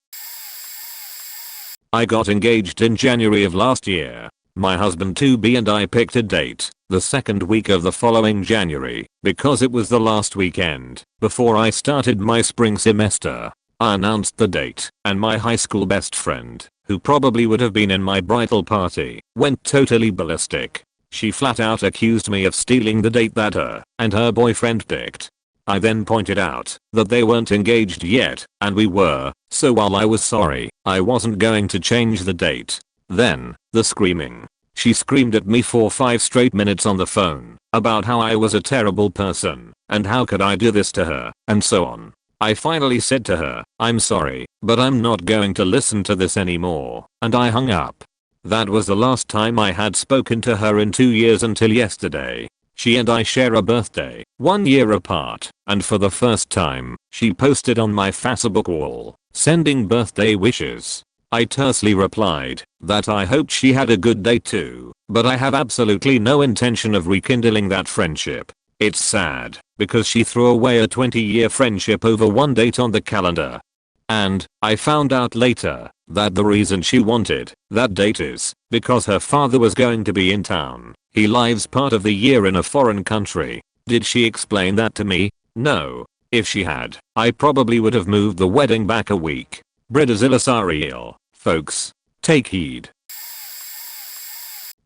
I got engaged in January of last year. My husband to be and I picked a date, the second week of the following January, because it was the last weekend before I started my spring semester. I announced the date, and my high school best friend, who probably would have been in my bridal party, went totally ballistic. She flat out accused me of stealing the date that her and her boyfriend picked. I then pointed out that they weren't engaged yet, and we were, so while I was sorry, I wasn't going to change the date. Then, the screaming. She screamed at me for 5 straight minutes on the phone about how I was a terrible person and how could I do this to her, and so on. I finally said to her, I'm sorry, but I'm not going to listen to this anymore, and I hung up. That was the last time I had spoken to her in 2 years until yesterday. She and I share a birthday, 1 year apart, and for the first time, she posted on my Facebook wall, sending birthday wishes. I tersely replied that I hoped she had a good day too, but I have absolutely no intention of rekindling that friendship. It's sad, because she threw away a 20-year friendship over one date on the calendar. And, I found out later, that the reason she wanted that date is because her father was going to be in town. He lives part of the year in a foreign country. Did she explain that to me? No. If she had, I probably would have moved the wedding back a week. Real, folks. Take heed.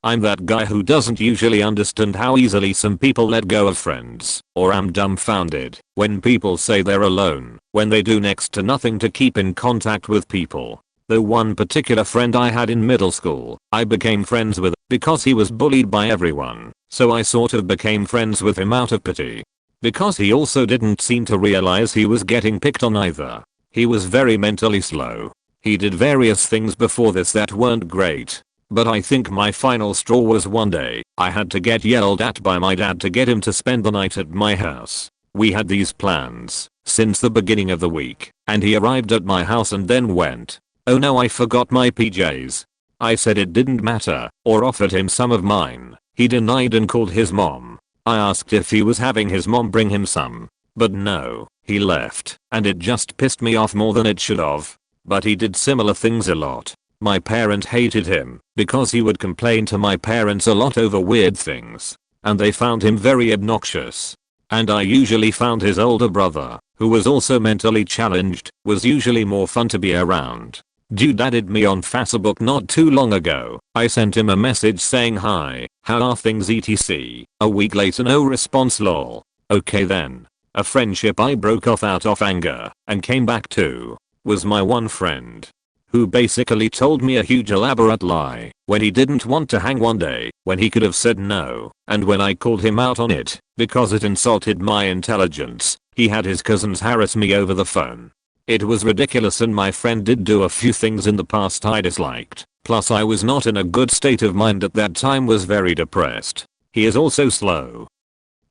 I'm that guy who doesn't usually understand how easily some people let go of friends, or am dumbfounded when people say they're alone when they do next to nothing to keep in contact with people. The one particular friend I had in middle school, I became friends with because he was bullied by everyone, so I sort of became friends with him out of pity. Because he also didn't seem to realize he was getting picked on either. He was very mentally slow. He did various things before this that weren't great. But I think my final straw was one day, I had to get yelled at by my dad to get him to spend the night at my house. We had these plans since the beginning of the week, and he arrived at my house and then went, "Oh no, I forgot my PJs." I said it didn't matter, or offered him some of mine. He denied and called his mom. I asked if he was having his mom bring him some. But no, he left, and it just pissed me off more than it should have. But he did similar things a lot. My parent hated him because he would complain to my parents a lot over weird things, and they found him very obnoxious. And I usually found his older brother, who was also mentally challenged, was usually more fun to be around. Dude added me on Facebook not too long ago. I sent him a message saying hi, how are things etc. A week later no response lol. Okay then. A friendship I broke off out of anger and came back to was my one friend, who basically told me a huge elaborate lie when he didn't want to hang one day when he could have said no, and when I called him out on it because it insulted my intelligence, he had his cousins harass me over the phone. It was ridiculous, and my friend did do a few things in the past I disliked, plus I was not in a good state of mind at that time, was very depressed. He is also slow.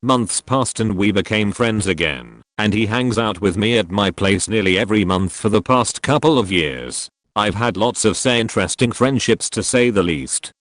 Months passed and we became friends again, and he hangs out with me at my place nearly every month for the past couple of years. I've had lots of interesting friendships to say the least.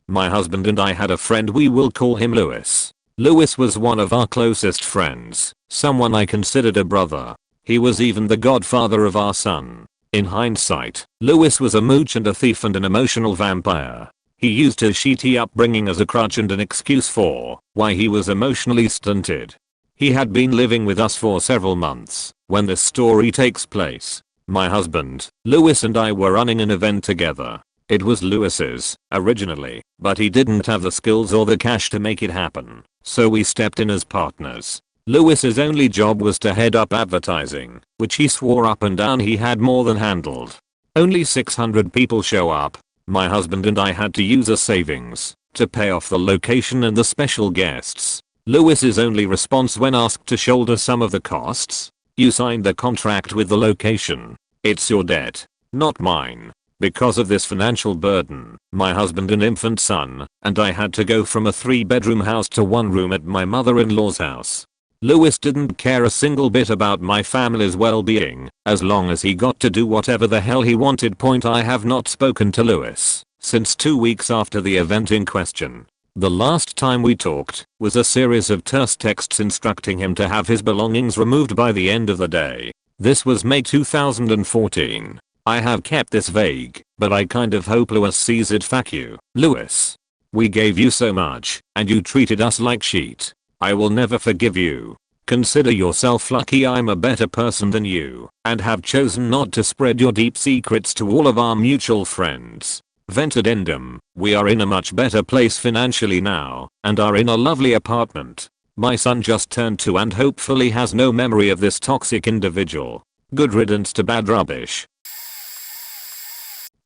My husband and I had a friend, we will call him Lewis. Lewis was one of our closest friends, someone I considered a brother. He was even the godfather of our son. In hindsight, Lewis was a mooch and a thief and an emotional vampire. He used his shitty upbringing as a crutch and an excuse for why he was emotionally stunted. He had been living with us for several months when this story takes place. My husband, Lewis, and I were running an event together. It was Lewis's, originally, but he didn't have the skills or the cash to make it happen, so we stepped in as partners. Lewis's only job was to head up advertising, which he swore up and down he had more than handled. Only 600 people show up. My husband and I had to use a savings to pay off the location and the special guests. Lewis's only response when asked to shoulder some of the costs? You signed the contract with the location. It's your debt, not mine. Because of this financial burden, my husband and infant son, and I had to go from a 3-bedroom house to 1 room at my mother-in-law's house. Lewis didn't care a single bit about my family's well-being, as long as he got to do whatever the hell he wanted. I have not spoken to Lewis since 2 weeks after the event in question. The last time we talked was a series of terse texts instructing him to have his belongings removed by the end of the day. This was May 2014. I have kept this vague, but I kind of hope Lewis sees it. Fuck you, Lewis. We gave you so much, and you treated us like shit. I will never forgive you. Consider yourself lucky I'm a better person than you, and have chosen not to spread your deep secrets to all of our mutual friends. Vent addendum, we are in a much better place financially now, and are in a lovely apartment. My son just turned 2 and hopefully has no memory of this toxic individual. Good riddance to bad rubbish.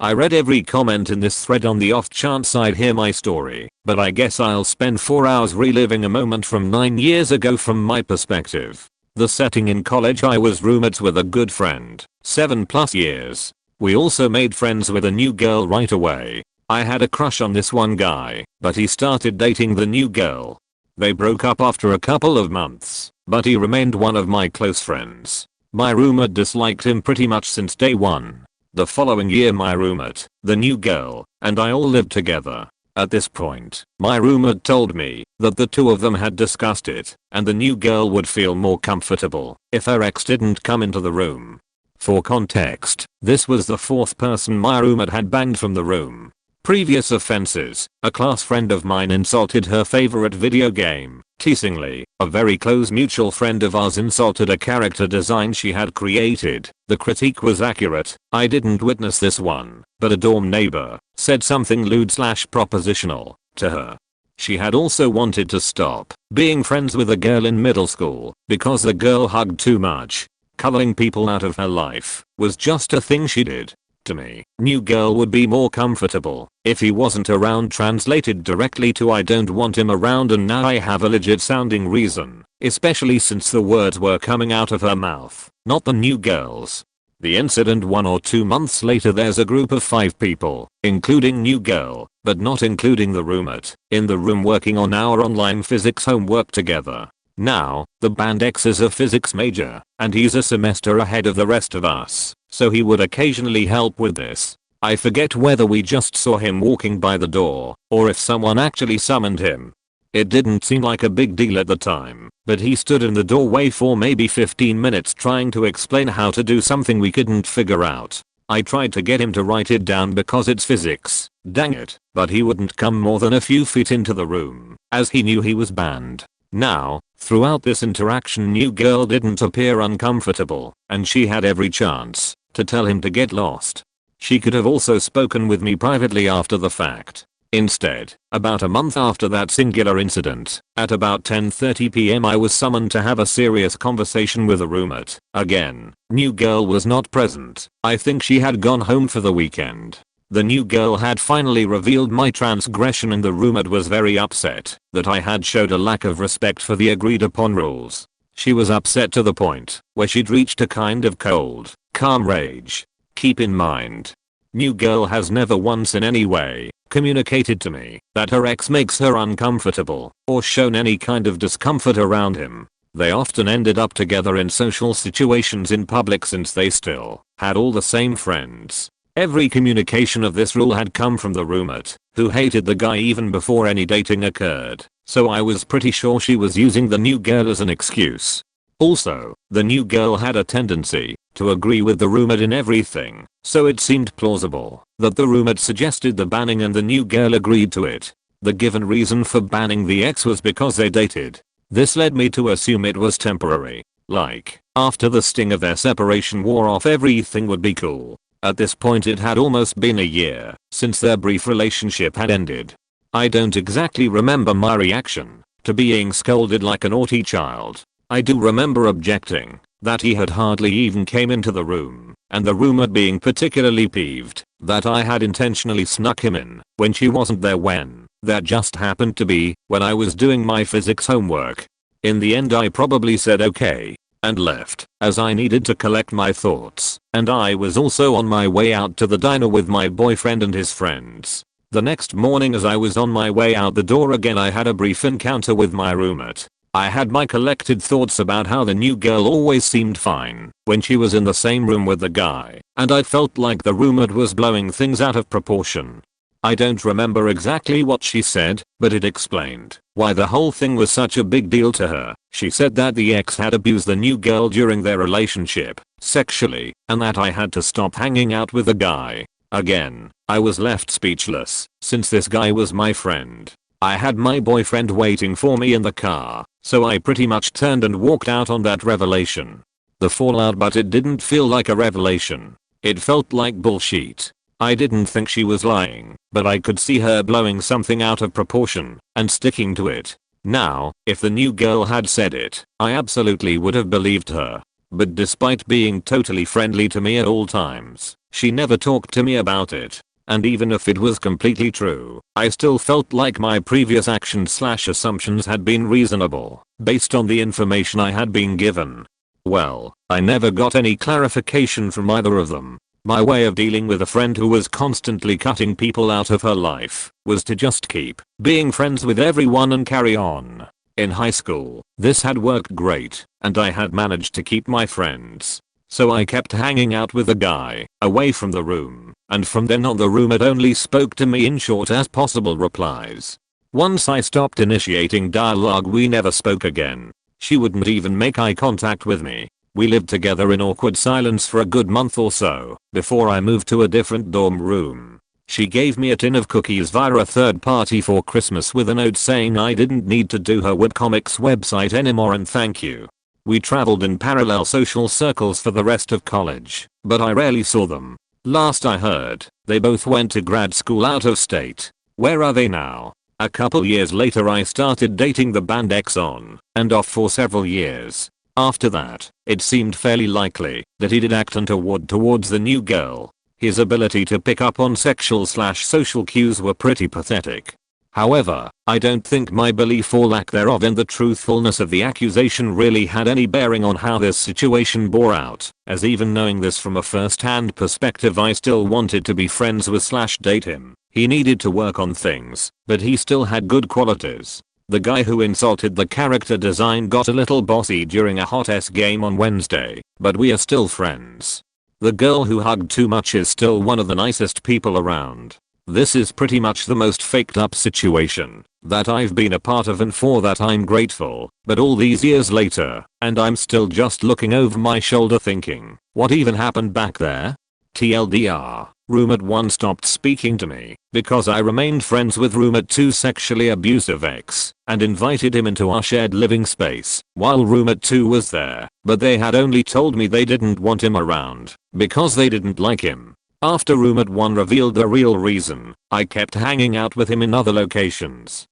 I read every comment in this thread on the off chance I'd hear my story, but I guess I'll spend 4 hours reliving a moment from 9 years ago from my perspective. The setting: in college I was roommates with a good friend, 7+ years. We also made friends with a new girl right away. I had a crush on this one guy, but he started dating the new girl. They broke up after a couple of months, but he remained one of my close friends. My roommate disliked him pretty much since day one. The following year my roommate, the new girl, and I all lived together. At this point, my roommate told me that the two of them had discussed it, and the new girl would feel more comfortable if her ex didn't come into the room. For context, this was the 4th person my roommate had banged from the room. Previous offenses: a class friend of mine insulted her favorite video game, teasingly. A very close mutual friend of ours insulted a character design she had created. The critique was accurate. I didn't witness this one, but a dorm neighbor said something lewd/propositional to her. She had also wanted to stop being friends with a girl in middle school because the girl hugged too much. Culling people out of her life was just a thing she did. To me, new girl would be more comfortable if he wasn't around. Translated directly to I don't want him around, and now I have a legit sounding reason, especially since the words were coming out of her mouth, not the new girl's. The incident: 1 or 2 months later, there's a group of 5 people, including new girl, but not including the roommate, in the room working on our online physics homework together. Now, the band X is a physics major, and he's a semester ahead of the rest of us, so he would occasionally help with this. I forget whether we just saw him walking by the door, or if someone actually summoned him. It didn't seem like a big deal at the time, but he stood in the doorway for maybe 15 minutes trying to explain how to do something we couldn't figure out. I tried to get him to write it down because it's physics, dang it, but he wouldn't come more than a few feet into the room, as he knew he was banned. Now, throughout this interaction, new girl didn't appear uncomfortable, and she had every chance to tell him to get lost. She could have also spoken with me privately after the fact. Instead, about a month after that singular incident, at about 10:30 p.m. I was summoned to have a serious conversation with a roommate. Again, new girl was not present. I think she had gone home for the weekend. The new girl had finally revealed my transgression, and the roommate was very upset that I had showed a lack of respect for the agreed upon rules. She was upset to the point where she'd reached a kind of cold, calm rage. Keep in mind, new girl has never once in any way communicated to me that her ex makes her uncomfortable or shown any kind of discomfort around him. They often ended up together in social situations in public since they still had all the same friends. Every communication of this rule had come from the roommate, who hated the guy even before any dating occurred, so I was pretty sure she was using the new girl as an excuse. Also, the new girl had a tendency to agree with the roommate in everything, so it seemed plausible that the roommate suggested the banning and the new girl agreed to it. The given reason for banning the ex was because they dated. This led me to assume it was temporary, like, after the sting of their separation wore off, everything would be cool. At this point it had almost been a year since their brief relationship had ended. I don't exactly remember my reaction to being scolded like a naughty child. I do remember objecting that he had hardly even came into the room, and the roommate being particularly peeved that I had intentionally snuck him in when she wasn't there. When That just happened to be when I was doing my physics homework. In the end I probably said okay and left, as I needed to collect my thoughts, and I was also on my way out to the diner with my boyfriend and his friends. The next morning as I was on my way out the door again I had a brief encounter with my roommate. I had my collected thoughts about how the new girl always seemed fine when she was in the same room with the guy, and I felt like the roommate was blowing things out of proportion. I don't remember exactly what she said, but it explained why the whole thing was such a big deal to her. She said that the ex had abused the new girl during their relationship, sexually, and that I had to stop hanging out with the guy. Again, I was left speechless, since this guy was my friend. I had my boyfriend waiting for me in the car, so I pretty much turned and walked out on that revelation. The fallout, but it didn't feel like a revelation. It felt like bullshit. I didn't think she was lying, but I could see her blowing something out of proportion and sticking to it. Now, if the new girl had said it, I absolutely would have believed her. But despite being totally friendly to me at all times, she never talked to me about it. And even if it was completely true, I still felt like my previous actions/assumptions had been reasonable, based on the information I had been given. Well, I never got any clarification from either of them. My way of dealing with a friend who was constantly cutting people out of her life was to just keep being friends with everyone and carry on. In high school, this had worked great, and I had managed to keep my friends. So I kept hanging out with the guy, away from the room, and from then on the roommate only spoke to me in short as possible replies. Once I stopped initiating dialogue we never spoke again. She wouldn't even make eye contact with me. We lived together in awkward silence for a good month or so, before I moved to a different dorm room. She gave me a tin of cookies via a third party for Christmas with a note saying I didn't need to do her webcomics website anymore and thank you. We traveled in parallel social circles for the rest of college, but I rarely saw them. Last I heard, they both went to grad school out of state. Where are they now? A couple years later I started dating the band X on and off for several years. After that, it seemed fairly likely that he did act untoward towards the new girl. His ability to pick up on sexual/social cues were pretty pathetic. However, I don't think my belief or lack thereof in the truthfulness of the accusation really had any bearing on how this situation bore out, as even knowing this from a first-hand perspective I still wanted to be friends with/date him. He needed to work on things, but he still had good qualities. The guy who insulted the character design got a little bossy during a hot S game on Wednesday, but we are still friends. The girl who hugged too much is still one of the nicest people around. This is pretty much the most faked up situation that I've been a part of, and for that I'm grateful, but all these years later, and I'm still just looking over my shoulder thinking, what even happened back there? TLDR, roommate 1 stopped speaking to me because I remained friends with roommate 2's sexually abusive ex and invited him into our shared living space while roommate 2 was there, but they had only told me they didn't want him around because they didn't like him. After roommate 1 revealed the real reason, I kept hanging out with him in other locations.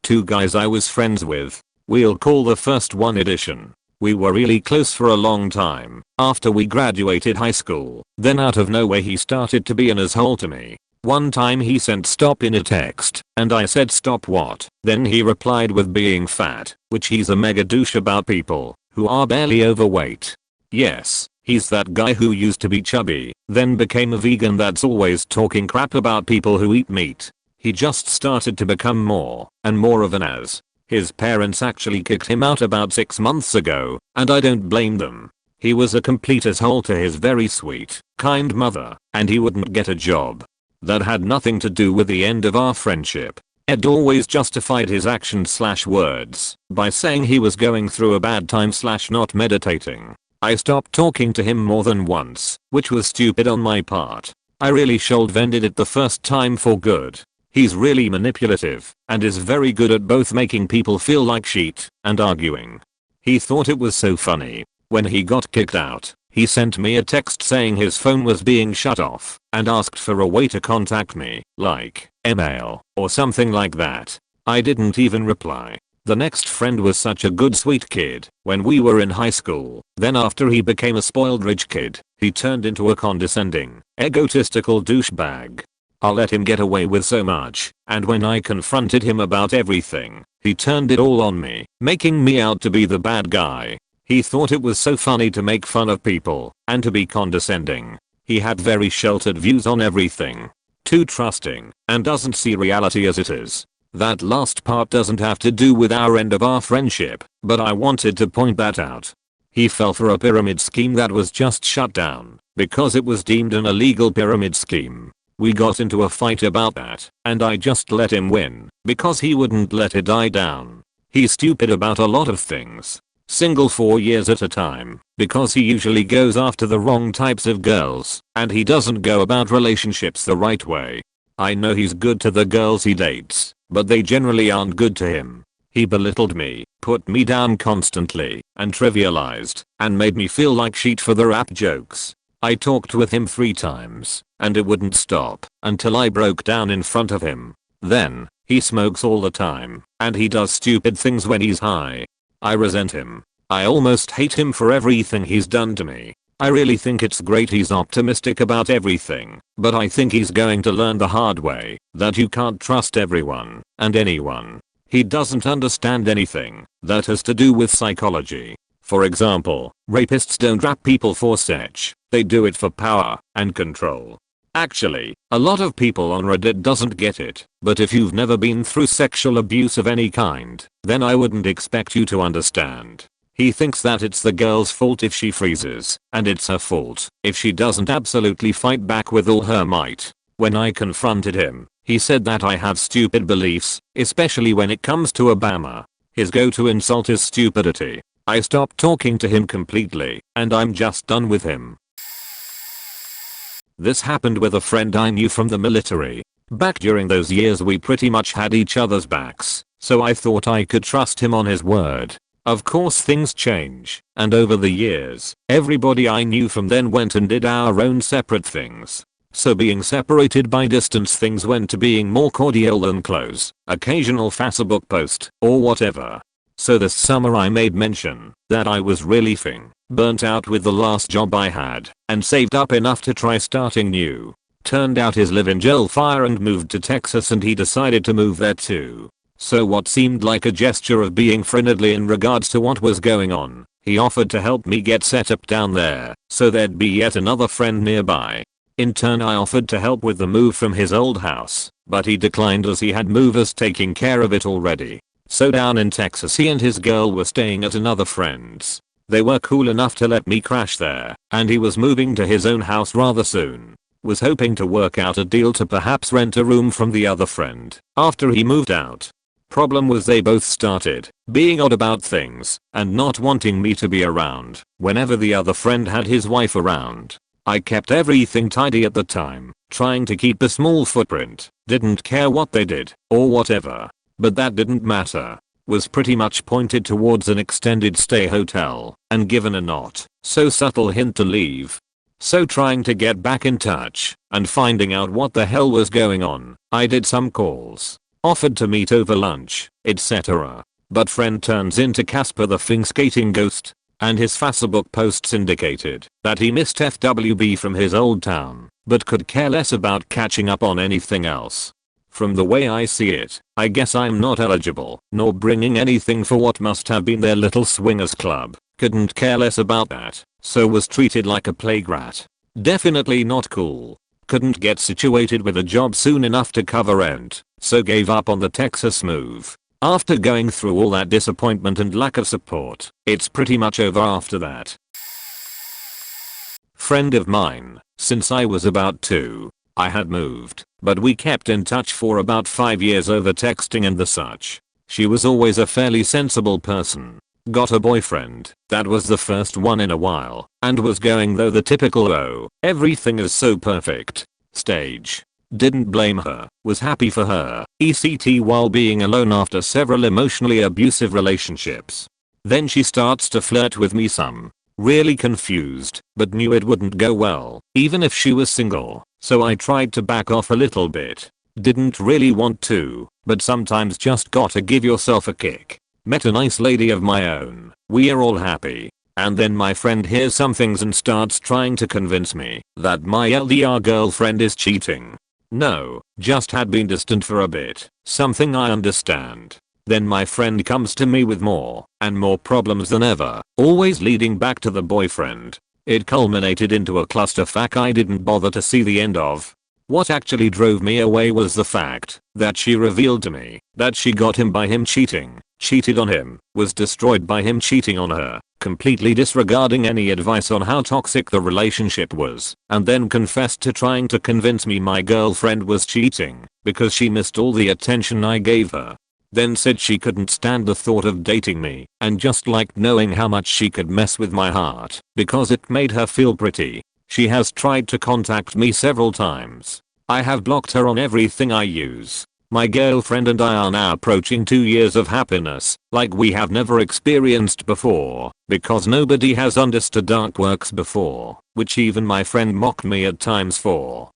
2 guys I was friends with. We'll call the first one Edition. We were really close for a long time after we graduated high school. Then out of nowhere he started to be an asshole to me. One time he sent stop in a text and I said stop what? Then he replied with being fat, which he's a mega douche about people who are barely overweight. Yes, he's that guy who used to be chubby, then became a vegan that's always talking crap about people who eat meat. He just started to become more and more of an ass. His parents actually kicked him out about 6 months ago, and I don't blame them. He was a complete asshole to his very sweet, kind mother, and he wouldn't get a job. That had nothing to do with the end of our friendship. Ed always justified his actions/words by saying he was going through a bad time/not meditating. I stopped talking to him more than once, which was stupid on my part. I really shoulder-vended it the first time for good. He's really manipulative and is very good at both making people feel like shit and arguing. He thought it was so funny. When he got kicked out, he sent me a text saying his phone was being shut off and asked for a way to contact me, like email or something like that. I didn't even reply. The next friend was such a good sweet kid when we were in high school. Then after he became a spoiled rich kid, he turned into a condescending, egotistical douchebag. I'll let him get away with so much, and when I confronted him about everything, he turned it all on me, making me out to be the bad guy. He thought it was so funny to make fun of people, and to be condescending. He had very sheltered views on everything. Too trusting, and doesn't see reality as it is. That last part doesn't have to do with our end of our friendship, but I wanted to point that out. He fell for a pyramid scheme that was just shut down, because it was deemed an illegal pyramid scheme. We got into a fight about that, and I just let him win, because he wouldn't let it die down. He's stupid about a lot of things. Single 4 years at a time, because he usually goes after the wrong types of girls, and he doesn't go about relationships the right way. I know he's good to the girls he dates, but they generally aren't good to him. He belittled me, put me down constantly, and trivialized, and made me feel like shit for the rap jokes. I talked with him 3 times, and it wouldn't stop, until I broke down in front of him. Then, he smokes all the time, and he does stupid things when he's high. I resent him. I almost hate him for everything he's done to me. I really think it's great he's optimistic about everything, but I think he's going to learn the hard way that you can't trust everyone and anyone. He doesn't understand anything that has to do with psychology. For example, rapists don't rap people for sex, they do it for power and control. Actually, a lot of people on Reddit doesn't get it, but if you've never been through sexual abuse of any kind, then I wouldn't expect you to understand. He thinks that it's the girl's fault if she freezes, and it's her fault if she doesn't absolutely fight back with all her might. When I confronted him, he said that I have stupid beliefs, especially when it comes to Obama. His go-to insult is stupidity. I stopped talking to him completely, and I'm just done with him. This happened with a friend I knew from the military. Back during those years we pretty much had each other's backs, so I thought I could trust him on his word. Of course things change, and over the years, everybody I knew from then went and did our own separate things. So being separated by distance, things went to being more cordial than close, occasional Facebook post, or whatever. So this summer I made mention that I was really burnt out with the last job I had, and saved up enough to try starting new. Turned out his live-in jail fire and moved to Texas, and he decided to move there too. So what seemed like a gesture of being friendly in regards to what was going on, he offered to help me get set up down there, so there'd be yet another friend nearby. In turn I offered to help with the move from his old house, but he declined as he had movers taking care of it already. So down in Texas he and his girl were staying at another friend's. They were cool enough to let me crash there, and he was moving to his own house rather soon. Was hoping to work out a deal to perhaps rent a room from the other friend after he moved out. Problem was they both started being odd about things and not wanting me to be around whenever the other friend had his wife around. I kept everything tidy at the time, trying to keep a small footprint, didn't care what they did or whatever. But that didn't matter. Was pretty much pointed towards an extended stay hotel and given a not so subtle hint to leave. So trying to get back in touch and finding out what the hell was going on, I did some calls. Offered to meet over lunch, etc. But friend turns into Casper the Fing skating ghost, and his Facebook posts indicated that he missed FWB from his old town, but could care less about catching up on anything else. From the way I see it, I guess I'm not eligible, nor bringing anything for what must have been their little swingers club. Couldn't care less about that, so was treated like a plague rat. Definitely not cool. Couldn't get situated with a job soon enough to cover rent, so gave up on the Texas move. After going through all that disappointment and lack of support, it's pretty much over after that. Friend of mine, since I was about 2. I had moved, but we kept in touch for about 5 years over texting and the such. She was always a fairly sensible person. Got a boyfriend, that was the first one in a while, and was going though the typical "oh, everything is so perfect" stage. Didn't blame her, was happy for her, etc. while being alone after several emotionally abusive relationships. Then she starts to flirt with me some. Really confused, but knew it wouldn't go well, even if she was single, so I tried to back off a little bit. Didn't really want to, but sometimes just gotta give yourself a kick. Met a nice lady of my own, we are all happy. And then my friend hears some things and starts trying to convince me that my LDR girlfriend is cheating. No, just had been distant for a bit, something I understand. Then my friend comes to me with more and more problems than ever, always leading back to the boyfriend. It culminated into a clusterfuck I didn't bother to see the end of. What actually drove me away was the fact that she revealed to me that she got him by him cheating, cheated on him, was destroyed by him cheating on her, completely disregarding any advice on how toxic the relationship was, and then confessed to trying to convince me my girlfriend was cheating because she missed all the attention I gave her. Then said she couldn't stand the thought of dating me and just liked knowing how much she could mess with my heart because it made her feel pretty. She has tried to contact me several times. I have blocked her on everything I use. My girlfriend and I are now approaching 2 years of happiness like we have never experienced before because nobody has understood dark works before, which even my friend mocked me at times for.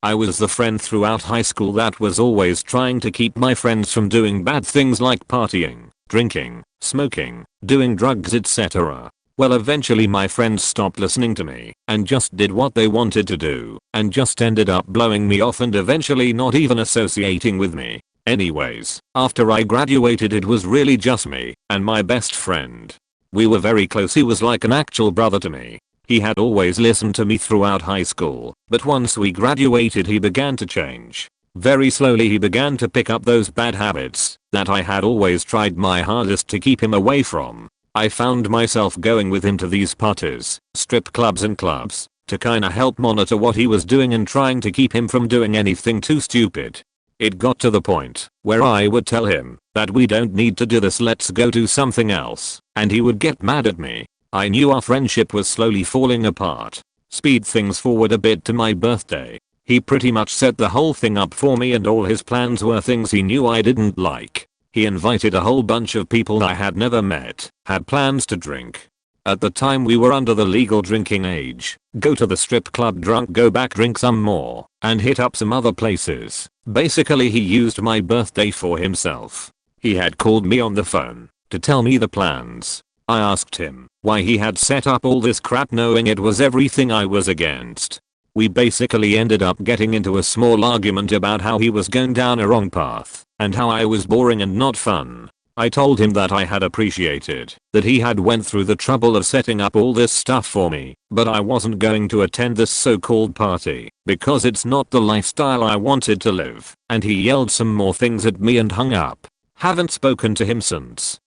I was the friend throughout high school that was always trying to keep my friends from doing bad things like partying, drinking, smoking, doing drugs, etc. Well, eventually my friends stopped listening to me and just did what they wanted to do and just ended up blowing me off and eventually not even associating with me. Anyways, after I graduated it was really just me and my best friend. We were very close, he was like an actual brother to me. He had always listened to me throughout high school, but once we graduated he began to change. Very slowly he began to pick up those bad habits that I had always tried my hardest to keep him away from. I found myself going with him to these parties, strip clubs and clubs, to kinda help monitor what he was doing and trying to keep him from doing anything too stupid. It got to the point where I would tell him that we don't need to do this, let's go do something else, and he would get mad at me. I knew our friendship was slowly falling apart. Speed things forward a bit to my birthday. He pretty much set the whole thing up for me and all his plans were things he knew I didn't like. He invited a whole bunch of people I had never met, had plans to drink. At the time we were under the legal drinking age. Go to the strip club drunk, go back drink some more, and hit up some other places. Basically he used my birthday for himself. He had called me on the phone to tell me the plans. I asked him why he had set up all this crap knowing it was everything I was against. We basically ended up getting into a small argument about how he was going down a wrong path and how I was boring and not fun. I told him that I had appreciated that he had went through the trouble of setting up all this stuff for me, but I wasn't going to attend this so-called party because it's not the lifestyle I wanted to live, and he yelled some more things at me and hung up. Haven't spoken to him since.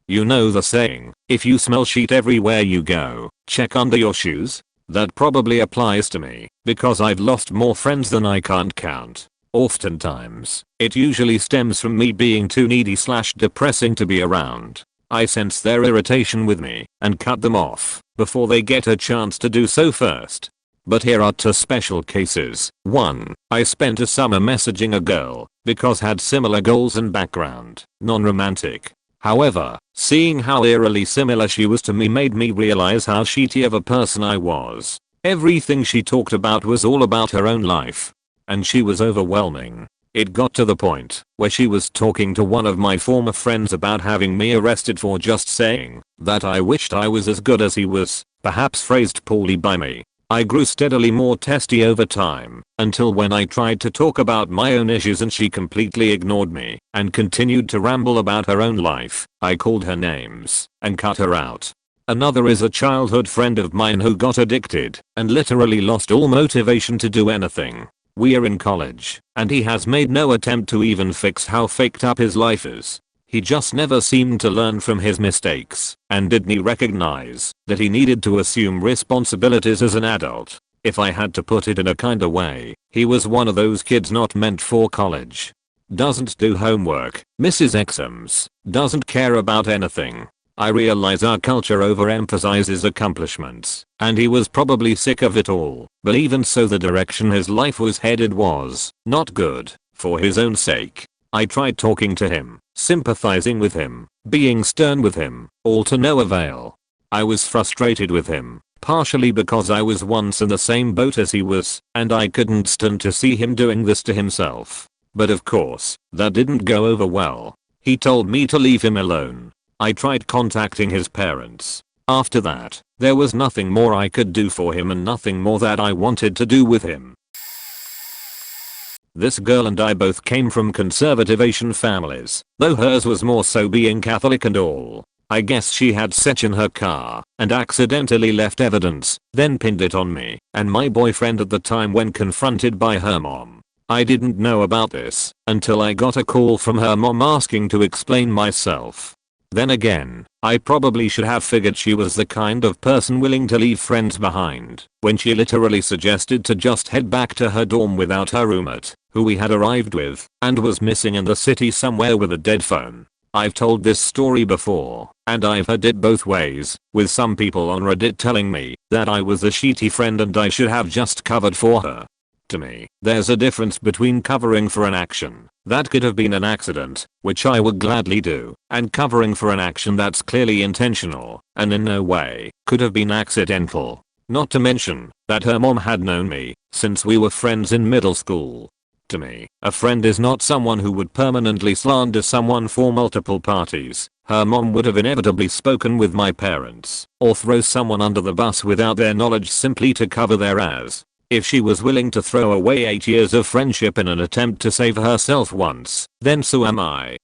You know the saying, if you smell shit everywhere you go, check under your shoes? That probably applies to me, because I've lost more friends than I can't count. Oftentimes, it usually stems from me being too needy/depressing to be around. I sense their irritation with me and cut them off before they get a chance to do so first. But here are 2 special cases. 1. I spent a summer messaging a girl because had similar goals and background, non-romantic. However, seeing how eerily similar she was to me made me realize how shitty of a person I was. Everything she talked about was all about her own life. And she was overwhelming. It got to the point where she was talking to one of my former friends about having me arrested for just saying that I wished I was as good as he was, perhaps phrased poorly by me. I grew steadily more testy over time, until when I tried to talk about my own issues and she completely ignored me and continued to ramble about her own life, I called her names and cut her out. Another is a childhood friend of mine who got addicted and literally lost all motivation to do anything. We're in college, and he has made no attempt to even fix how faked up his life is. He just never seemed to learn from his mistakes, and didn't recognize that he needed to assume responsibilities as an adult. If I had to put it in a kinda way, he was one of those kids not meant for college. Doesn't do homework, misses exams, doesn't care about anything. I realize our culture overemphasizes accomplishments, and he was probably sick of it all, but even so the direction his life was headed was not good, for his own sake. I tried talking to him, sympathizing with him, being stern with him, all to no avail. I was frustrated with him, partially because I was once in the same boat as he was, and I couldn't stand to see him doing this to himself. But of course, that didn't go over well. He told me to leave him alone. I tried contacting his parents. After that, there was nothing more I could do for him and nothing more that I wanted to do with him. This girl and I both came from conservative Asian families, though hers was more so being Catholic and all. I guess she had sex in her car and accidentally left evidence, then pinned it on me and my boyfriend at the time when confronted by her mom. I didn't know about this until I got a call from her mom asking to explain myself. Then again, I probably should have figured she was the kind of person willing to leave friends behind when she literally suggested to just head back to her dorm without her roommate, who we had arrived with and was missing in the city somewhere with a dead phone. I've told this story before, and I've heard it both ways, with some people on Reddit telling me that I was a shitty friend and I should have just covered for her. To me, there's a difference between covering for an action that could have been an accident, which I would gladly do, and covering for an action that's clearly intentional and in no way could have been accidental. Not to mention that her mom had known me since we were friends in middle school. To me, a friend is not someone who would permanently slander someone for multiple parties. Her mom would have inevitably spoken with my parents or throw someone under the bus without their knowledge simply to cover their ass. If she was willing to throw away 8 years of friendship in an attempt to save herself once, then so am I.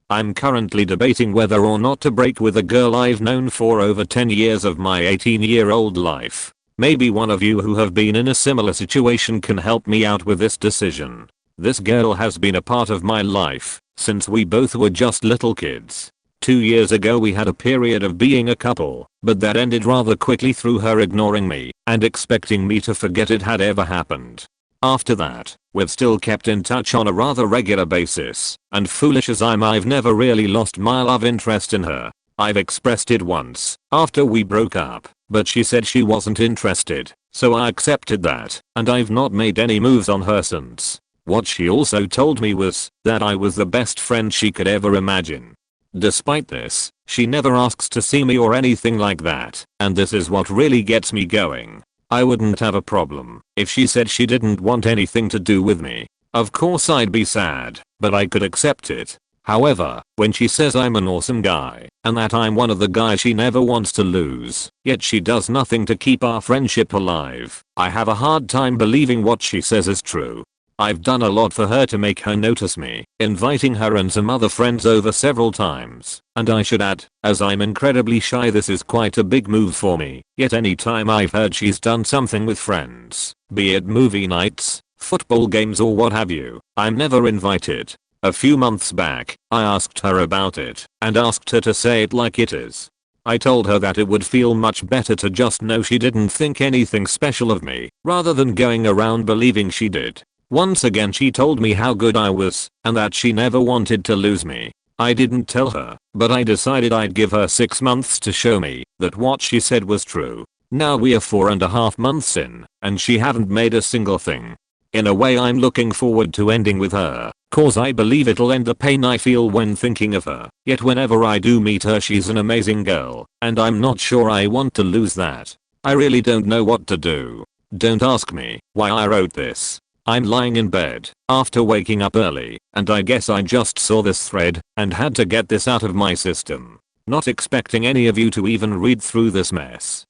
I'm currently debating whether or not to break with a girl I've known for over 10 years of my 18-year-old life. Maybe one of you who have been in a similar situation can help me out with this decision. This girl has been a part of my life since we both were just little kids. 2 years ago we had a period of being a couple, but that ended rather quickly through her ignoring me and expecting me to forget it had ever happened. After that, we've still kept in touch on a rather regular basis, and foolish as I've never really lost my love interest in her. I've expressed it once, after we broke up, but she said she wasn't interested, so I accepted that, and I've not made any moves on her since. What she also told me was that I was the best friend she could ever imagine. Despite this, she never asks to see me or anything like that, and this is what really gets me going. I wouldn't have a problem if she said she didn't want anything to do with me. Of course I'd be sad, but I could accept it. However, when she says I'm an awesome guy and that I'm one of the guys she never wants to lose, yet she does nothing to keep our friendship alive, I have a hard time believing what she says is true. I've done a lot for her to make her notice me, inviting her and some other friends over several times, and I should add, as I'm incredibly shy, this is quite a big move for me, yet any time I've heard she's done something with friends, be it movie nights, football games or what have you, I'm never invited. A few months back, I asked her about it and asked her to say it like it is. I told her that it would feel much better to just know she didn't think anything special of me, rather than going around believing she did. Once again she told me how good I was and that she never wanted to lose me. I didn't tell her, but I decided I'd give her 6 months to show me that what she said was true. Now we're 4.5 months in, and she haven't made a single thing. In a way I'm looking forward to ending with her, cause I believe it'll end the pain I feel when thinking of her. Yet whenever I do meet her she's an amazing girl, and I'm not sure I want to lose that. I really don't know what to do. Don't ask me why I wrote this. I'm lying in bed after waking up early, and I guess I just saw this thread and had to get this out of my system. Not expecting any of you to even read through this mess.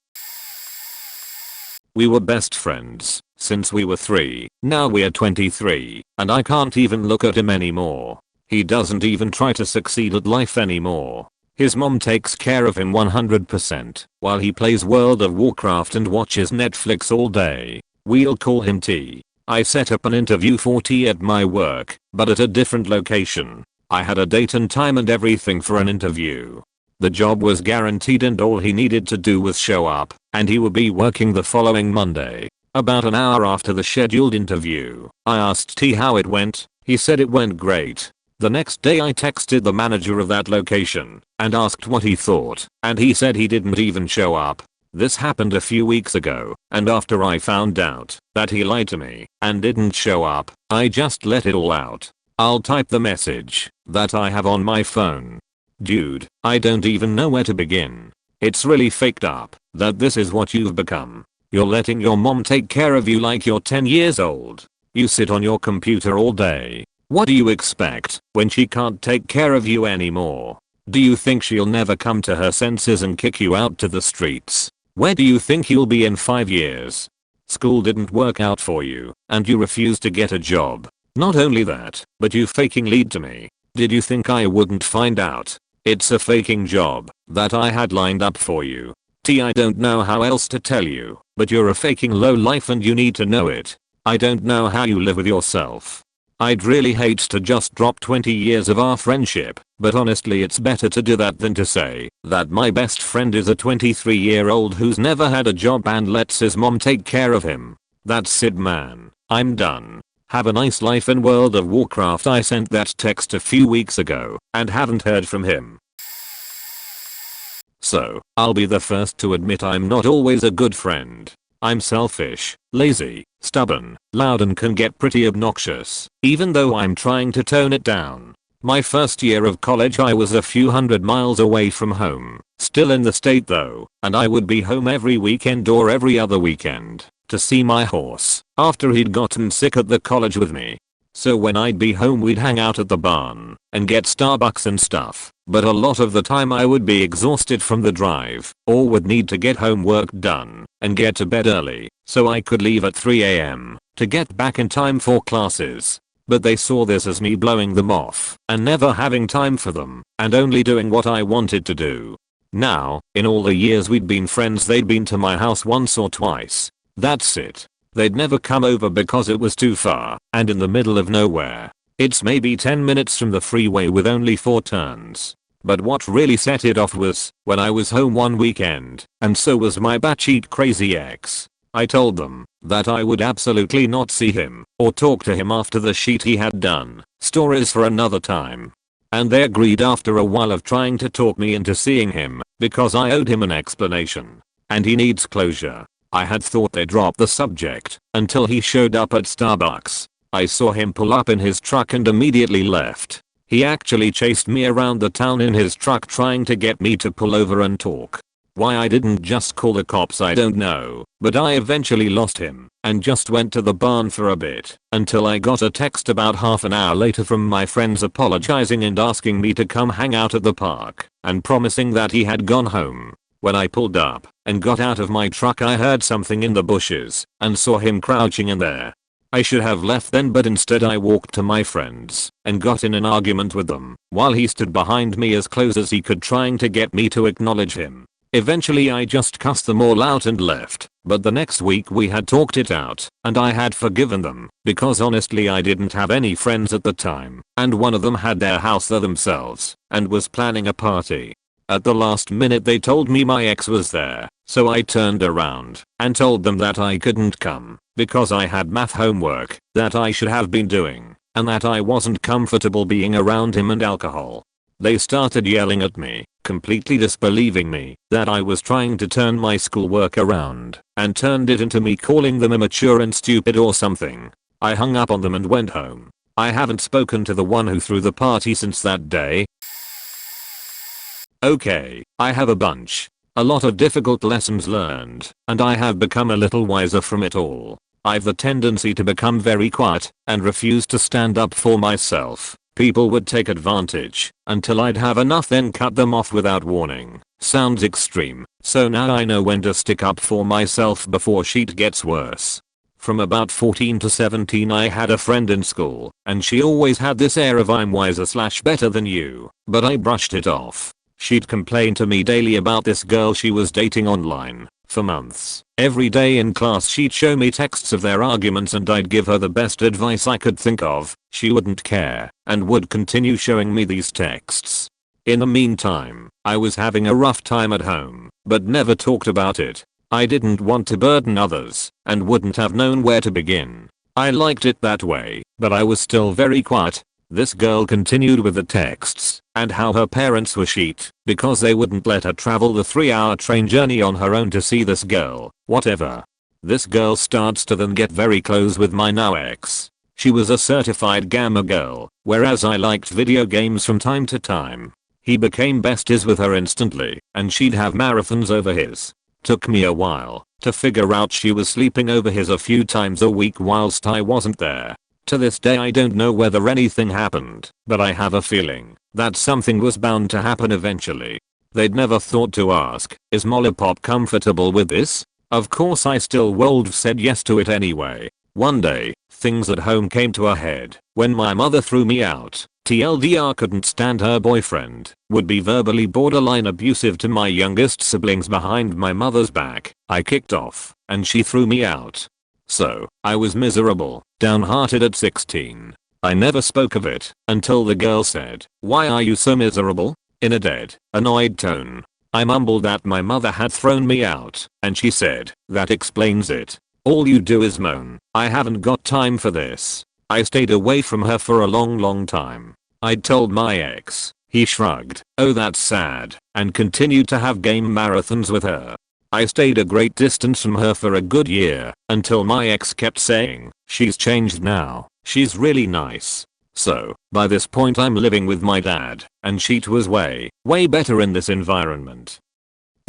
We were best friends since we were 3, now we're 23, and I can't even look at him anymore. He doesn't even try to succeed at life anymore. His mom takes care of him 100%, while he plays World of Warcraft and watches Netflix all day. We'll call him T. I set up an interview for T at my work, but at a different location. I had a date and time and everything for an interview. The job was guaranteed and all he needed to do was show up, and he would be working the following Monday. About an hour after the scheduled interview, I asked T how it went. He said it went great. The next day I texted the manager of that location and asked what he thought, and he said he didn't even show up. This happened a few weeks ago, and after I found out that he lied to me and didn't show up, I just let it all out. I'll type the message that I have on my phone. Dude, I don't even know where to begin. It's really faked up that this is what you've become. You're letting your mom take care of you like you're 10 years old. You sit on your computer all day. What do you expect when she can't take care of you anymore? Do you think she'll never come to her senses and kick you out to the streets? Where do you think you'll be in 5 years? School didn't work out for you, and you refused to get a job. Not only that, but you faking lied to me. Did you think I wouldn't find out? It's a faking job that I had lined up for you. I don't know how else to tell you, but you're a faking lowlife and you need to know it. I don't know how you live with yourself. I'd really hate to just drop 20 years of our friendship, but honestly it's better to do that than to say that my best friend is a 23-year-old who's never had a job and lets his mom take care of him. That's it, man. I'm done. Have a nice life in World of Warcraft. I sent that text a few weeks ago and haven't heard from him. So, I'll be the first to admit I'm not always a good friend. I'm selfish, lazy, stubborn, loud and can get pretty obnoxious, even though I'm trying to tone it down. My first year of college I was a few hundred miles away from home, still in the state though, and I would be home every weekend or every other weekend to see my horse after he'd gotten sick at the college with me. So when I'd be home we'd hang out at the barn and get Starbucks and stuff, but a lot of the time I would be exhausted from the drive or would need to get homework done and get to bed early so I could leave at 3 AM to get back in time for classes. But they saw this as me blowing them off and never having time for them and only doing what I wanted to do. Now, in all the years we'd been friends they'd been to my house once or twice. That's it. They'd never come over because it was too far and in the middle of nowhere. It's maybe 10 minutes from the freeway with only 4 turns. But what really set it off was when I was home one weekend, and so was my batshit crazy ex. I told them that I would absolutely not see him or talk to him after the shit he had done. Stories for another time. And they agreed after a while of trying to talk me into seeing him because I owed him an explanation. And he needs closure. I had thought they dropped the subject until he showed up at Starbucks. I saw him pull up in his truck and immediately left. He actually chased me around the town in his truck trying to get me to pull over and talk. Why I didn't just call the cops I don't know, but I eventually lost him and just went to the barn for a bit until I got a text about half an hour later from my friends apologizing and asking me to come hang out at the park and promising that he had gone home. When I pulled up and got out of my truck I heard something in the bushes and saw him crouching in there. I should have left then but instead I walked to my friends and got in an argument with them while he stood behind me as close as he could trying to get me to acknowledge him. Eventually I just cussed them all out and left, but the next week we had talked it out and I had forgiven them because honestly I didn't have any friends at the time and one of them had their house there themselves and was planning a party. At the last minute they told me my ex was there, so I turned around and told them that I couldn't come because I had math homework that I should have been doing and that I wasn't comfortable being around him and alcohol. They started yelling at me, completely disbelieving me that I was trying to turn my schoolwork around and turned it into me calling them immature and stupid or something. I hung up on them and went home. I haven't spoken to the one who threw the party since that day. Okay, I have a bunch. A lot of difficult lessons learned, and I have become a little wiser from it all. I've the tendency to become very quiet and refuse to stand up for myself. People would take advantage until I'd have enough then cut them off without warning. Sounds extreme, so now I know when to stick up for myself before shit gets worse. From about 14 to 17 I had a friend in school, and she always had this air of I'm wiser / better than you, but I brushed it off. She'd complain to me daily about this girl she was dating online for months. Every day in class she'd show me texts of their arguments and I'd give her the best advice I could think of. She wouldn't care and would continue showing me these texts. In the meantime, I was having a rough time at home, but never talked about it. I didn't want to burden others and wouldn't have known where to begin. I liked it that way, but I was still very quiet. This girl continued with the texts and how her parents were shit because they wouldn't let her travel the 3-hour train journey on her own to see this girl, whatever. This girl starts to then get very close with my now ex. She was a certified gamer girl, whereas I liked video games from time to time. He became besties with her instantly, and she'd have marathons over his. Took me a while to figure out she was sleeping over his a few times a week whilst I wasn't there. To this day I don't know whether anything happened, but I have a feeling that something was bound to happen eventually. They'd never thought to ask, is Mollipop comfortable with this? Of course I still would have said yes to it anyway. One day, things at home came to a head when my mother threw me out. TLDR couldn't stand her boyfriend, would be verbally borderline abusive to my youngest siblings behind my mother's back. I kicked off, and she threw me out. So, I was miserable, downhearted at 16. I never spoke of it until the girl said, "Why are you so miserable?" in a dead, annoyed tone. I mumbled that my mother had thrown me out, and she said, "That explains it. All you do is moan. I haven't got time for this." I stayed away from her for a long time. I'd told my ex. He shrugged, "Oh that's sad," and continued to have game marathons with her. I stayed a great distance from her for a good year, until my ex kept saying, "She's changed now, she's really nice." So, by this point I'm living with my dad, and shit was way better in this environment.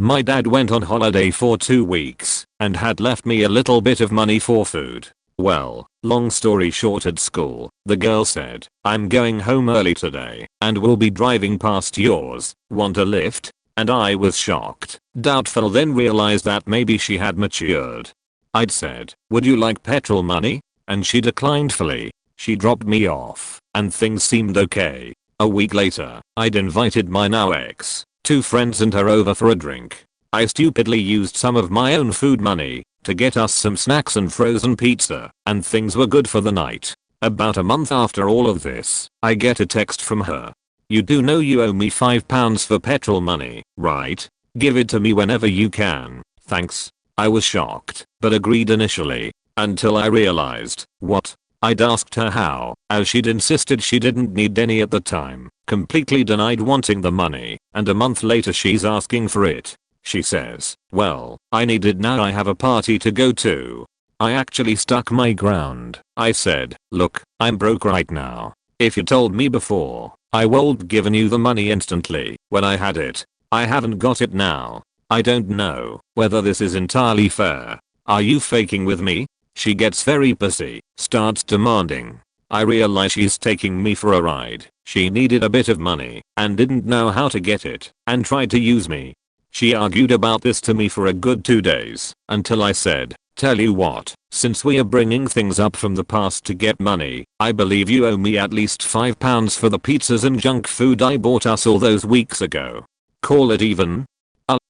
My dad went on holiday for 2 weeks, and had left me a little bit of money for food. Well, long story short, at school, the girl said, "I'm going home early today, and will be driving past yours, want a lift?" And I was shocked, doubtful, then realized that maybe she had matured. I'd said, "Would you like petrol money?" and she declined fully. She dropped me off, and things seemed okay. A week later, I'd invited my now ex, 2 friends and her over for a drink. I stupidly used some of my own food money to get us some snacks and frozen pizza, and things were good for the night. About a month after all of this, I get a text from her. "You do know you owe me £5 for petrol money, right? Give it to me whenever you can, thanks." I was shocked, but agreed initially, until I realized, what? I'd asked her how, as she'd insisted she didn't need any at the time, completely denied wanting the money, and a month later she's asking for it. She says, "Well, I need it now, I have a party to go to." I actually stuck my ground. I said, "Look, I'm broke right now. If you told me before, I would've given you the money instantly when I had it. I haven't got it now. I don't know whether this is entirely fair. Are you faking with me?" She gets very pissy, starts demanding. I realize she's taking me for a ride. She needed a bit of money and didn't know how to get it, and tried to use me. She argued about this to me for a good 2 days, until I said, "Tell you what, since we are bringing things up from the past to get money, I believe you owe me at least £5 for the pizzas and junk food I bought us all those weeks ago. Call it even?"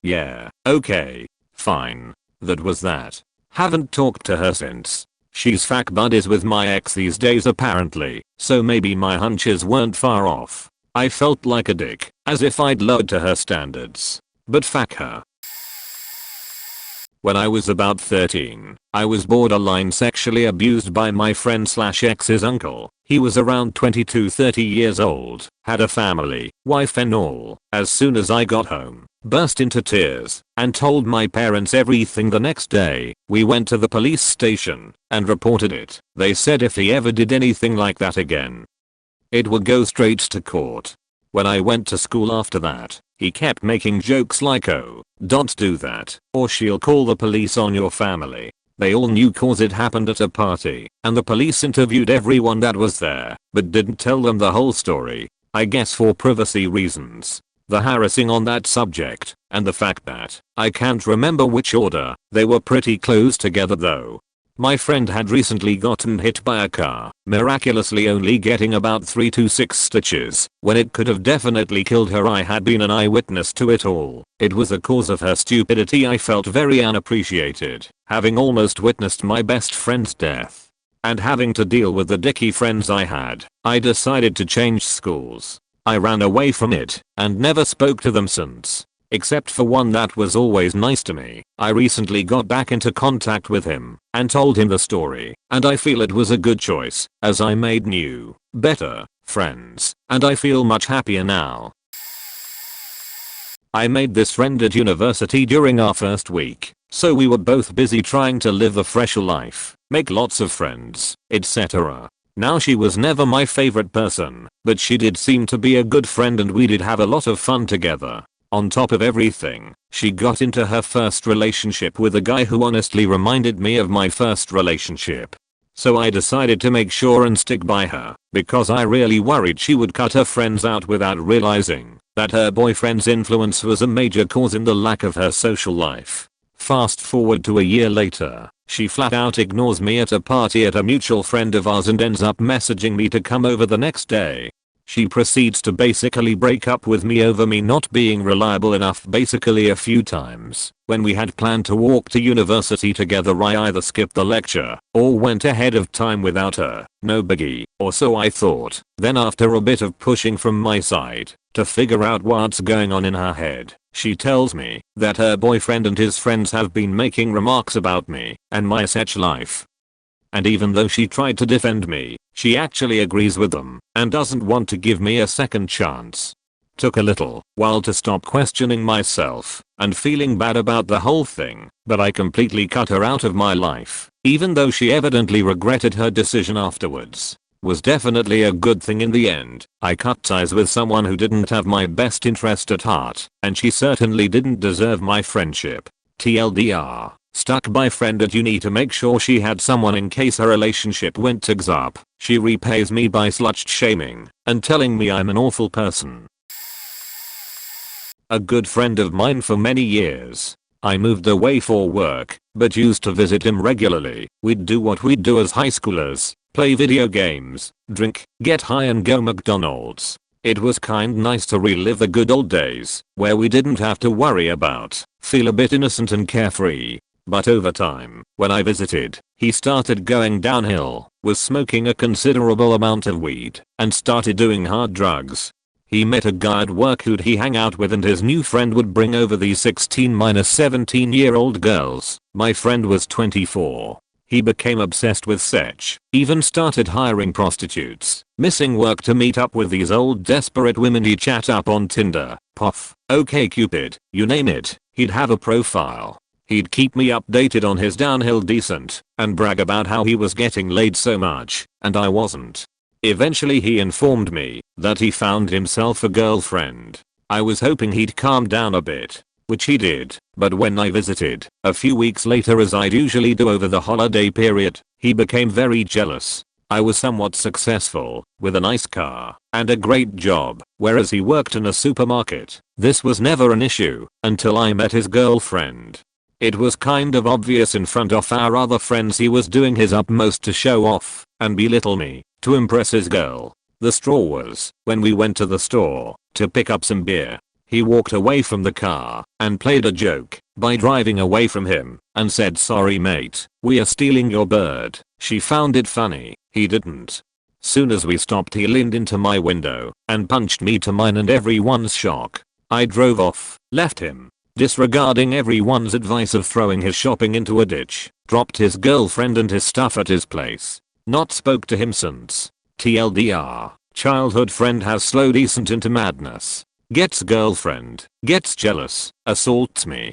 Yeah, okay. Fine. That was that. Haven't talked to her since. She's fuck buddies with my ex these days apparently, so maybe my hunches weren't far off. I felt like a dick, as if I'd lowered to her standards. But fuck her. When I was about 13, I was borderline sexually abused by my friend/ex's uncle. He was around 22-30 years old, had a family, wife and all. As soon as I got home, burst into tears, and told my parents everything the next day. We went to the police station, and reported it. They said if he ever did anything like that again, it would go straight to court. When I went to school after that, he kept making jokes like, "Oh, don't do that, or she'll call the police on your family." They all knew cause it happened at a party, and the police interviewed everyone that was there, but didn't tell them the whole story. I guess for privacy reasons. The harassing on that subject, and the fact that I can't remember which order, they were pretty close together though. My friend had recently gotten hit by a car, miraculously only getting about 3 to 6 stitches, when it could have definitely killed her. I had been an eyewitness to it all. It was a cause of her stupidity. I felt very unappreciated, having almost witnessed my best friend's death. And having to deal with the dicky friends I had, I decided to change schools. I ran away from it, and never spoke to them since. Except for one that was always nice to me. I recently got back into contact with him, and told him the story, and I feel it was a good choice, as I made new, better friends, and I feel much happier now. I made this friend at university during our first week, so we were both busy trying to live a fresher life, make lots of friends, etc. Now she was never my favorite person, but she did seem to be a good friend and we did have a lot of fun together. On top of everything, she got into her first relationship with a guy who honestly reminded me of my first relationship. So I decided to make sure and stick by her because I really worried she would cut her friends out without realizing that her boyfriend's influence was a major cause in the lack of her social life. Fast forward to a year later, she flat out ignores me at a party at a mutual friend of ours and ends up messaging me to come over the next day. She proceeds to basically break up with me over me not being reliable enough basically a few times. When we had planned to walk to university together, I either skipped the lecture or went ahead of time without her. No biggie, or so I thought. Then after a bit of pushing from my side to figure out what's going on in her head, she tells me that her boyfriend and his friends have been making remarks about me and my sex life. And even though she tried to defend me, she actually agrees with them and doesn't want to give me a second chance. Took a little while to stop questioning myself and feeling bad about the whole thing, but I completely cut her out of my life, even though she evidently regretted her decision afterwards. Was definitely a good thing in the end. I cut ties with someone who didn't have my best interest at heart, and she certainly didn't deserve my friendship. TLDR. Stuck by friend at uni to make sure she had someone in case her relationship went tits up. She repays me by slut shaming and telling me I'm an awful person. A good friend of mine for many years. I moved away for work, but used to visit him regularly. We'd do what we'd do as high schoolers, play video games, drink, get high and go McDonald's. It was kind nice to relive the good old days, where we didn't have to worry about, feel a bit innocent and carefree. But over time, when I visited, he started going downhill, was smoking a considerable amount of weed, and started doing hard drugs. He met a guy at work who'd he hang out with, and his new friend would bring over these 16-17-year-old girls. My friend was 24. He became obsessed with sex, even started hiring prostitutes, missing work to meet up with these old desperate women he'd chat up on Tinder, Puff, OkCupid, you name it, he'd have a profile. He'd keep me updated on his downhill descent and brag about how he was getting laid so much, and I wasn't. Eventually he informed me that he found himself a girlfriend. I was hoping he'd calm down a bit, which he did, but when I visited, a few weeks later as I'd usually do over the holiday period, he became very jealous. I was somewhat successful, with a nice car and a great job, whereas he worked in a supermarket. This was never an issue until I met his girlfriend. It was kind of obvious in front of our other friends he was doing his utmost to show off and belittle me to impress his girl. The straw was when we went to the store to pick up some beer. He walked away from the car and played a joke by driving away from him and said, "Sorry mate, we are stealing your bird." She found it funny. He didn't. Soon as we stopped he leaned into my window and punched me to mine and everyone's shock. I drove off, left him, disregarding everyone's advice of throwing his shopping into a ditch, dropped his girlfriend and his stuff at his place. Not spoke to him since. TLDR, childhood friend has slow descent into madness. Gets girlfriend, gets jealous, assaults me.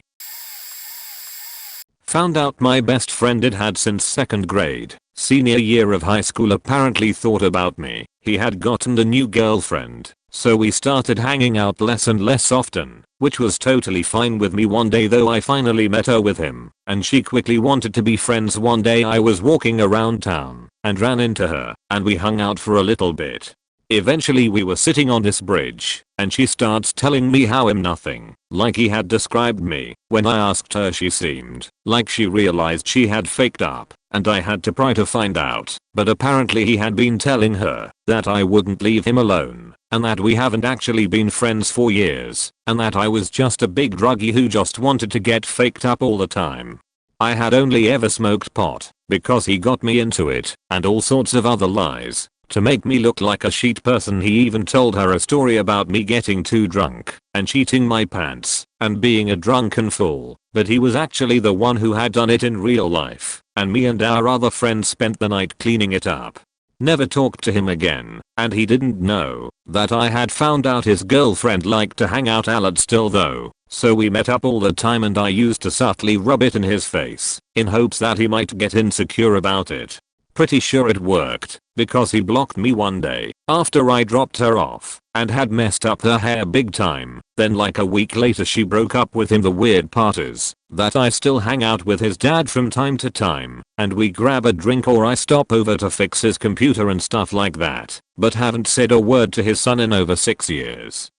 Found out my best friend it had since 2nd grade, senior year of high school apparently thought about me. He had gotten a new girlfriend, so we started hanging out less and less often, which was totally fine with me. One day though I finally met her with him, and she quickly wanted to be friends. One day I was walking around town and ran into her, and we hung out for a little bit. Eventually we were sitting on this bridge, and she starts telling me how I'm nothing like he had described me. When I asked her she seemed like she realized she had faked up, and I had to pry to find out, but apparently he had been telling her that I wouldn't leave him alone, and that we haven't actually been friends for years, and that I was just a big druggie who just wanted to get faked up all the time. I had only ever smoked pot because he got me into it, and all sorts of other lies to make me look like a shit person. He even told her a story about me getting too drunk and cheating my pants and being a drunken fool, but he was actually the one who had done it in real life, and me and our other friend spent the night cleaning it up. Never talked to him again, and he didn't know that I had found out his girlfriend liked to hang out a lot still though, so we met up all the time and I used to subtly rub it in his face in hopes that he might get insecure about it. Pretty sure it worked, because he blocked me one day after I dropped her off and had messed up her hair big time. Then like a week later she broke up with him. The weird part is that I still hang out with his dad from time to time and we grab a drink or I stop over to fix his computer and stuff like that, but haven't said a word to his son in over 6 years.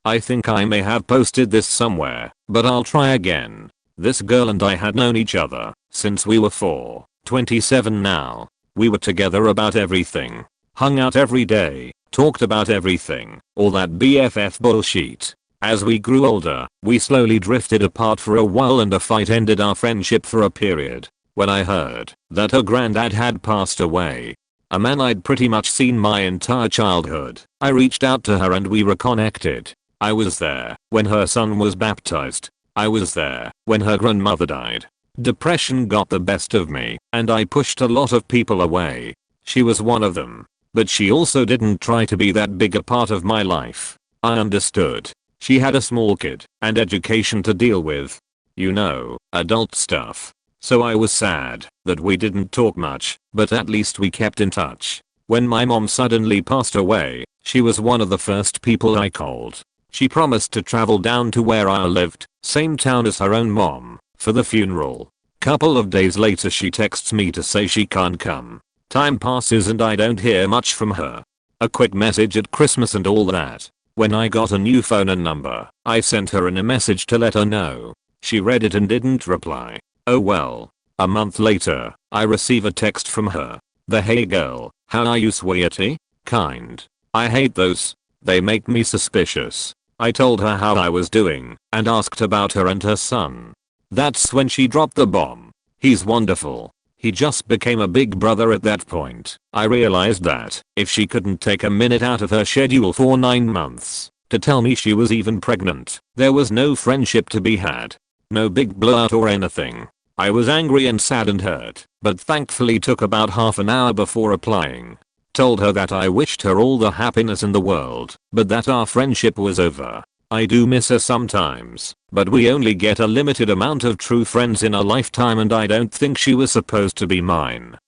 I think I may have posted this somewhere, but I'll try again. This girl and I had known each other since we were 4, 27 now. We were together about everything. Hung out every day, talked about everything, all that BFF bullshit. As we grew older, we slowly drifted apart for a while and a fight ended our friendship for a period. When I heard that her granddad had passed away, a man I'd pretty much seen my entire childhood, I reached out to her and we reconnected. I was there when her son was baptized. I was there when her grandmother died. Depression got the best of me and I pushed a lot of people away. She was one of them. But she also didn't try to be that big a part of my life. I understood. She had a small kid and education to deal with. You know, adult stuff. So I was sad that we didn't talk much, but at least we kept in touch. When my mom suddenly passed away, she was one of the first people I called. She promised to travel down to where I lived, same town as her own mom, for the funeral. Couple of days later she texts me to say she can't come. Time passes and I don't hear much from her. A quick message at Christmas and all that. When I got a new phone and number, I sent her in a message to let her know. She read it and didn't reply. Oh well. A month later, I receive a text from her. The "Hey girl, how are you sweetie?" kind. I hate those. They make me suspicious. I told her how I was doing and asked about her and her son. That's when she dropped the bomb. He's wonderful. He just became a big brother at that point. I realized that if she couldn't take a minute out of her schedule for 9 months to tell me she was even pregnant, there was no friendship to be had. No big blowout or anything. I was angry and sad and hurt, but thankfully took about half an hour before replying. Told her that I wished her all the happiness in the world, but that our friendship was over. I do miss her sometimes, but we only get a limited amount of true friends in a lifetime and I don't think she was supposed to be mine.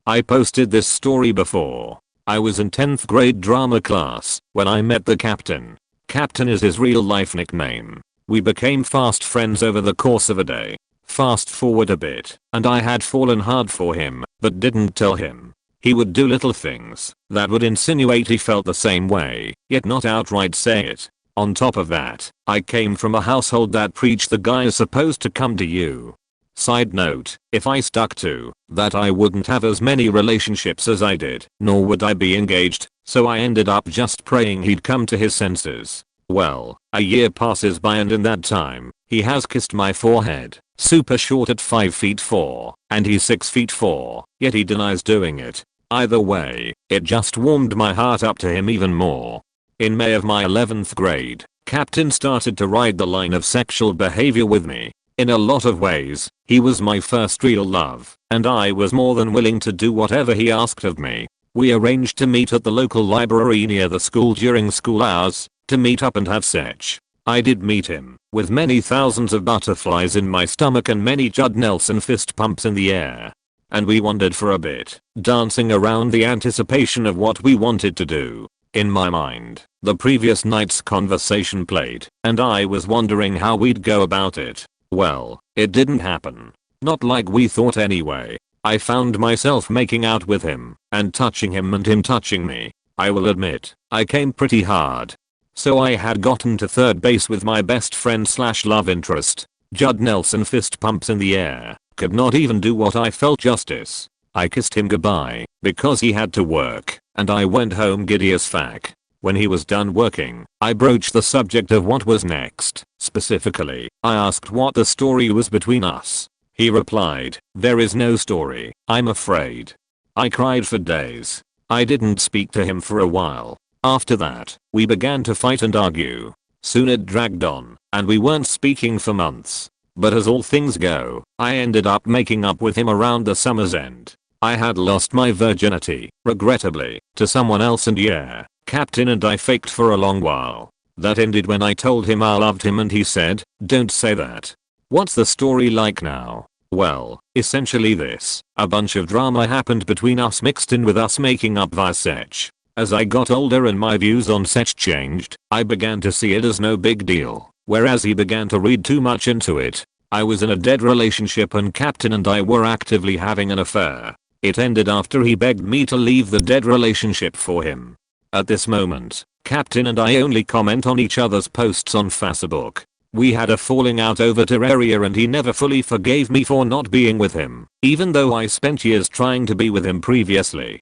I posted this story before. I was in 10th grade drama class when I met the captain. Captain is his real life nickname. We became fast friends over the course of a day. Fast forward a bit, and I had fallen hard for him, but didn't tell him. He would do little things that would insinuate he felt the same way, yet not outright say it. On top of that, I came from a household that preached the guy is supposed to come to you. Side note, if I stuck to that I wouldn't have as many relationships as I did, nor would I be engaged, so I ended up just praying he'd come to his senses. Well, a year passes by and in that time, he has kissed my forehead. Super short at 5'4", and he's 6'4", yet he denies doing it. Either way, it just warmed my heart up to him even more. In May of my 11th grade, Captain started to ride the line of sexual behavior with me. In a lot of ways, he was my first real love, and I was more than willing to do whatever he asked of me. We arranged to meet at the local library near the school during school hours, to meet up and have sex. I did meet him, with many thousands of butterflies in my stomach and many Judd Nelson fist pumps in the air. And we wandered for a bit, dancing around the anticipation of what we wanted to do. In my mind, the previous night's conversation played, and I was wondering how we'd go about it. Well, it didn't happen. Not like we thought anyway. I found myself making out with him, and touching him and him touching me. I will admit, I came pretty hard. So I had gotten to third base with my best friend / love interest. Judd Nelson fist pumps in the air. Could not even do what I felt justice. I kissed him goodbye because he had to work, and I went home giddy as fuck. When he was done working, I broached the subject of what was next. Specifically, I asked what the story was between us. He replied, "There is no story, I'm afraid." I cried for days. I didn't speak to him for a while. After that, we began to fight and argue. Soon it dragged on, and we weren't speaking for months. But as all things go, I ended up making up with him around the summer's end. I had lost my virginity, regrettably, to someone else, and yeah, Captain and I faked for a long while. That ended when I told him I loved him and he said, "Don't say that." What's the story like now? Well, essentially this, a bunch of drama happened between us mixed in with us making up via Sech. As I got older and my views on Sech changed, I began to see it as no big deal, whereas he began to read too much into it. I was in a dead relationship and Captain and I were actively having an affair. It ended after he begged me to leave the dead relationship for him. At this moment, Captain and I only comment on each other's posts on Facebook. We had a falling out over Terraria and he never fully forgave me for not being with him, even though I spent years trying to be with him previously.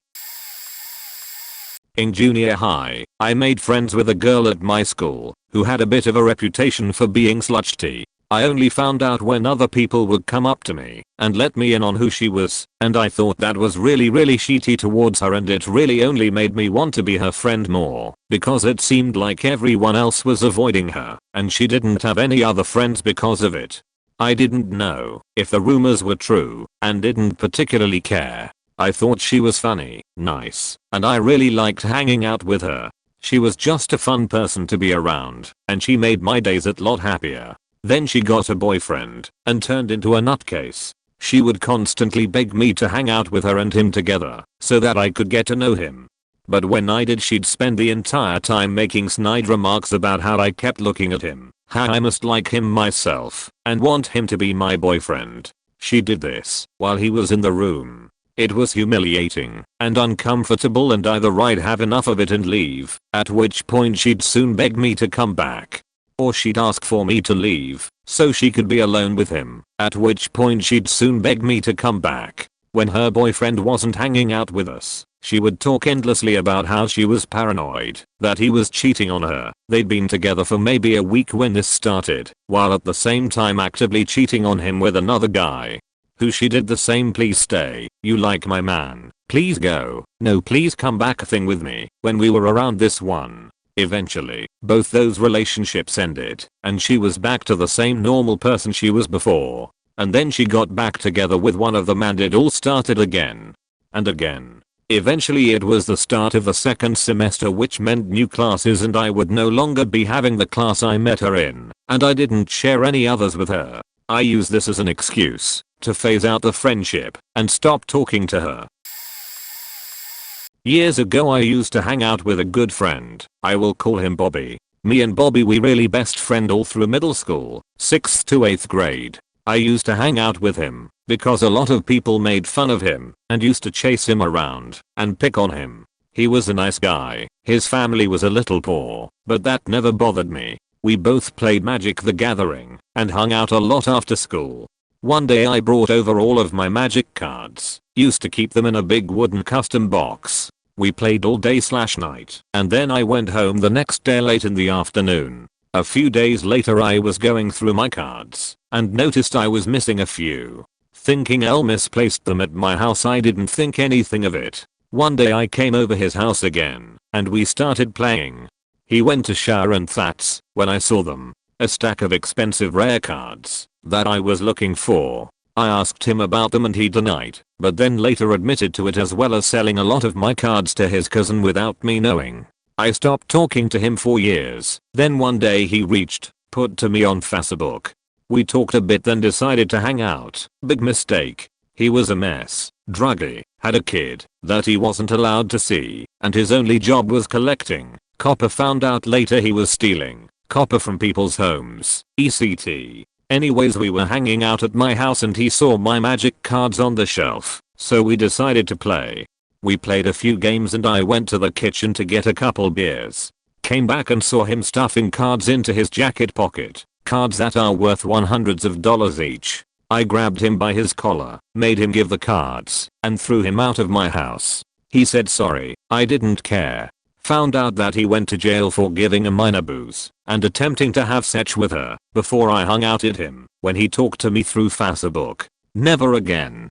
In junior high, I made friends with a girl at my school, who had a bit of a reputation for being slutty. I only found out when other people would come up to me and let me in on who she was, and I thought that was really shitty towards her, and it really only made me want to be her friend more, because it seemed like everyone else was avoiding her, and she didn't have any other friends because of it. I didn't know if the rumors were true, and didn't particularly care. I thought she was funny, nice, and I really liked hanging out with her. She was just a fun person to be around, and she made my days a lot happier. Then she got a boyfriend and turned into a nutcase. She would constantly beg me to hang out with her and him together so that I could get to know him. But when I did, she'd spend the entire time making snide remarks about how I kept looking at him, how I must like him myself and want him to be my boyfriend. She did this while he was in the room. It was humiliating and uncomfortable, and either I'd have enough of it and leave, at which point she'd soon beg me to come back. Or she'd ask for me to leave so she could be alone with him, at which point she'd soon beg me to come back. When her boyfriend wasn't hanging out with us, she would talk endlessly about how she was paranoid that he was cheating on her. They'd been together for maybe a week when this started, while at the same time actively cheating on him with another guy. Who she did the same "please stay, you like my man, please go, no please come back" thing with me when we were around this one. Eventually, both those relationships ended, and she was back to the same normal person she was before. And then she got back together with one of them and it all started again. And again. Eventually it was the start of the second semester, which meant new classes, and I would no longer be having the class I met her in, and I didn't share any others with her. I used this as an excuse to phase out the friendship and stop talking to her. Years ago I used to hang out with a good friend. I will call him Bobby. Me and Bobby we really best friend all through middle school, 6th to 8th grade. I used to hang out with him because a lot of people made fun of him and used to chase him around and pick on him. He was a nice guy. His family was a little poor, but that never bothered me. We both played Magic the Gathering and hung out a lot after school. One day I brought over all of my Magic cards, used to keep them in a big wooden custom box. We played all day/night, and then I went home the next day late in the afternoon. A few days later I was going through my cards and noticed I was missing a few. Thinking I misplaced them at my house, I didn't think anything of it. One day I came over his house again and we started playing. He went to shower and that's when I saw them. A stack of expensive rare cards that I was looking for. I asked him about them and he denied, but then later admitted to it, as well as selling a lot of my cards to his cousin without me knowing. I stopped talking to him for years. Then one day he put to me on Facebook. We talked a bit, then decided to hang out. Big mistake. He was a mess, druggy, had a kid that he wasn't allowed to see, and his only job was collecting copper. Found out later he was stealing copper from people's homes, etc. Anyways, we were hanging out at my house and he saw my Magic cards on the shelf, so we decided to play. We played a few games and I went to the kitchen to get a couple beers. Came back and saw him stuffing cards into his jacket pocket, cards that are worth hundreds of dollars each. I grabbed him by his collar, made him give the cards, and threw him out of my house. He said sorry, I didn't care. Found out that he went to jail for giving a minor booze and attempting to have sex with her before I hung out at him when he talked to me through Facebook. Never again.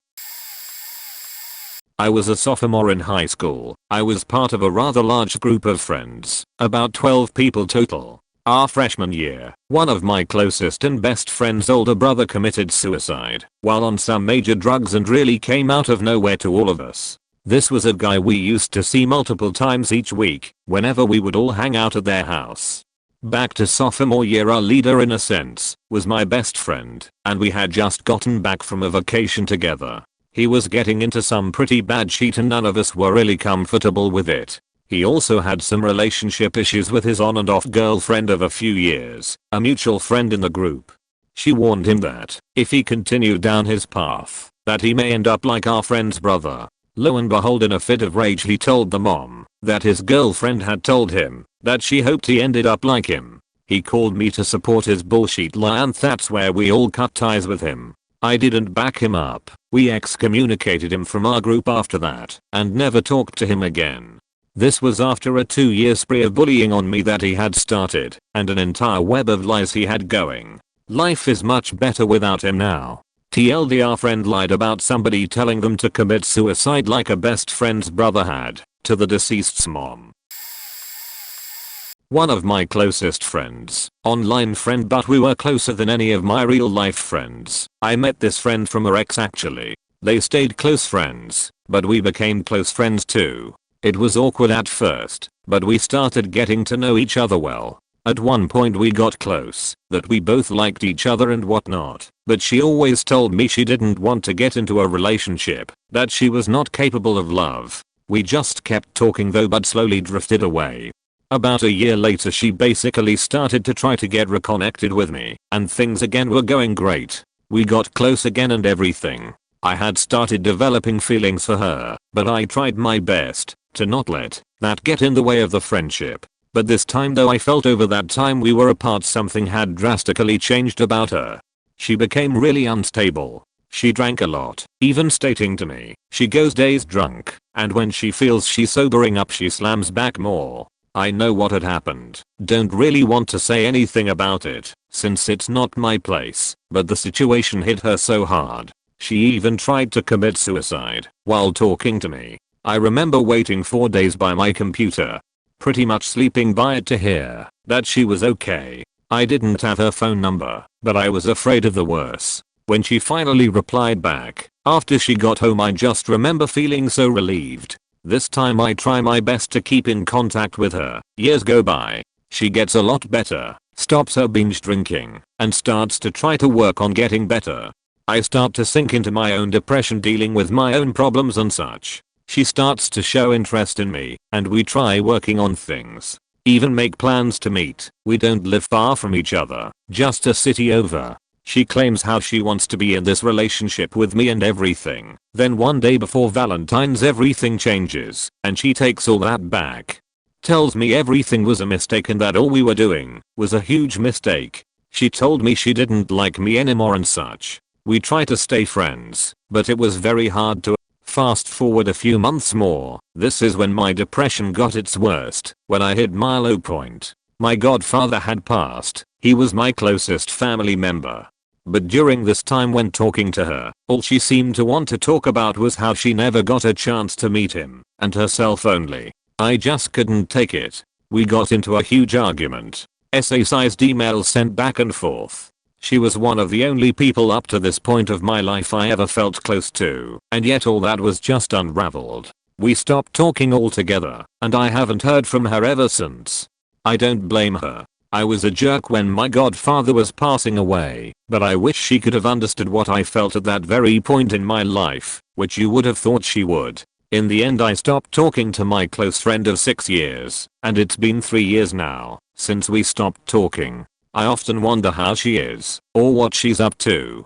I was a sophomore in high school. I was part of a rather large group of friends, about 12 people total. Our freshman year, one of my closest and best friends' older brother committed suicide while on some major drugs and really came out of nowhere to all of us. This was a guy we used to see multiple times each week whenever we would all hang out at their house. Back to sophomore year, our leader in a sense was my best friend, and we had just gotten back from a vacation together. He was getting into some pretty bad shit and none of us were really comfortable with it. He also had some relationship issues with his on and off girlfriend of a few years, a mutual friend in the group. She warned him that if he continued down his path, that he may end up like our friend's brother. Lo and behold, in a fit of rage he told the mom that his girlfriend had told him that she hoped he ended up like him. He called me to support his bullshit lie, and that's where we all cut ties with him. I didn't back him up. We excommunicated him from our group after that and never talked to him again. This was after a 2-year spree of bullying on me that he had started and an entire web of lies he had going. Life is much better without him now. TLD, our friend lied about somebody telling them to commit suicide like a best friend's brother had to the deceased's mom. One of my closest friends, online friend, but we were closer than any of my real life friends. I met this friend from her ex actually. They stayed close friends, but we became close friends too. It was awkward at first, but we started getting to know each other well. At one point we got close, that we both liked each other and whatnot, but she always told me she didn't want to get into a relationship, that she was not capable of love. We just kept talking though, but slowly drifted away. About a year later she basically started to try to get reconnected with me, and things again were going great. We got close again and everything. I had started developing feelings for her, but I tried my best to not let that get in the way of the friendship. But this time though, I felt over that time we were apart something had drastically changed about her. She became really unstable. She drank a lot, even stating to me she goes days drunk, and when she feels she's sobering up she slams back more. I know what had happened. Don't really want to say anything about it, since it's not my place, but the situation hit her so hard. She even tried to commit suicide while talking to me. I remember waiting 4 days by my computer, pretty much sleeping by it to hear that she was okay. I didn't have her phone number, but I was afraid of the worst. When she finally replied back, after she got home, I just remember feeling so relieved. This time I try my best to keep in contact with her. Years go by. She gets a lot better, stops her binge drinking, and starts to try to work on getting better. I start to sink into my own depression dealing with my own problems and such. She starts to show interest in me, and we try working on things. Even make plans to meet. We don't live far from each other, just a city over. She claims how she wants to be in this relationship with me and everything. Then one day before Valentine's everything changes, and she takes all that back. Tells me everything was a mistake and that all we were doing was a huge mistake. She told me she didn't like me anymore and such. We try to stay friends, but it was very hard to. Fast forward a few months more. This is when my depression got its worst, when I hit my low point. My godfather had passed. He was my closest family member. But during this time when talking to her, all she seemed to want to talk about was how she never got a chance to meet him, and herself only. I just couldn't take it. We got into a huge argument. Essay-sized emails sent back and forth. She was one of the only people up to this point of my life I ever felt close to, and yet all that was just unraveled. We stopped talking altogether, and I haven't heard from her ever since. I don't blame her. I was a jerk when my godfather was passing away, but I wish she could have understood what I felt at that very point in my life, which you would have thought she would. In the end I stopped talking to my close friend of 6 years, and it's been 3 years now since we stopped talking. I often wonder how she is, or what she's up to.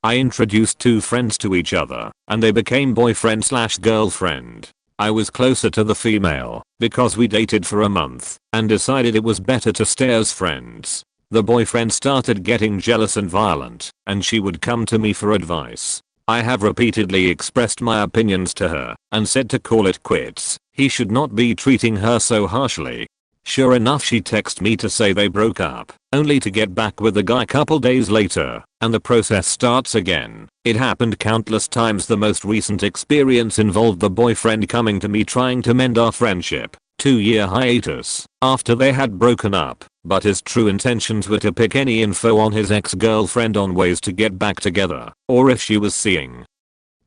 I introduced 2 friends to each other, and they became boyfriend/girlfriend. I was closer to the female, because we dated for a month, and decided it was better to stay as friends. The boyfriend started getting jealous and violent, and she would come to me for advice. I have repeatedly expressed my opinions to her, and said to call it quits. He should not be treating her so harshly. Sure enough, she texted me to say they broke up, only to get back with the guy couple days later, and the process starts again. It happened countless times. The most recent experience involved the boyfriend coming to me trying to mend our friendship. 2-year hiatus after they had broken up, but his true intentions were to pick any info on his ex-girlfriend on ways to get back together, or if she was seeing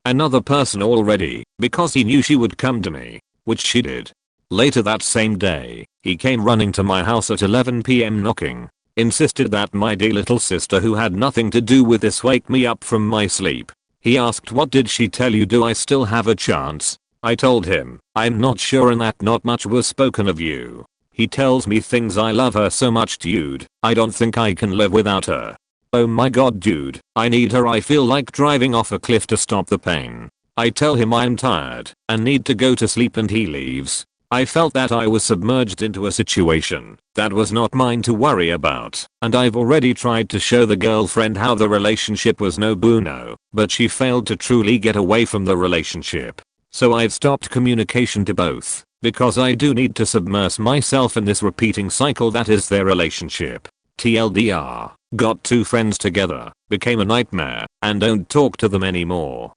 another person already, because he knew she would come to me, which she did. Later that same day, he came running to my house at 11 p.m. knocking. Insisted that my dear little sister who had nothing to do with this wake me up from my sleep. He asked, what did she tell you? Do I still have a chance? I told him, I'm not sure and that not much was spoken of you. He tells me things, I love her so much dude, I don't think I can live without her. Oh my god dude, I need her, I feel like driving off a cliff to stop the pain. I tell him I'm tired and need to go to sleep and he leaves. I felt that I was submerged into a situation that was not mine to worry about, and I've already tried to show the girlfriend how the relationship was no bueno, but she failed to truly get away from the relationship. So I've stopped communication to both, because I do need to submerge myself in this repeating cycle that is their relationship. TLDR, got two friends together, became a nightmare, and don't talk to them anymore.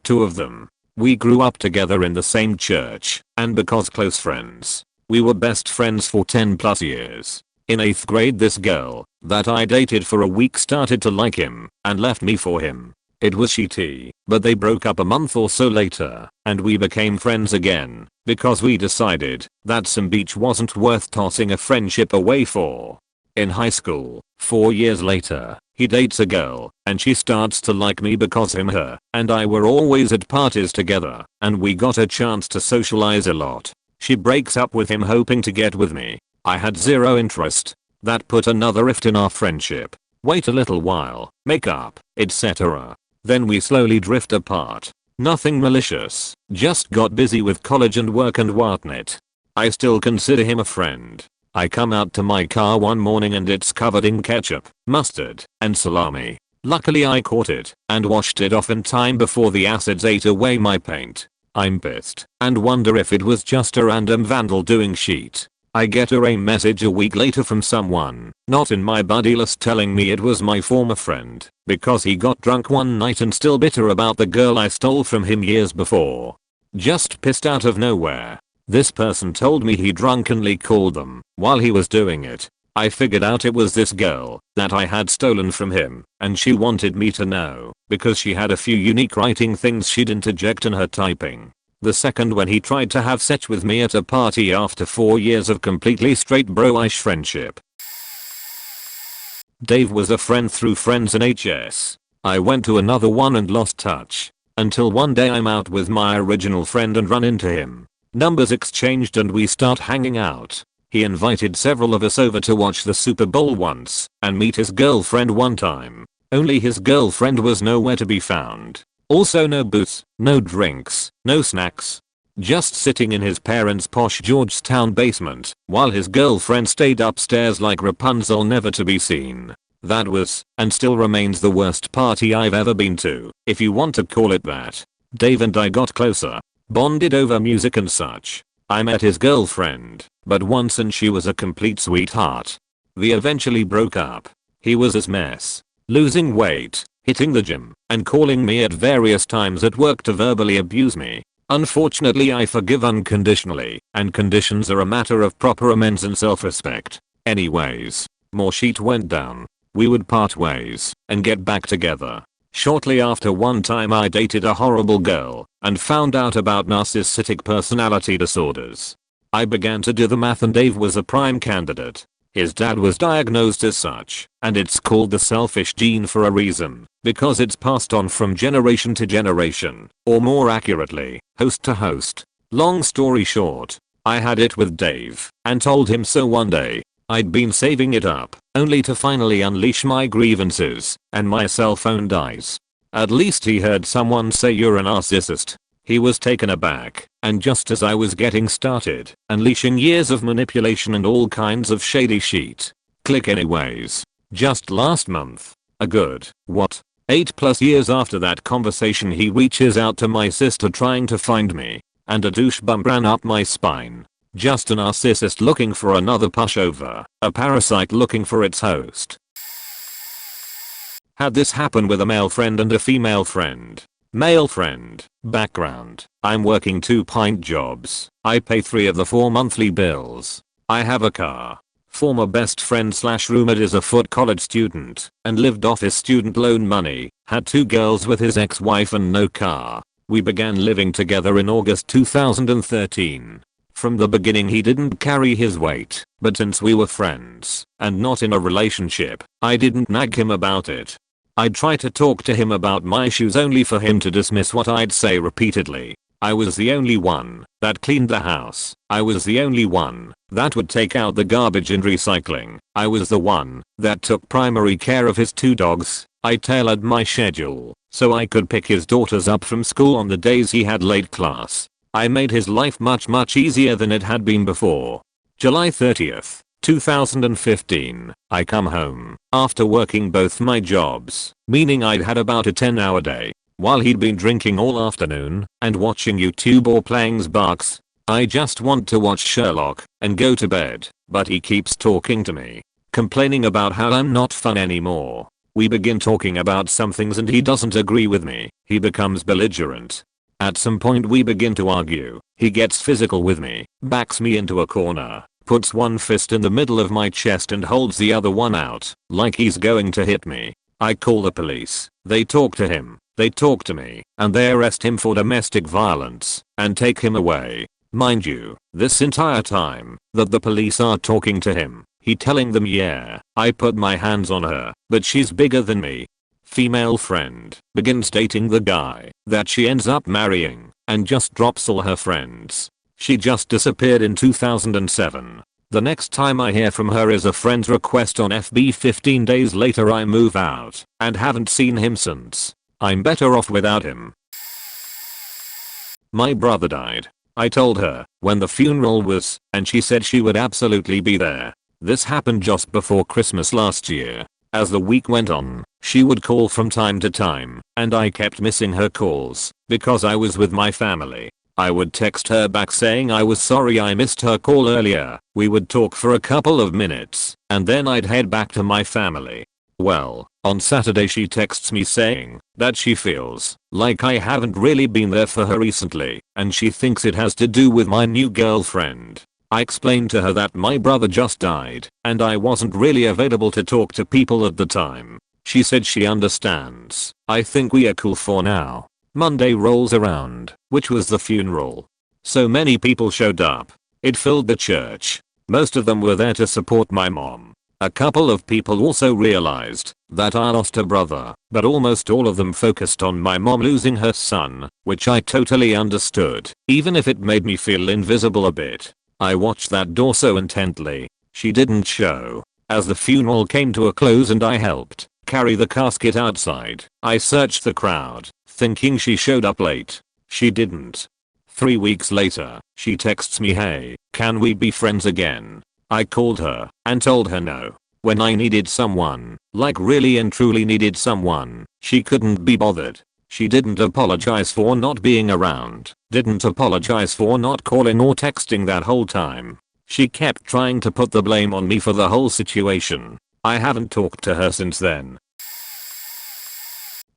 Two of them. We grew up together in the same church, and because close friends, we were best friends for 10 plus years. In 8th grade this girl that I dated for a week started to like him and left me for him. It was shitty, but they broke up a month or so later, and we became friends again, because we decided that some beach wasn't worth tossing a friendship away for. In high school, 4 years later, he dates a girl, and she starts to like me because her and I were always at parties together, and we got a chance to socialize a lot. She breaks up with him hoping to get with me. I had zero interest. That put another rift in our friendship. Wait a little while, make up, etc. Then we slowly drift apart. Nothing malicious, just got busy with college and work and whatnot. I still consider him a friend. I come out to my car one morning and it's covered in ketchup, mustard, and salami. Luckily I caught it and washed it off in time before the acids ate away my paint. I'm pissed and wonder if it was just a random vandal doing shit. I get a message a week later from someone not in my buddy list telling me it was my former friend because he got drunk one night and still bitter about the girl I stole from him years before. Just pissed out of nowhere. This person told me he drunkenly called them while he was doing it. I figured out it was this girl that I had stolen from him, and she wanted me to know because she had a few unique writing things she'd interject in her typing. The second when he tried to have sex with me at a party after 4 years of completely straight bro-ish friendship. Dave was a friend through friends in HS. I went to another one and lost touch. Until one day I'm out with my original friend and run into him. Numbers exchanged and we start hanging out. He invited several of us over to watch the Super Bowl once and meet his girlfriend one time. Only his girlfriend was nowhere to be found. Also no booze, no drinks, no snacks. Just sitting in his parents' posh Georgetown basement while his girlfriend stayed upstairs like Rapunzel never to be seen. That was, and still remains, the worst party I've ever been to, if you want to call it that. Dave and I got closer. Bonded over music and such. I met his girlfriend, but once and she was a complete sweetheart. We eventually broke up. He was a mess. Losing weight, hitting the gym, and calling me at various times at work to verbally abuse me. Unfortunately I forgive unconditionally, and conditions are a matter of proper amends and self-respect. Anyways, more shit went down. We would part ways and get back together. Shortly after one time I dated a horrible girl and found out about narcissistic personality disorders. I began to do the math and Dave was a prime candidate. His dad was diagnosed as such, and it's called the selfish gene for a reason, because it's passed on from generation to generation, or more accurately, host to host. Long story short, I had it with Dave and told him so one day. I'd been saving it up, only to finally unleash my grievances, and my cell phone dies. At least he heard someone say you're a narcissist. He was taken aback, and just as I was getting started, unleashing years of manipulation and all kinds of shady shit. Click anyways. Just last month, a good, 8+ years after that conversation he reaches out to my sister trying to find me, and a douche bump ran up my spine. Just a narcissist looking for another pushover, a parasite looking for its host. Had this happen with a male friend and a female friend. Male friend, background, I'm working 2-pint jobs. I pay 3 of the 4 monthly bills. I have a car. Former best friend / roommate is a foot college student and lived off his student loan money. Had 2 girls with his ex-wife and no car. We began living together in August 2013. From the beginning he didn't carry his weight, but since we were friends and not in a relationship, I didn't nag him about it. I'd try to talk to him about my issues only for him to dismiss what I'd say repeatedly. I was the only one that cleaned the house. I was the only one that would take out the garbage and recycling. I was the one that took primary care of his 2 dogs. I tailored my schedule so I could pick his daughters up from school on the days he had late class. I made his life much easier than it had been before. July 30th, 2015, I come home after working both my jobs, meaning I'd had about a 10-hour day, while he'd been drinking all afternoon and watching YouTube or playing Xbox. I just want to watch Sherlock and go to bed, but he keeps talking to me, complaining about how I'm not fun anymore. We begin talking about some things and he doesn't agree with me. He becomes belligerent. At some point we begin to argue. He gets physical with me, backs me into a corner, puts one fist in the middle of my chest and holds the other one out, like he's going to hit me. I call the police. They talk to him. They talk to me, and they arrest him for domestic violence and take him away. Mind you, this entire time that the police are talking to him, he telling them, yeah, I put my hands on her, but she's bigger than me. Female friend begins dating the guy that she ends up marrying and just drops all her friends. She just disappeared in 2007. The next time I hear from her is a friend's request on FB. 15 days later I move out and haven't seen him since. I'm better off without him. My brother died. I told her when the funeral was, and she said she would absolutely be there. This happened just before Christmas last year. As the week went on, she would call from time to time, and I kept missing her calls because I was with my family. I would text her back saying I was sorry I missed her call earlier. We would talk for a couple of minutes, and then I'd head back to my family. Well, on Saturday she texts me saying that she feels like I haven't really been there for her recently, and she thinks it has to do with my new girlfriend. I explained to her that my brother just died, and I wasn't really available to talk to people at the time. She said she understands. I think we are cool for now. Monday rolls around, which was the funeral. So many people showed up. It filled the church. Most of them were there to support my mom. A couple of people also realized that I lost a brother, but almost all of them focused on my mom losing her son, which I totally understood, even if it made me feel invisible a bit. I watched that door so intently. She didn't show. As the funeral came to a close and I helped carry the casket outside, I searched the crowd, thinking she showed up late. She didn't. 3 weeks later, she texts me, hey, can we be friends again? I called her and told her no. When I needed someone, like really and truly needed someone, she couldn't be bothered. She didn't apologize for not being around, didn't apologize for not calling or texting that whole time. She kept trying to put the blame on me for the whole situation. I haven't talked to her since then.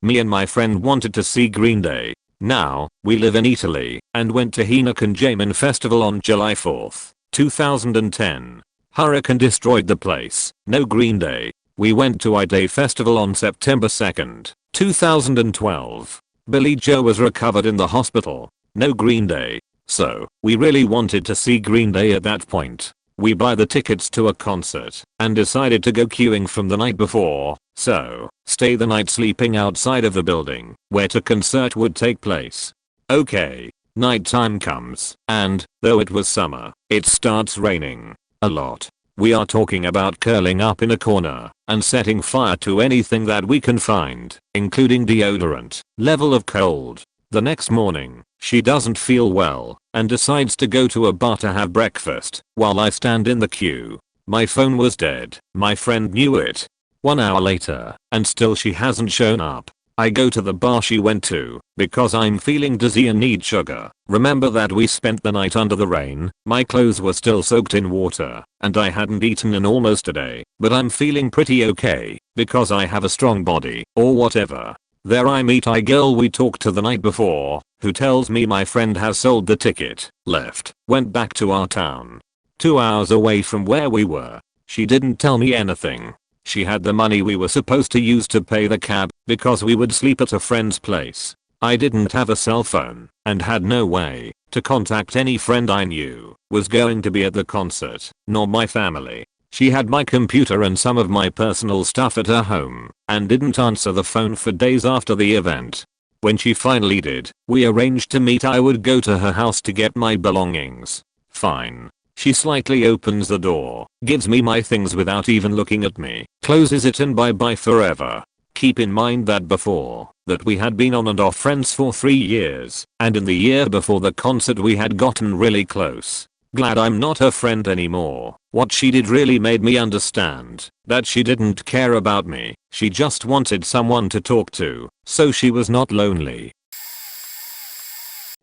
Me and my friend wanted to see Green Day. Now, we live in Italy and went to Hurricane Festival on July 4th, 2010. Hurricane destroyed the place. No Green Day. We went to I-Day Festival on September 2nd, 2012. Billy Joe was recovered in the hospital. No Green Day. So, we really wanted to see Green Day at that point. We buy the tickets to a concert and decided to go queuing from the night before, so stay the night sleeping outside of the building where the concert would take place. Okay, nighttime comes, and though it was summer, it starts raining. A lot. We are talking about curling up in a corner and setting fire to anything that we can find, including deodorant. Level of cold. The next morning, she doesn't feel well and decides to go to a bar to have breakfast while I stand in the queue. My phone was dead. My friend knew it. 1 hour later, and still she hasn't shown up. I go to the bar she went to because I'm feeling dizzy and need sugar. Remember that we spent the night under the rain. My clothes were still soaked in water and I hadn't eaten in almost a day, but I'm feeling pretty okay because I have a strong body or whatever. There I meet a girl we talked to the night before, who tells me my friend has sold the ticket, left, went back to our town. 2 hours away from where we were. She didn't tell me anything. She had the money we were supposed to use to pay the cab because we would sleep at a friend's place. I didn't have a cell phone and had no way to contact any friend I knew was going to be at the concert, nor my family. She had my computer and some of my personal stuff at her home and didn't answer the phone for days after the event. When she finally did, we arranged to meet. I would go to her house to get my belongings. Fine. She slightly opens the door, gives me my things without even looking at me, closes it, and bye bye forever. Keep in mind that before that we had been on and off friends for 3 years, and in the year before the concert we had gotten really close. Glad I'm not her friend anymore. What she did really made me understand that she didn't care about me, she just wanted someone to talk to, so she was not lonely.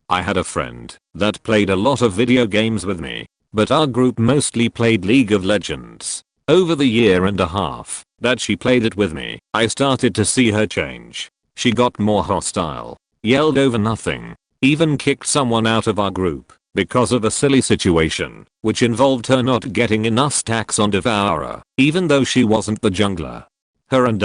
I had a friend that played a lot of video games with me, but our group mostly played League of Legends. Over the year and a half that she played it with me, I started to see her change. She got more hostile, yelled over nothing, even kicked someone out of our group because of a silly situation, which involved her not getting enough stacks on Devourer, even though she wasn't the jungler. Her and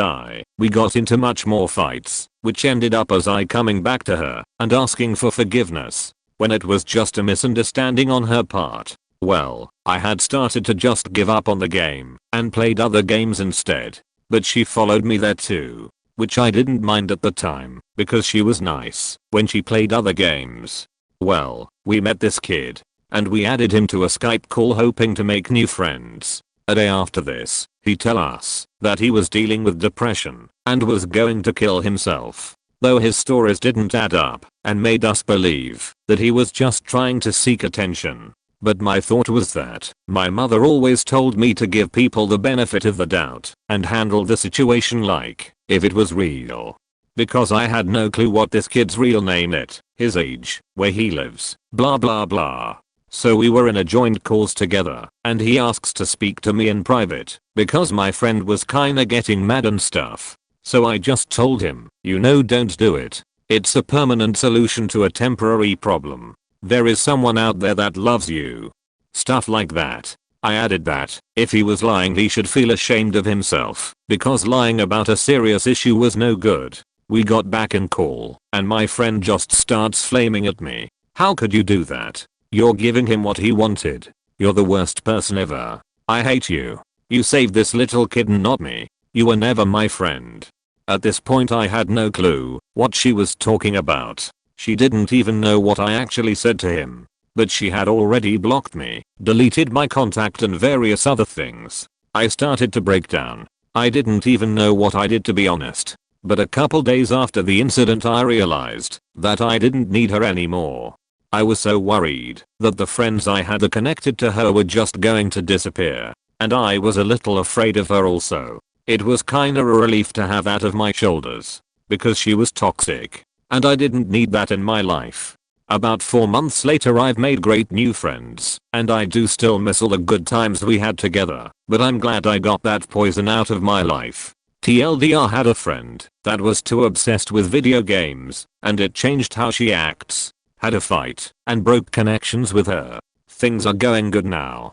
we got into much more fights, which ended up as I coming back to her and asking for forgiveness, when it was just a misunderstanding on her part. Well, I had started to just give up on the game and played other games instead, but she followed me there too, which I didn't mind at the time because she was nice when she played other games. Well, we met this kid and we added him to a Skype call hoping to make new friends. A day after this, he tell us that he was dealing with depression and was going to kill himself, though his stories didn't add up and made us believe that he was just trying to seek attention. But my thought was that my mother always told me to give people the benefit of the doubt and handle the situation like if it was real. Because I had no clue what this kid's real name is, his age, where he lives, blah blah blah. So we were in a joint calls together and he asks to speak to me in private because my friend was kinda getting mad and stuff. So I just told him, don't do it. It's a permanent solution to a temporary problem. There is someone out there that loves you. Stuff like that. I added that if he was lying he should feel ashamed of himself because lying about a serious issue was no good. We got back in call and my friend just starts flaming at me. How could you do that? You're giving him what he wanted. You're the worst person ever. I hate you. You saved this little kid and not me. You were never my friend. At this point I had no clue what she was talking about. She didn't even know what I actually said to him. But she had already blocked me, deleted my contact and various other things. I started to break down. I didn't even know what I did, to be honest. But a couple days after the incident I realized that I didn't need her anymore. I was so worried that the friends I had that connected to her were just going to disappear. And I was a little afraid of her also. It was kinda a relief to have that off my shoulders. Because she was toxic. And I didn't need that in my life. About 4 months later I've made great new friends, and I do still miss all the good times we had together, but I'm glad I got that poison out of my life. TLDR had a friend that was too obsessed with video games, and it changed how she acts. Had a fight, and broke connections with her. Things are going good now.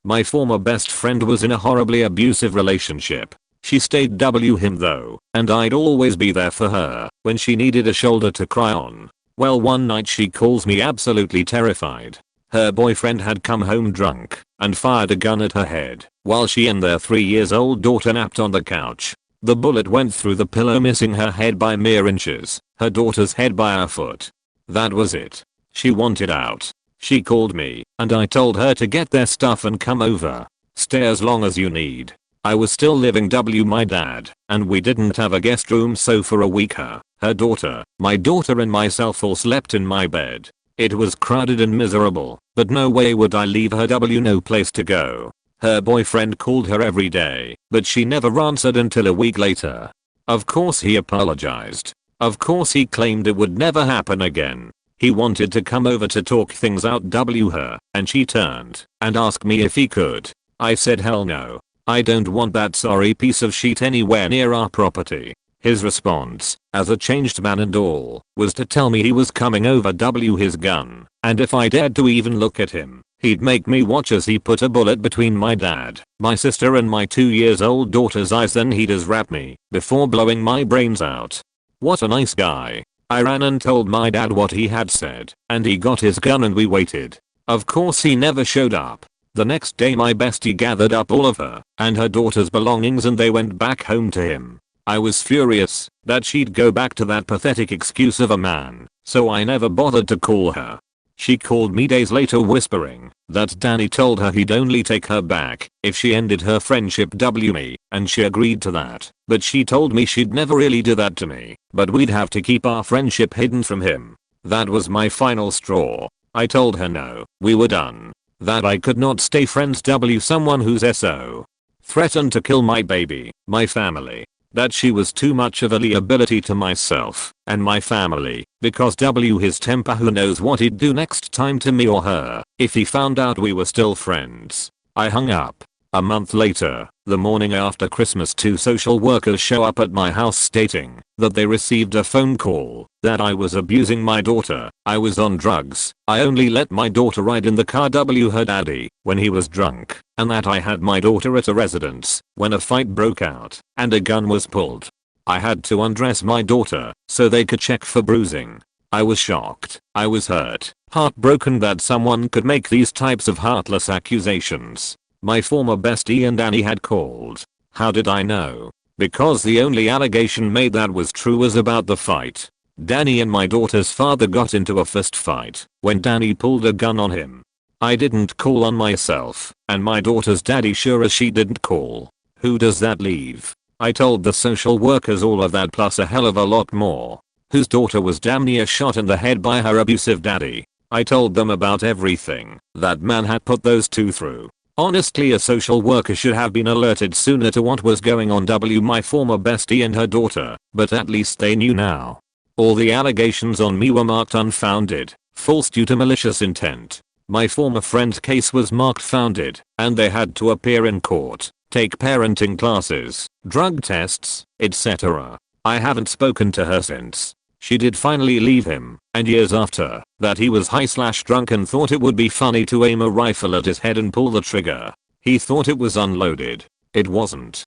My former best friend was in a horribly abusive relationship. She stayed him though, and I'd always be there for her when she needed a shoulder to cry on. Well, one night she calls me absolutely terrified. Her boyfriend had come home drunk and fired a gun at her head while she and their 3-year-old daughter napped on the couch. The bullet went through the pillow, missing her head by mere inches, her daughter's head by a foot. That was it. She wanted out. She called me, and I told her to get their stuff and come over. Stay as long as you need. I was still living my dad, and we didn't have a guest room, so for a week her daughter, my daughter and myself all slept in my bed. It was crowded and miserable, but no way would I leave her, no place to go. Her boyfriend called her every day, but she never answered until a week later. Of course he apologized. Of course he claimed it would never happen again. He wanted to come over to talk things out her, and she turned and asked me if he could. I said hell no. I don't want that sorry piece of shit anywhere near our property. His response, as a changed man and all, was to tell me he was coming over his gun, and if I dared to even look at him, he'd make me watch as he put a bullet between my dad, my sister and my 2-year-old daughter's eyes, then he'd wrap me before blowing my brains out. What a nice guy. I ran and told my dad what he had said, and he got his gun and we waited. Of course he never showed up. The next day my bestie gathered up all of her and her daughter's belongings and they went back home to him. I was furious that she'd go back to that pathetic excuse of a man, so I never bothered to call her. She called me days later whispering that Danny told her he'd only take her back if she ended her friendship with me, and she agreed to that, but she told me she'd never really do that to me, but we'd have to keep our friendship hidden from him. That was my final straw. I told her no, we were done. That I could not stay friends with someone who's SO. Threatened to kill my baby, my family. That she was too much of a liability to myself and my family because his temper, who knows what he'd do next time to me or her if he found out we were still friends. I hung up. A month later, the morning after Christmas, 2 social workers show up at my house stating that they received a phone call that I was abusing my daughter, I was on drugs, I only let my daughter ride in the car her daddy when he was drunk, and that I had my daughter at a residence when a fight broke out and a gun was pulled. I had to undress my daughter so they could check for bruising. I was shocked, I was hurt, heartbroken that someone could make these types of heartless accusations. My former bestie and Danny had called. How did I know? Because the only allegation made that was true was about the fight. Danny and my daughter's father got into a fist fight when Danny pulled a gun on him. I didn't call on myself, and my daughter's daddy sure as she didn't call. Who does that leave? I told the social workers all of that plus a hell of a lot more. Whose daughter was damn near shot in the head by her abusive daddy. I told them about everything that man had put those two through. Honestly, a social worker should have been alerted sooner to what was going on with my former bestie and her daughter, but at least they knew now. All the allegations on me were marked unfounded, false due to malicious intent. My former friend's case was marked founded, and they had to appear in court, take parenting classes, drug tests, etc. I haven't spoken to her since. She did finally leave him, and years after that he was high/drunk and thought it would be funny to aim a rifle at his head and pull the trigger. He thought it was unloaded. It wasn't.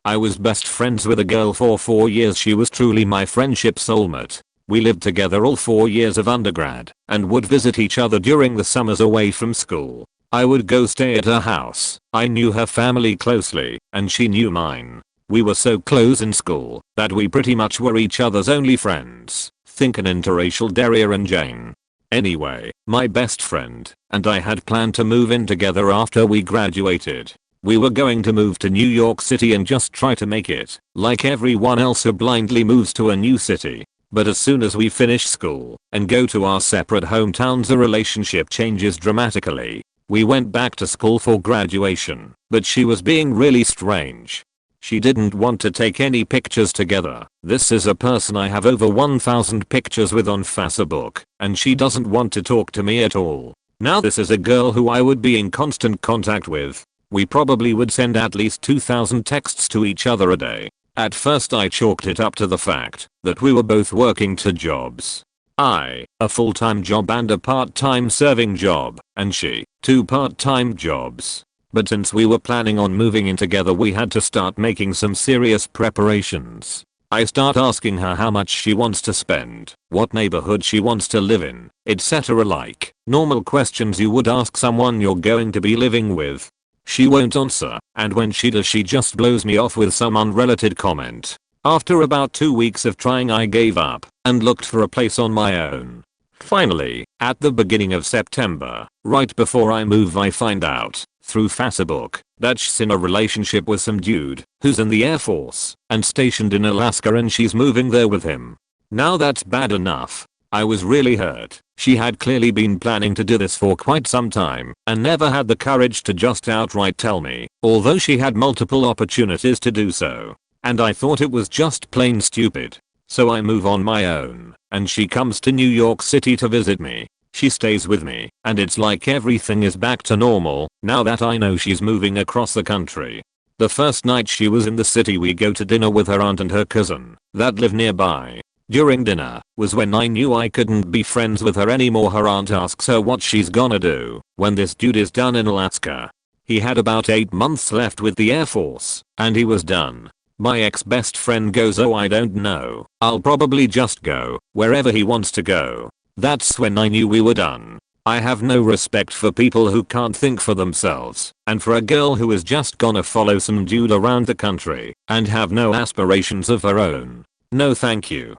I was best friends with a girl for 4 years. She was truly my friendship soulmate. We lived together all 4 years of undergrad and would visit each other during the summers away from school. I would go stay at her house. I knew her family closely, and she knew mine. We were so close in school that we pretty much were each other's only friends. Think an interracial Daria and Jane. Anyway, my best friend and I had planned to move in together after we graduated. We were going to move to New York City and just try to make it, like everyone else who blindly moves to a new city. But as soon as we finish school and go to our separate hometowns, the relationship changes dramatically. We went back to school for graduation, but she was being really strange. She didn't want to take any pictures together. This is a person I have over 1,000 pictures with on Facebook, and she doesn't want to talk to me at all. Now this is a girl who I would be in constant contact with. We probably would send at least 2,000 texts to each other a day. At first I chalked it up to the fact that we were both working 2 jobs. I, a full-time job and a part-time serving job, and she, 2 part-time jobs. But since we were planning on moving in together, we had to start making some serious preparations. I start asking her how much she wants to spend, what neighborhood she wants to live in, etc. Like normal questions you would ask someone you're going to be living with. She won't answer, and when she does, she just blows me off with some unrelated comment. After about 2 weeks of trying, I gave up and looked for a place on my own. Finally, at the beginning of September, right before I move, I find out through Facebook that she's in a relationship with some dude who's in the Air Force and stationed in Alaska, and she's moving there with him. Now that's bad enough. I was really hurt. She had clearly been planning to do this for quite some time and never had the courage to just outright tell me, although she had multiple opportunities to do so. And I thought it was just plain stupid. So I move on my own, and she comes to New York City to visit me. She stays with me, and it's like everything is back to normal now that I know she's moving across the country. The first night she was in the city, we go to dinner with her aunt and her cousin that live nearby. During dinner was when I knew I couldn't be friends with her anymore. Her aunt asks her what she's gonna do when this dude is done in Alaska. He had about 8 months left with the Air Force, and he was done. My ex-best friend goes, "Oh, I don't know. I'll probably just go wherever he wants to go." That's when I knew we were done. I have no respect for people who can't think for themselves, and for a girl who is just gonna follow some dude around the country and have no aspirations of her own. No thank you.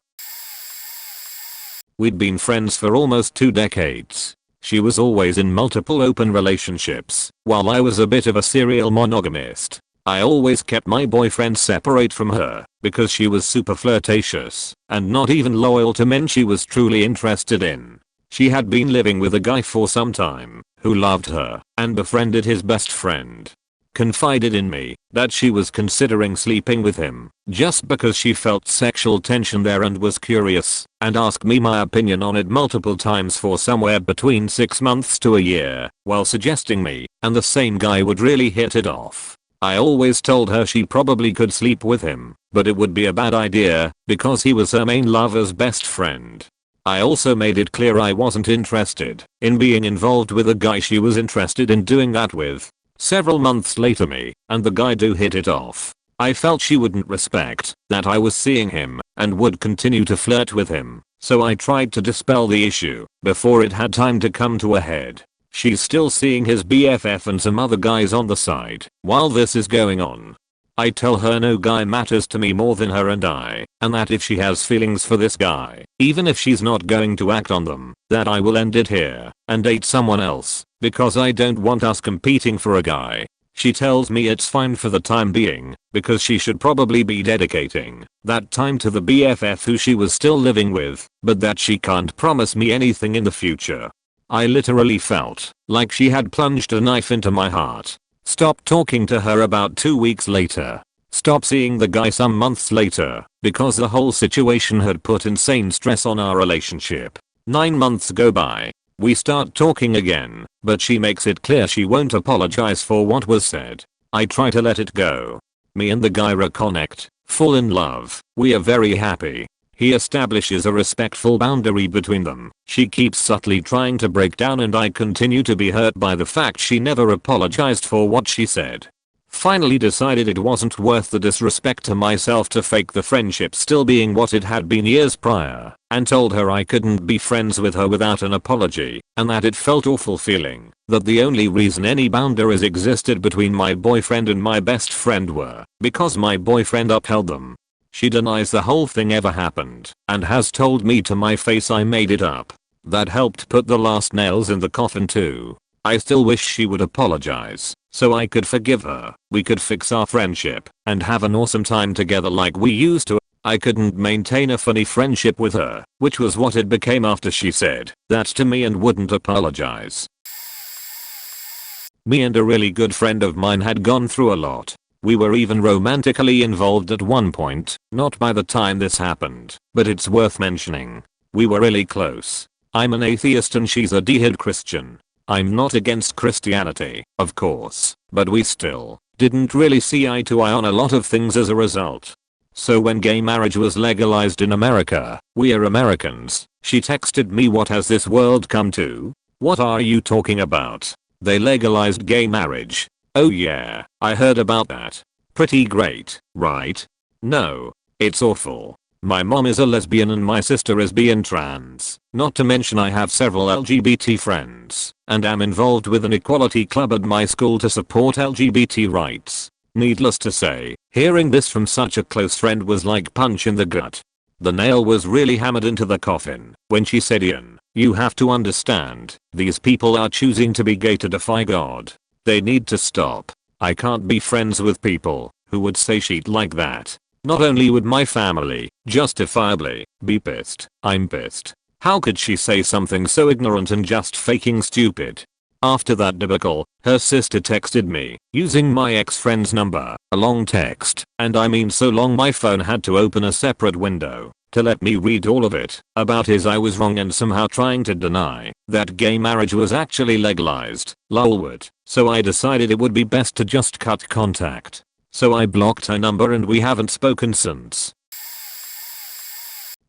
We'd been friends for almost 2 decades. She was always in multiple open relationships, while I was a bit of a serial monogamist. I always kept my boyfriend separate from her because she was super flirtatious and not even loyal to men she was truly interested in. She had been living with a guy for some time who loved her and befriended his best friend. Confided in me that she was considering sleeping with him just because she felt sexual tension there and was curious, and asked me my opinion on it multiple times for somewhere between 6 months to a year, while suggesting me and the same guy would really hit it off. I always told her she probably could sleep with him, but it would be a bad idea because he was her main lover's best friend. I also made it clear I wasn't interested in being involved with a guy she was interested in doing that with. Several months later, me and the guy do hit it off. I felt she wouldn't respect that I was seeing him and would continue to flirt with him, so I tried to dispel the issue before it had time to come to a head. She's still seeing his BFF and some other guys on the side while this is going on. I tell her no guy matters to me more than her and I, and that if she has feelings for this guy, even if she's not going to act on them, that I will end it here and date someone else because I don't want us competing for a guy. She tells me it's fine for the time being because she should probably be dedicating that time to the BFF who she was still living with, but that she can't promise me anything in the future. I literally felt like she had plunged a knife into my heart. Stopped talking to her about 2 weeks later. Stopped seeing the guy some months later because the whole situation had put insane stress on our relationship. 9 months go by. We start talking again, but she makes it clear she won't apologize for what was said. I try to let it go. Me and the guy reconnect, fall in love. We are very happy. He establishes a respectful boundary between them. She keeps subtly trying to break down and I continue to be hurt by the fact she never apologized for what she said. Finally decided it wasn't worth the disrespect to myself to fake the friendship still being what it had been years prior, and told her I couldn't be friends with her without an apology, and that it felt awful feeling that the only reason any boundaries existed between my boyfriend and my best friend were because my boyfriend upheld them. She denies the whole thing ever happened and has told me to my face I made it up. That helped put the last nails in the coffin too. I still wish she would apologize so I could forgive her, we could fix our friendship and have an awesome time together like we used to. I couldn't maintain a funny friendship with her, which was what it became after she said that to me and wouldn't apologize. Me and a really good friend of mine had gone through a lot. We were even romantically involved at one point, not by the time this happened, but it's worth mentioning. We were really close. I'm an atheist and she's a diehard Christian. I'm not against Christianity, of course, but we still didn't really see eye to eye on a lot of things as a result. So when gay marriage was legalized in America, we are Americans, she texted me, "What has this world come to? What are you talking about? They legalized gay marriage. Oh yeah, I heard about that. Pretty great, right? No, it's awful. My mom is a lesbian and my sister is bi and trans. Not to mention I have several LGBT friends and am involved with an equality club at my school to support LGBT rights." Needless to say, hearing this from such a close friend was like punch in the gut. The nail was really hammered into the coffin when she said, "Ian, you have to understand, these people are choosing to be gay to defy God. They need to stop. I can't be friends with people who would say shit like that. Not only would my family, justifiably, be pissed, I'm pissed. How could she say something so ignorant and just faking stupid?" After that debacle, her sister texted me, using my ex-friend's number, a long text, and I mean so long my phone had to open a separate window to let me read all of it, about his I was wrong and somehow trying to deny that gay marriage was actually legalized, lolwood, so I decided it would be best to just cut contact. So I blocked her number and we haven't spoken since.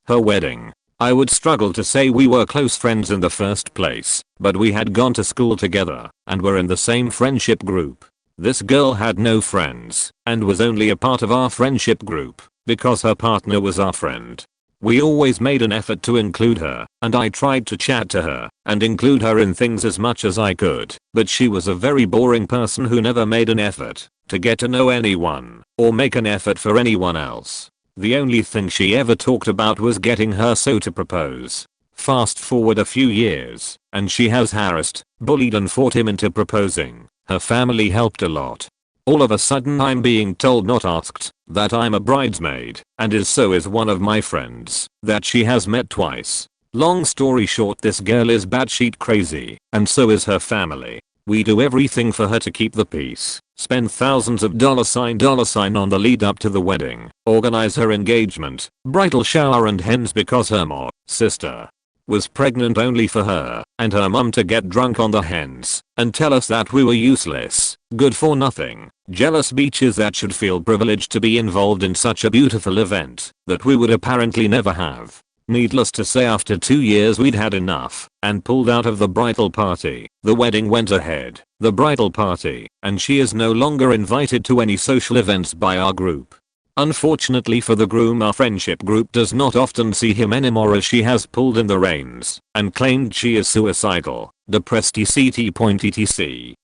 Her wedding. I would struggle to say we were close friends in the first place, but we had gone to school together and were in the same friendship group. This girl had no friends and was only a part of our friendship group because her partner was our friend. We always made an effort to include her, and I tried to chat to her and include her in things as much as I could, but she was a very boring person who never made an effort to get to know anyone or make an effort for anyone else. The only thing she ever talked about was getting her so to propose. Fast forward a few years, and she has harassed, bullied and fought him into proposing. Her family helped a lot. All of a sudden I'm being told, not asked, that I'm a bridesmaid, and so is one of my friends that she has met twice. Long story short, this girl is batshit crazy, and so is her family. We do everything for her to keep the peace, spend thousands of dollar sign on the lead up to the wedding, organize her engagement, bridal shower and hens because her sister was pregnant only for her and her mum to get drunk on the hens and tell us that we were useless, good for nothing, jealous beaches that should feel privileged to be involved in such a beautiful event that we would apparently never have. Needless to say, after 2 years we'd had enough and pulled out of the bridal party. The wedding went ahead, the bridal party, and she is no longer invited to any social events by our group. Unfortunately for the groom, our friendship group does not often see him anymore as she has pulled in the reins and claimed she is suicidal, depressed etc.,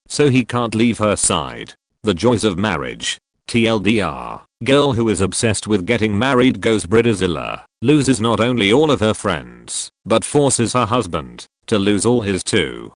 so he can't leave her side. The joys of marriage. TLDR, girl who is obsessed with getting married goes Bridezilla, loses not only all of her friends, but forces her husband to lose all his too.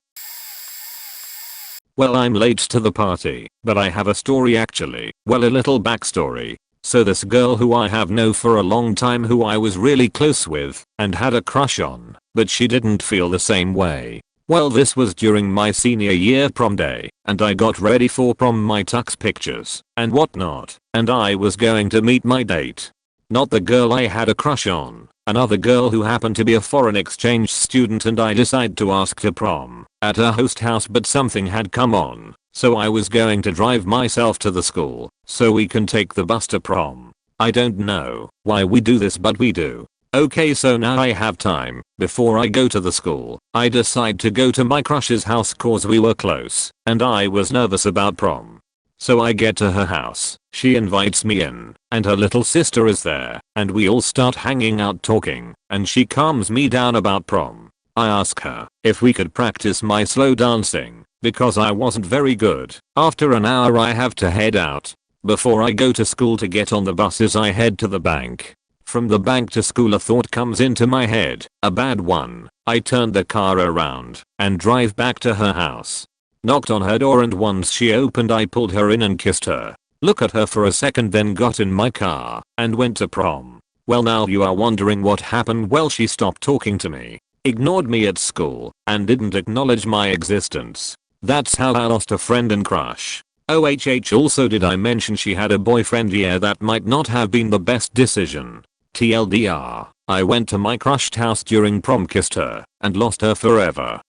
Well, I'm late to the party, but I have a story actually. Well, a little backstory. So this girl who I have known for a long time, who I was really close with and had a crush on, but she didn't feel the same way. Well, this was during my senior year prom day, and I got ready for prom, my tux pictures and whatnot, and I was going to meet my date. Not the girl I had a crush on, another girl who happened to be a foreign exchange student, and I decided to ask to prom at her host house, but something had come on, so I was going to drive myself to the school so we can take the bus to prom. I don't know why we do this, but we do. Okay, so now I have time before I go to the school. I decide to go to my crush's house cause we were close and I was nervous about prom. So I get to her house, she invites me in, and her little sister is there, and we all start hanging out talking, and she calms me down about prom. I ask her if we could practice my slow dancing because I wasn't very good. After an hour I have to head out. Before I go to school to get on the buses, I head to the bank. From the bank to school, a thought comes into my head, a bad one. I turn the car around and drive back to her house. Knocked on her door, and once she opened I pulled her in and kissed her. Look at her for a second, then got in my car and went to prom. Well, now you are wondering what happened. Well, she stopped talking to me, ignored me at school, and didn't acknowledge my existence. That's how I lost a friend and crush. OHH, also did I mention she had a boyfriend? Yeah, that might not have been the best decision. TLDR, I went to my crush's house during prom, kissed her, and lost her forever.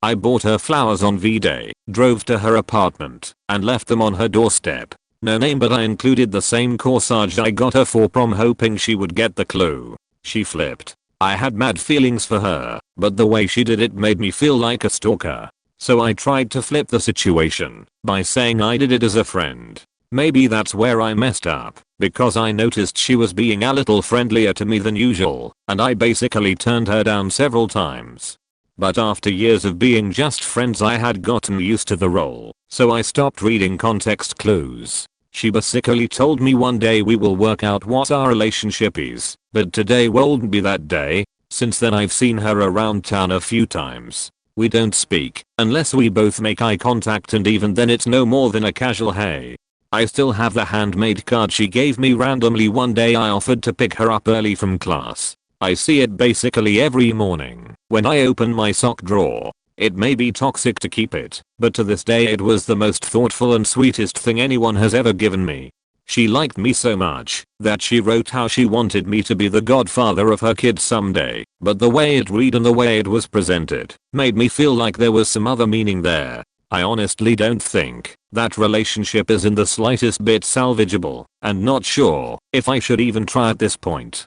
I bought her flowers on V-Day, drove to her apartment, and left them on her doorstep. No name, but I included the same corsage I got her for prom, hoping she would get the clue. She flipped. I had mad feelings for her, but the way she did it made me feel like a stalker. So I tried to flip the situation by saying I did it as a friend. Maybe that's where I messed up, because I noticed she was being a little friendlier to me than usual, and I basically turned her down several times. But after years of being just friends I had gotten used to the role, so I stopped reading context clues. She basically told me one day we will work out what our relationship is, but today won't be that day. Since then I've seen her around town a few times. We don't speak unless we both make eye contact, and even then it's no more than a casual hey. I still have the handmade card she gave me randomly one day. I offered to pick her up early from class. I see it basically every morning when I open my sock drawer. It may be toxic to keep it, but to this day it was the most thoughtful and sweetest thing anyone has ever given me. She liked me so much that she wrote how she wanted me to be the godfather of her kids someday, but the way it read and the way it was presented made me feel like there was some other meaning there. I honestly don't think that relationship is in the slightest bit salvageable, and not sure if I should even try at this point.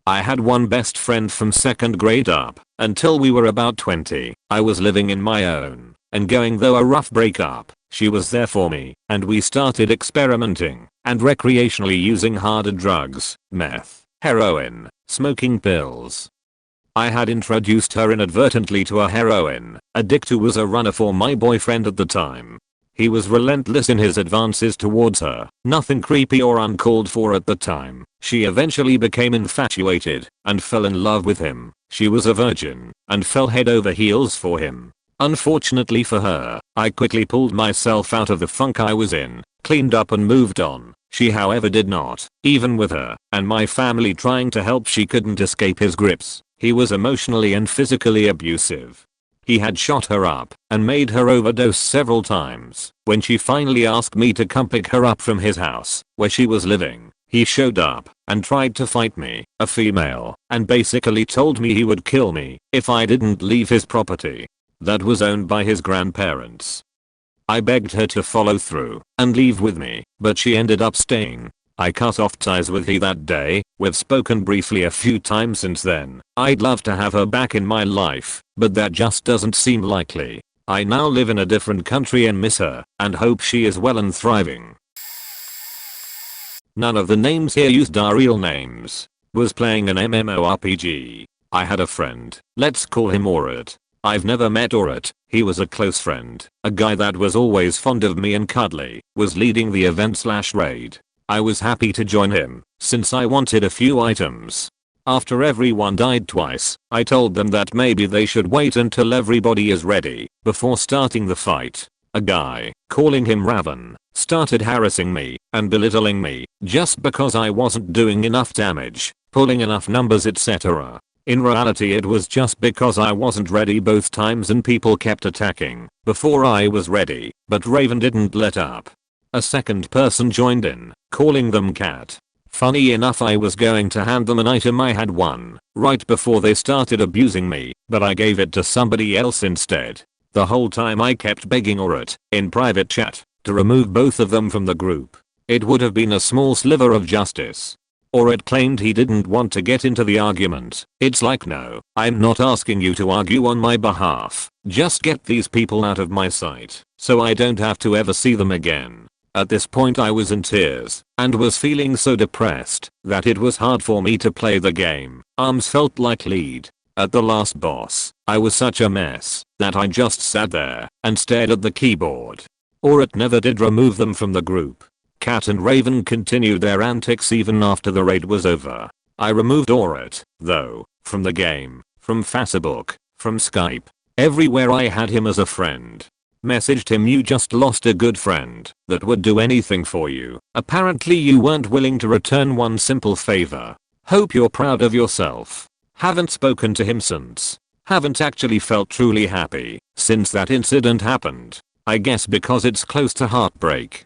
I had one best friend from 2nd grade up until we were about 20. I was living in my own and going through a rough breakup, she was there for me, and we started experimenting and recreationally using harder drugs, meth, heroin, smoking pills. I had introduced her inadvertently to a heroin addict who was a runner for my boyfriend at the time. He was relentless in his advances towards her, nothing creepy or uncalled for at the time. She eventually became infatuated and fell in love with him. She was a virgin and fell head over heels for him. Unfortunately for her, I quickly pulled myself out of the funk I was in, cleaned up and moved on. She however did not. Even with her and my family trying to help, she couldn't escape his grips. He was emotionally and physically abusive. He had shot her up and made her overdose several times. When she finally asked me to come pick her up from his house, where she was living, he showed up and tried to fight me, a female, and basically told me he would kill me if I didn't leave his property that was owned by his grandparents. I begged her to follow through and leave with me, but she ended up staying. I cut off ties with he that day. We've spoken briefly a few times since then. I'd love to have her back in my life, but that just doesn't seem likely. I now live in a different country and miss her, and hope she is well and thriving. None of the names here used are real names. Was playing an MMORPG. I had a friend, let's call him Aurat. I've never met Aurat. He was a close friend, a guy that was always fond of me and cuddly, was leading the event/raid. I was happy to join him, since I wanted a few items. After everyone died twice, I told them that maybe they should wait until everybody is ready before starting the fight. A guy, calling him Raven, started harassing me and belittling me just because I wasn't doing enough damage, pulling enough numbers, etc. In reality it was just because I wasn't ready both times and people kept attacking before I was ready, but Raven didn't let up. A second person joined in, calling them Cat. Funny enough, I was going to hand them an item I had won right before they started abusing me, but I gave it to somebody else instead. The whole time I kept begging Aurat, in private chat, to remove both of them from the group. It would have been a small sliver of justice. Aurat claimed he didn't want to get into the argument. It's like, no, I'm not asking you to argue on my behalf. Just get these people out of my sight so I don't have to ever see them again. At this point I was in tears and was feeling so depressed that it was hard for me to play the game. Arms felt like lead. At the last boss, I was such a mess that I just sat there and stared at the keyboard. Aurat never did remove them from the group. Cat and Raven continued their antics even after the raid was over. I removed Aurat, though, from the game, from Facebook, from Skype, everywhere I had him as a friend. Messaged him, you just lost a good friend that would do anything for you. Apparently you weren't willing to return one simple favor. Hope you're proud of yourself. Haven't spoken to him since. Haven't actually felt truly happy since that incident happened. I guess because it's close to heartbreak.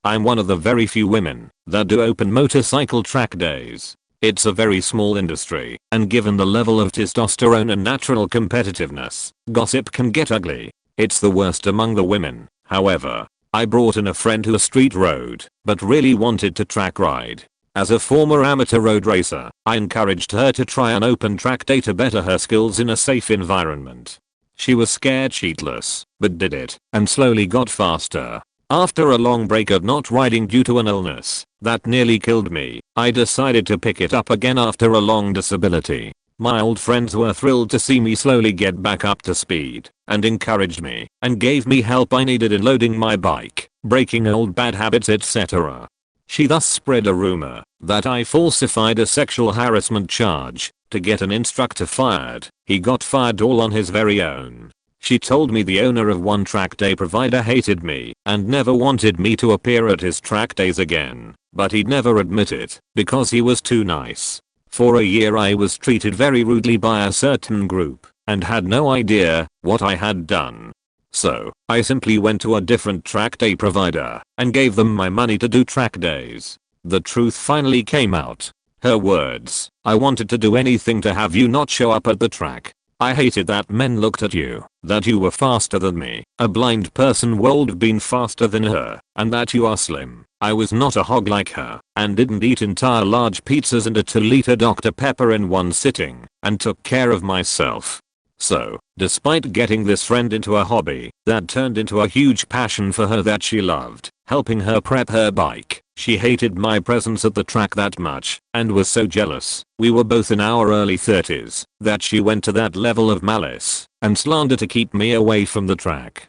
I'm one of the very few women that do open motorcycle track days. It's a very small industry, and given the level of testosterone and natural competitiveness, gossip can get ugly. It's the worst among the women. However, I brought in a friend who street rode, but really wanted to track ride. As a former amateur road racer, I encouraged her to try an open track day to better her skills in a safe environment. She was scared shitless, but did it, and slowly got faster. After a long break of not riding due to an illness that nearly killed me, I decided to pick it up again after a long disability. My old friends were thrilled to see me slowly get back up to speed and encouraged me and gave me help I needed in loading my bike, breaking old bad habits, etc. She thus spread a rumor that I falsified a sexual harassment charge to get an instructor fired. He got fired all on his very own. She told me the owner of one track day provider hated me and never wanted me to appear at his track days again, but he'd never admit it because he was too nice. For a year I was treated very rudely by a certain group and had no idea what I had done. So, I simply went to a different track day provider and gave them my money to do track days. The truth finally came out. Her words, I wanted to do anything to have you not show up at the track. I hated that men looked at you, that you were faster than me, a blind person would have been faster than her, and that you are slim. I was not a hog like her, and didn't eat entire large pizzas and a 2-liter Dr. Pepper in one sitting, and took care of myself. So, despite getting this friend into a hobby that turned into a huge passion for her that she loved, helping her prep her bike, she hated my presence at the track that much and was so jealous, we were both in our early 30s, that she went to that level of malice and slander to keep me away from the track.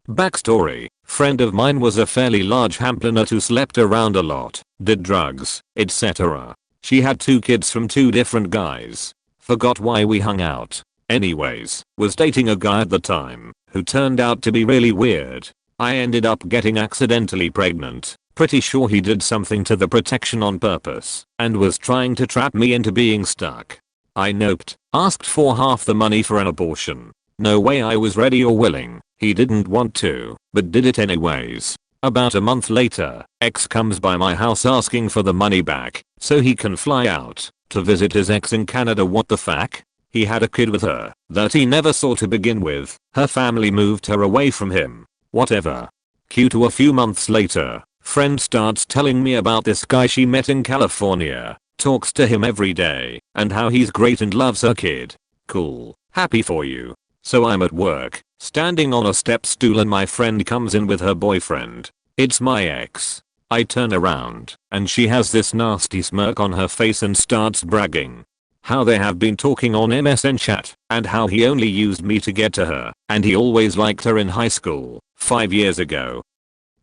Backstory: friend of mine was a fairly large hamplaner who slept around a lot, did drugs, etc. She had 2 kids from 2 different guys. Forgot why we hung out. Anyways, was dating a guy at the time who turned out to be really weird. I ended up getting accidentally pregnant. Pretty sure he did something to the protection on purpose and was trying to trap me into being stuck. I noped, asked for half the money for an abortion. No way I was ready or willing. He didn't want to, but did it anyways. About a month later, ex comes by my house asking for the money back so he can fly out to visit his ex in Canada. What the fuck? He had a kid with her that he never saw to begin with. Her family moved her away from him. Whatever. Q to a few months later, friend starts telling me about this guy she met in California, talks to him every day, and how he's great and loves her kid. Cool. Happy for you. So I'm at work, standing on a step stool, and my friend comes in with her boyfriend. It's my ex. I turn around, and she has this nasty smirk on her face and starts bragging how they have been talking on MSN chat, and how he only used me to get to her, and he always liked her in high school, 5 years ago.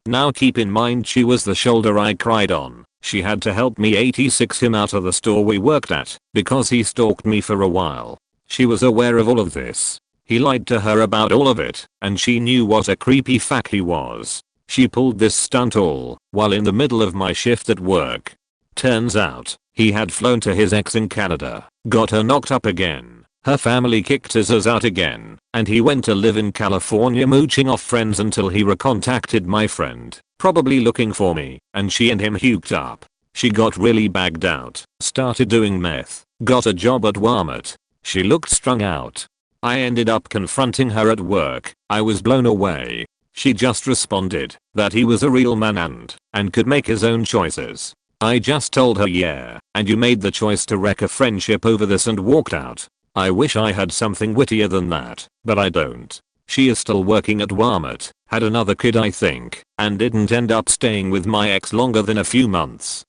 Now keep in mind she was the shoulder I cried on. She had to help me 86 him out of the store we worked at, because he stalked me for a while. She was aware of all of this. He lied to her about all of it, and she knew what a creepy fuck he was. She pulled this stunt all while in the middle of my shift at work. Turns out, he had flown to his ex in Canada, got her knocked up again, her family kicked his ass out again, and he went to live in California mooching off friends until he recontacted my friend, probably looking for me, and she and him hooked up. She got really bagged out, started doing meth, got a job at Walmart. She looked strung out. I ended up confronting her at work. I was blown away. She just responded that he was a real man and could make his own choices. I just told her, yeah, and you made the choice to wreck a friendship over this, and walked out. I wish I had something wittier than that, but I don't. She is still working at Walmart, had another kid I think, and didn't end up staying with my ex longer than a few months.